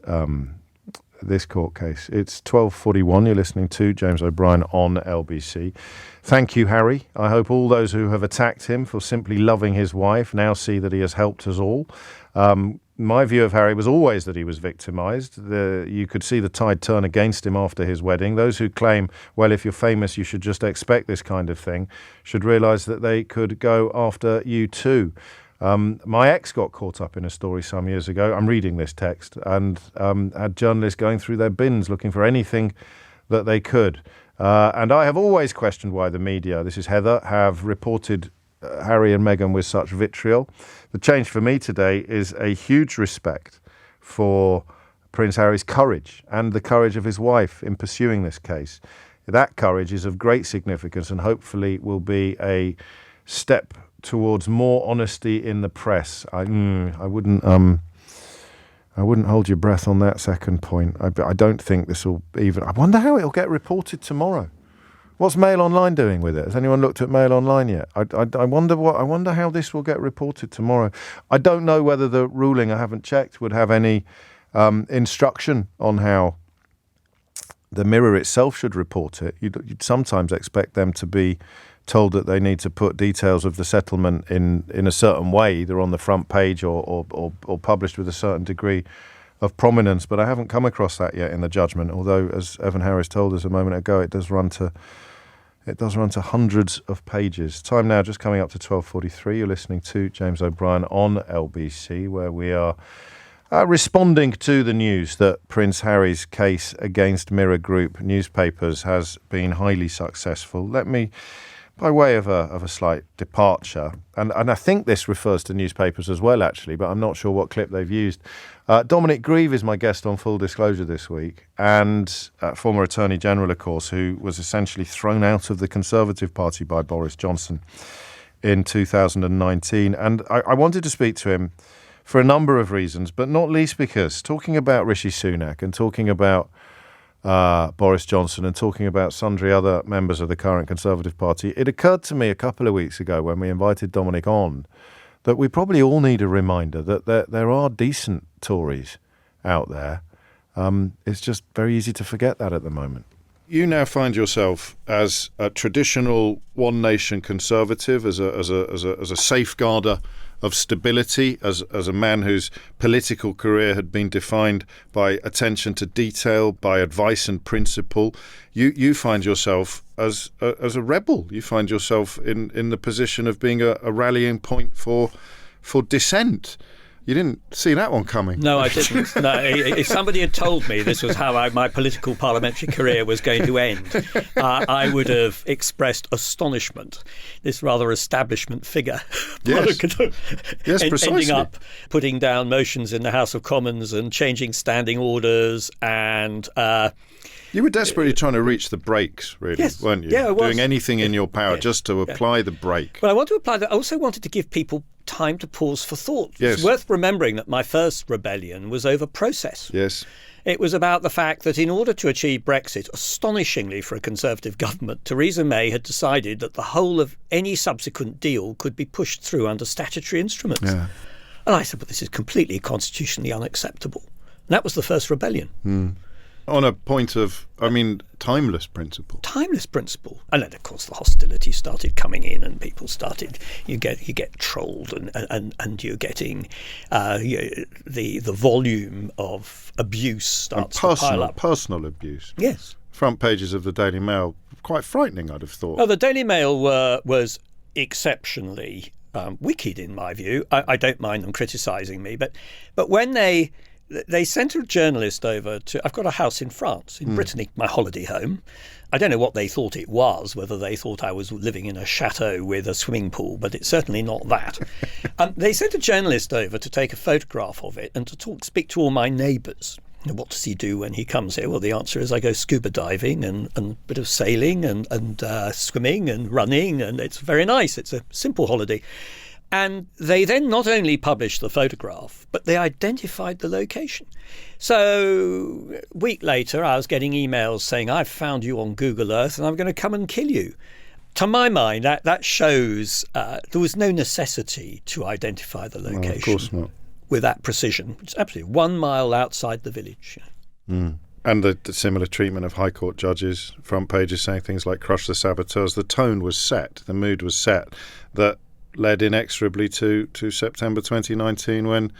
court case. It's 12:41. You're listening to James O'Brien on LBC. Thank you, Harry. I hope all those who have attacked him for simply loving his wife now see that he has helped us all. My view of Harry was always that he was victimised. You could see the tide turn against him after his wedding. Those who claim, well, if you're famous, you should just expect this kind of thing, should realise that they could go after you too. My ex got caught up in a story some years ago. I'm reading this text, and had journalists going through their bins looking for anything that they could. And I have always questioned why the media, this is Heather, have reported Harry and Meghan with such vitriol. The change for me today is a huge respect for Prince Harry's courage and the courage of his wife in pursuing this case. That courage is of great significance and hopefully will be a step towards more honesty in the press. I wouldn't hold your breath on that second point. I don't think this will even... I wonder how it'll get reported tomorrow. What's Mail Online doing with it? Has anyone looked at Mail Online yet? I wonder how this will get reported tomorrow. I don't know whether the ruling, I haven't checked, would have any instruction on how the Mirror itself should report it. You'd sometimes expect them to be told that they need to put details of the settlement in a certain way, either on the front page or published with a certain degree of prominence. But I haven't come across that yet in the judgment, although, as Evan Harris told us a moment ago, it does run to hundreds of pages. Time now just coming up to 12:43. You're listening to James O'Brien on LBC, where we are responding to the news that Prince Harry's case against Mirror Group newspapers has been highly successful. Let me, by way of a slight departure, and I think this refers to newspapers as well, actually, but I'm not sure what clip they've used. Dominic Grieve is my guest on Full Disclosure this week, and former Attorney General, of course, who was essentially thrown out of the Conservative Party by Boris Johnson in 2019. And I wanted to speak to him for a number of reasons, but not least because talking about Rishi Sunak and talking about Boris Johnson and talking about sundry other members of the current Conservative Party, it occurred to me a couple of weeks ago when we invited Dominic on that we probably all need a reminder that there are decent Tories out there. It's just very easy to forget that at the moment. You now find yourself as a traditional one nation Conservative, as a safeguarder of stability, as a man whose political career had been defined by attention to detail, by advice and principle. You find yourself as a rebel. You find yourself in the position of being a rallying point for dissent. You didn't see that one coming. No, I didn't. No, if somebody had told me this was how my political parliamentary career was going to end, I would have expressed astonishment. This rather establishment figure. Yes, yes, precisely. Ending up putting down motions in the House of Commons and changing standing orders and... you were desperately trying to reach the brakes, really, yes, weren't you? Yeah, I was. Doing anything in your power just to apply the brake. But I want to apply that. I also wanted to give people time to pause for thought. Yes. It's worth remembering that my first rebellion was over process. Yes. It was about the fact that in order to achieve Brexit, astonishingly for a Conservative government, Theresa May had decided that the whole of any subsequent deal could be pushed through under statutory instruments. Yeah. And I said, well, this is completely constitutionally unacceptable. And that was the first rebellion. Mm. On a point of, timeless principle. Timeless principle. And then, of course, the hostility started coming in and people started, you get trolled and you're getting the volume of abuse starts to pile up. Personal abuse. Yes. Front pages of the Daily Mail, quite frightening, I'd have thought. Oh, the Daily Mail was exceptionally wicked, in my view. I don't mind them criticising me, but when they sent a journalist over to... I've got a house in France, in Brittany, my holiday home. I don't know what they thought it was, whether they thought I was living in a chateau with a swimming pool, but it's certainly not that. They sent a journalist over to take a photograph of it and to speak to all my neighbours. What does he do when he comes here? Well, the answer is I go scuba diving and a bit of sailing and swimming and running, and it's very nice. It's a simple holiday. And they then not only published the photograph, but they identified the location. So a week later, I was getting emails saying, I've found you on Google Earth and I'm going to come and kill you. To my mind, that shows there was no necessity to identify the location. No, of course not. With that precision. It's absolutely 1 mile outside the village. Mm. And the similar treatment of High Court judges, front pages saying things like crush the saboteurs. The tone was set, the mood was set, that led inexorably to September 2019 when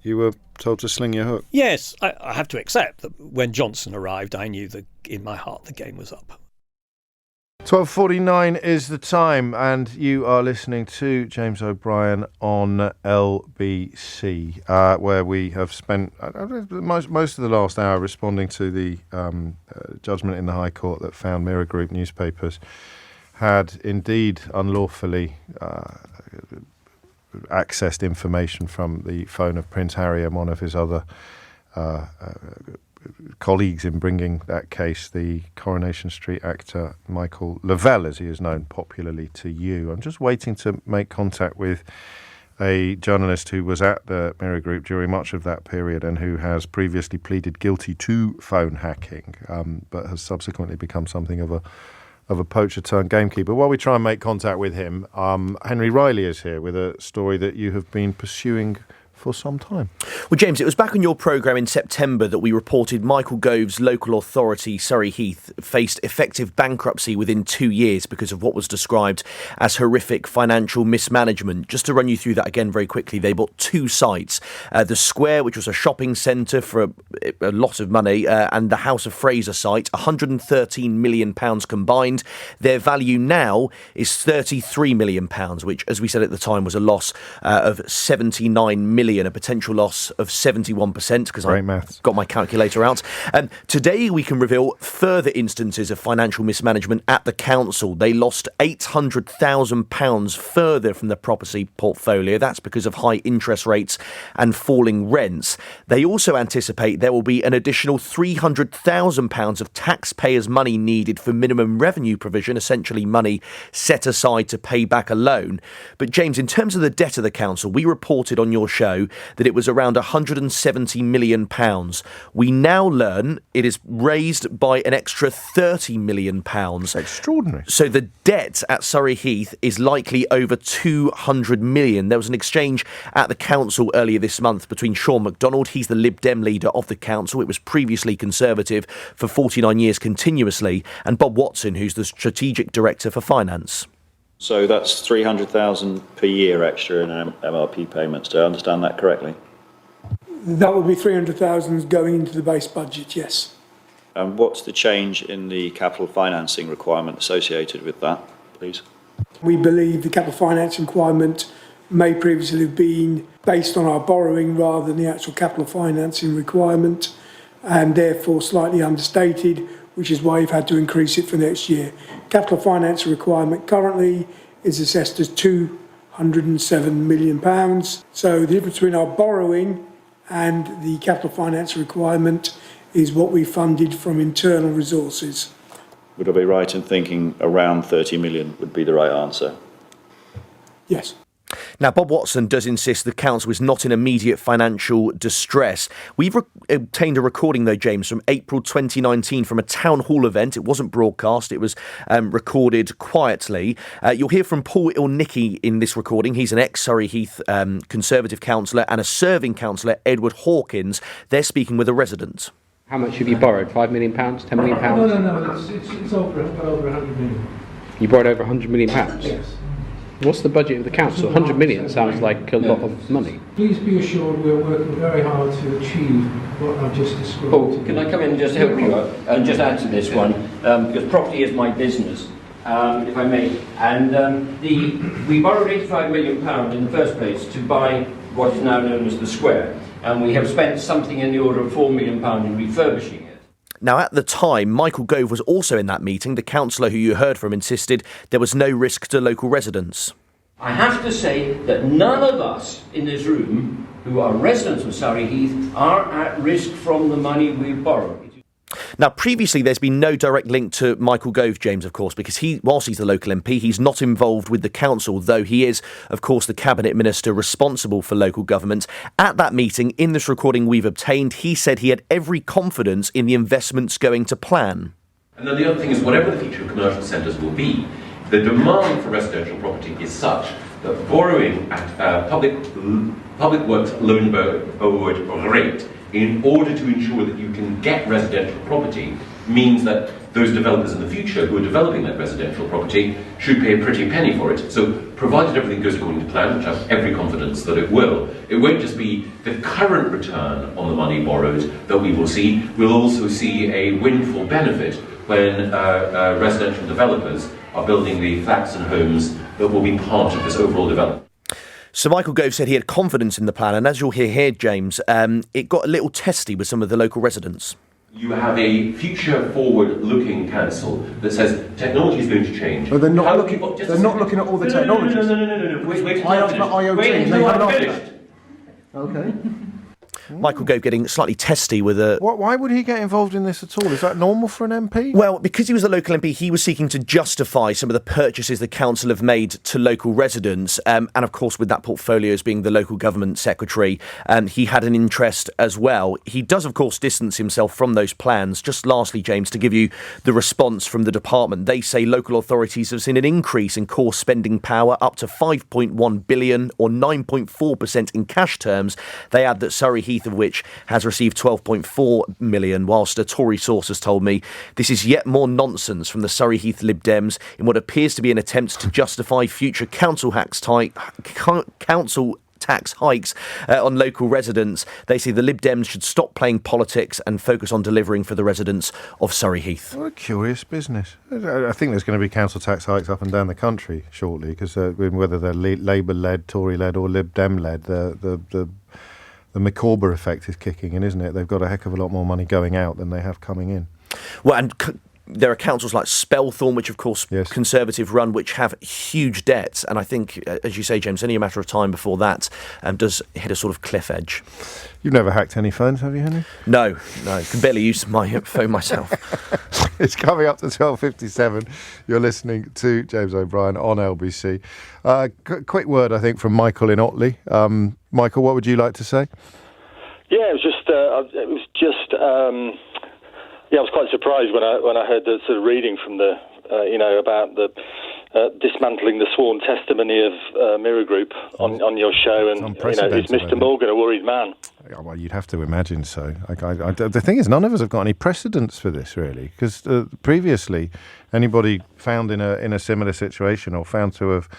you were told to sling your hook. Yes, I have to accept that when Johnson arrived, I knew that in my heart the game was up. 12:49 is the time, and you are listening to James O'Brien on LBC, where we have spent most of the last hour responding to the judgment in the High Court that found Mirror Group newspapers had indeed unlawfully accessed information from the phone of Prince Harry and one of his other colleagues in bringing that case, the Coronation Street actor Michael Lavelle, as he is known popularly to you. I'm just waiting to make contact with a journalist who was at the Mirror Group during much of that period and who has previously pleaded guilty to phone hacking, but has subsequently become something of a poacher turned gamekeeper. While we try and make contact with him, Henry Riley is here with a story that you have been pursuing for some time. Well, James, it was back on your programme in September that we reported Michael Gove's local authority, Surrey Heath, faced effective bankruptcy within 2 years because of what was described as horrific financial mismanagement. Just to run you through that again very quickly, they bought 2 sites, the Square, which was a shopping centre for a lot of money, and the House of Fraser site, £113 million combined. Their value now is £33 million, which, as we said at the time, was a loss of £79 million. million, a potential loss of 71%, because Great I maths. got my calculator out. Today we can reveal further instances of financial mismanagement at the council. They lost £800,000 further from the property portfolio. That's because of high interest rates and falling rents. They also anticipate there will be an additional £300,000 of taxpayers' money needed for minimum revenue provision, essentially money set aside to pay back a loan. But James, in terms of the debt of the council, we reported on your show that it was around £170 million. We now learn it is raised by an extra £30 million. Extraordinary. So the debt at Surrey Heath is likely over £200 million. There was an exchange at the council earlier this month between Sean MacDonald, he's the Lib Dem leader of the council, it was previously Conservative for 49 years continuously, and Bob Watson, who's the Strategic Director for Finance. So that's $300,000 per year extra in MRP payments. Do I understand that correctly? That would be $300,000 going into the base budget, yes. And what's the change in the capital financing requirement associated with that, please? We believe the capital financing requirement may previously have been based on our borrowing rather than the actual capital financing requirement, and therefore slightly understated, which is why you've had to increase it for next year. Capital finance requirement currently is assessed as £207 million. So the difference between our borrowing and the capital finance requirement is what we funded from internal resources. Would I be right in thinking around 30 million would be the right answer? Yes. Now, Bob Watson does insist the council is not in immediate financial distress. We've obtained a recording, though, James, from April 2019 from a town hall event. It wasn't broadcast. It was recorded quietly. You'll hear from Paul Ilnicki in this recording. He's an ex-Surrey Heath Conservative councillor, and a serving councillor, Edward Hawkins. They're speaking with a resident. How much have you borrowed? £5 million, £10 million? No. It's over 100 million. You borrowed over £100 million? Yes. What's the budget of the council? 100 million sounds like a lot of money. Please be assured we're working very hard to achieve what I've just described. Paul, can I come in and just help you out and just add to this one? Because property is my business, if I may. And we borrowed £85 million in the first place to buy what is now known as the Square. And we have spent something in the order of £4 million in refurbishing it. Now, at the time, Michael Gove was also in that meeting. The councillor who you heard from insisted there was no risk to local residents. I have to say that none of us in this room who are residents of Surrey Heath are at risk from the money we borrowed. Now, previously, there's been no direct link to Michael Gove, James, of course, because whilst he's the local MP, he's not involved with the council, though he is, of course, the cabinet minister responsible for local government. At that meeting, in this recording we've obtained, he said he had every confidence in the investments going to plan. And then the other thing is, whatever the future of commercial centres will be, the demand for residential property is such that borrowing at public works loan board rate in order to ensure that you can get residential property means that those developers in the future who are developing that residential property should pay a pretty penny for it. So, provided everything goes according to plan, which I have every confidence that it will, it won't just be the current return on the money borrowed that we will see, we'll also see a windfall benefit when residential developers are building the flats and homes that will be part of this overall development. So Michael Gove said he had confidence in the plan, and as you'll hear here, James, it got a little testy with some of the local residents. You have a future-forward-looking council that says technology is going to change. But they're not looking at all the technologies. No. Wait I asked about IoT. Wait until I'm finished. Okay. Michael Gove getting slightly testy with a... Why would he get involved in this at all? Is that normal for an MP? Well, because he was a local MP, he was seeking to justify some of the purchases the council have made to local residents. And of course, with that portfolio as being the local government secretary, he had an interest as well. He does, of course, distance himself from those plans. Just lastly, James, to give you the response from the department, they say local authorities have seen an increase in core spending power up to 5.1 billion or 9.4% in cash terms. They add that Surrey Heath, of which has received 12.4 million, whilst a Tory source has told me this is yet more nonsense from the Surrey Heath Lib Dems in what appears to be an attempt to justify future council tax hikes on local residents. They say the Lib Dems should stop playing politics and focus on delivering for the residents of Surrey Heath. What a curious business. I think there's going to be council tax hikes up and down the country shortly, because whether they're Labour-led, Tory-led or Lib Dem-led, the the Micawber effect is kicking in, isn't it? They've got a heck of a lot more money going out than they have coming in. Well, and there are councils like Spelthorne, which of course Conservative run, which have huge debts. And I think, as you say, James, only a matter of time before that does hit a sort of cliff edge. You've never hacked any phones, have you, Henry? No. I can barely use my phone myself. It's coming up to 12:57. You're listening to James O'Brien on LBC. Quick word, I think, from Michael in Otley. Michael, what would you like to say? Yeah, I was quite surprised when I heard the sort of reading from the, about the dismantling the sworn testimony of Mirror Group on your show, and is Mr. Morgan a worried man? Yeah, well, you'd have to imagine so. The thing is, none of us have got any precedents for this, really, because previously, anybody found in a similar situation or found to have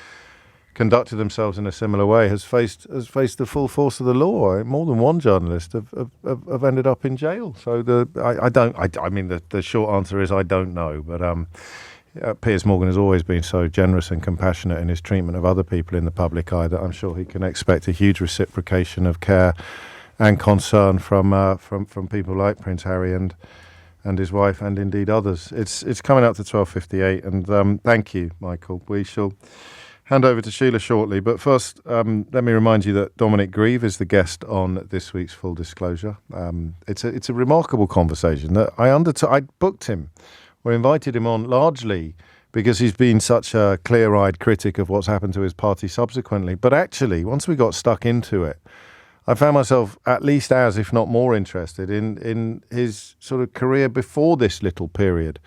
conducted themselves in a similar way has faced the full force of the law. More than one journalist have ended up in jail. So the short answer is I don't know. But Piers Morgan has always been so generous and compassionate in his treatment of other people in the public eye that I'm sure he can expect a huge reciprocation of care and concern from people like Prince Harry and his wife, and indeed others. It's coming up to 12:58, and thank you, Michael. We shall hand over to Sheila shortly, but first, let me remind you that Dominic Grieve is the guest on this week's Full Disclosure. It's a remarkable conversation that I booked him, or invited him on largely because he's been such a clear-eyed critic of what's happened to his party subsequently. But actually, once we got stuck into it, I found myself at least as, if not more, interested in his sort of career before this little period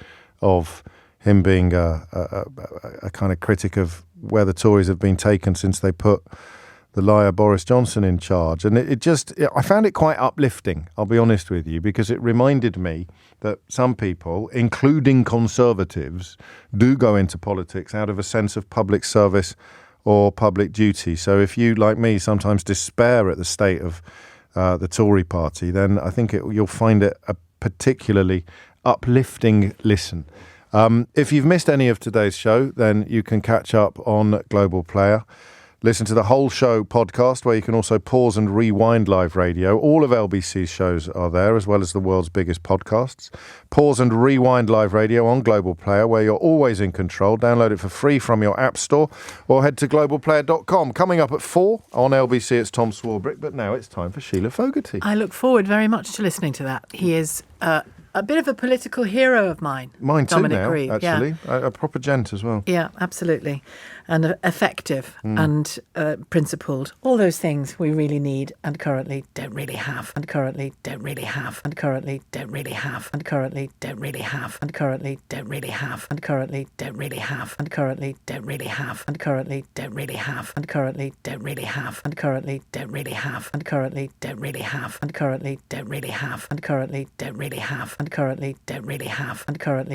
of him being a kind of critic of where the Tories have been taken since they put the liar Boris Johnson in charge. And I found it quite uplifting, I'll be honest with you, because it reminded me that some people, including Conservatives, do go into politics out of a sense of public service or public duty. So if you, like me, sometimes despair at the state of the Tory party, then I think you'll find it a particularly uplifting listen. If you've missed any of today's show, then you can catch up on Global Player. Listen to the whole show podcast, where you can also pause and rewind live radio. All of LBC's shows are there, as well as the world's biggest podcasts. Pause and rewind live radio on Global Player, where you're always in control. Download it for free from your app store, or head to globalplayer.com. Coming up at 4 on LBC, it's Tom Swarbrick, but now it's time for Sheila Fogarty. I look forward very much to listening to that. He is a bit of a political hero of mine. Mine too, Dominic now, Grieve, actually. Yeah. A proper gent as well. Yeah, absolutely. And effective and principled. All those things we really need and currently don't really have. And currently don't really have. And currently don't really have. And currently don't really have. And currently don't really have. And currently don't really have. And currently don't really have. And currently don't really have. And currently don't really have. And currently don't really have. And currently don't really have. And currently don't really have. And currently don't really have. And currently don't really have. And currently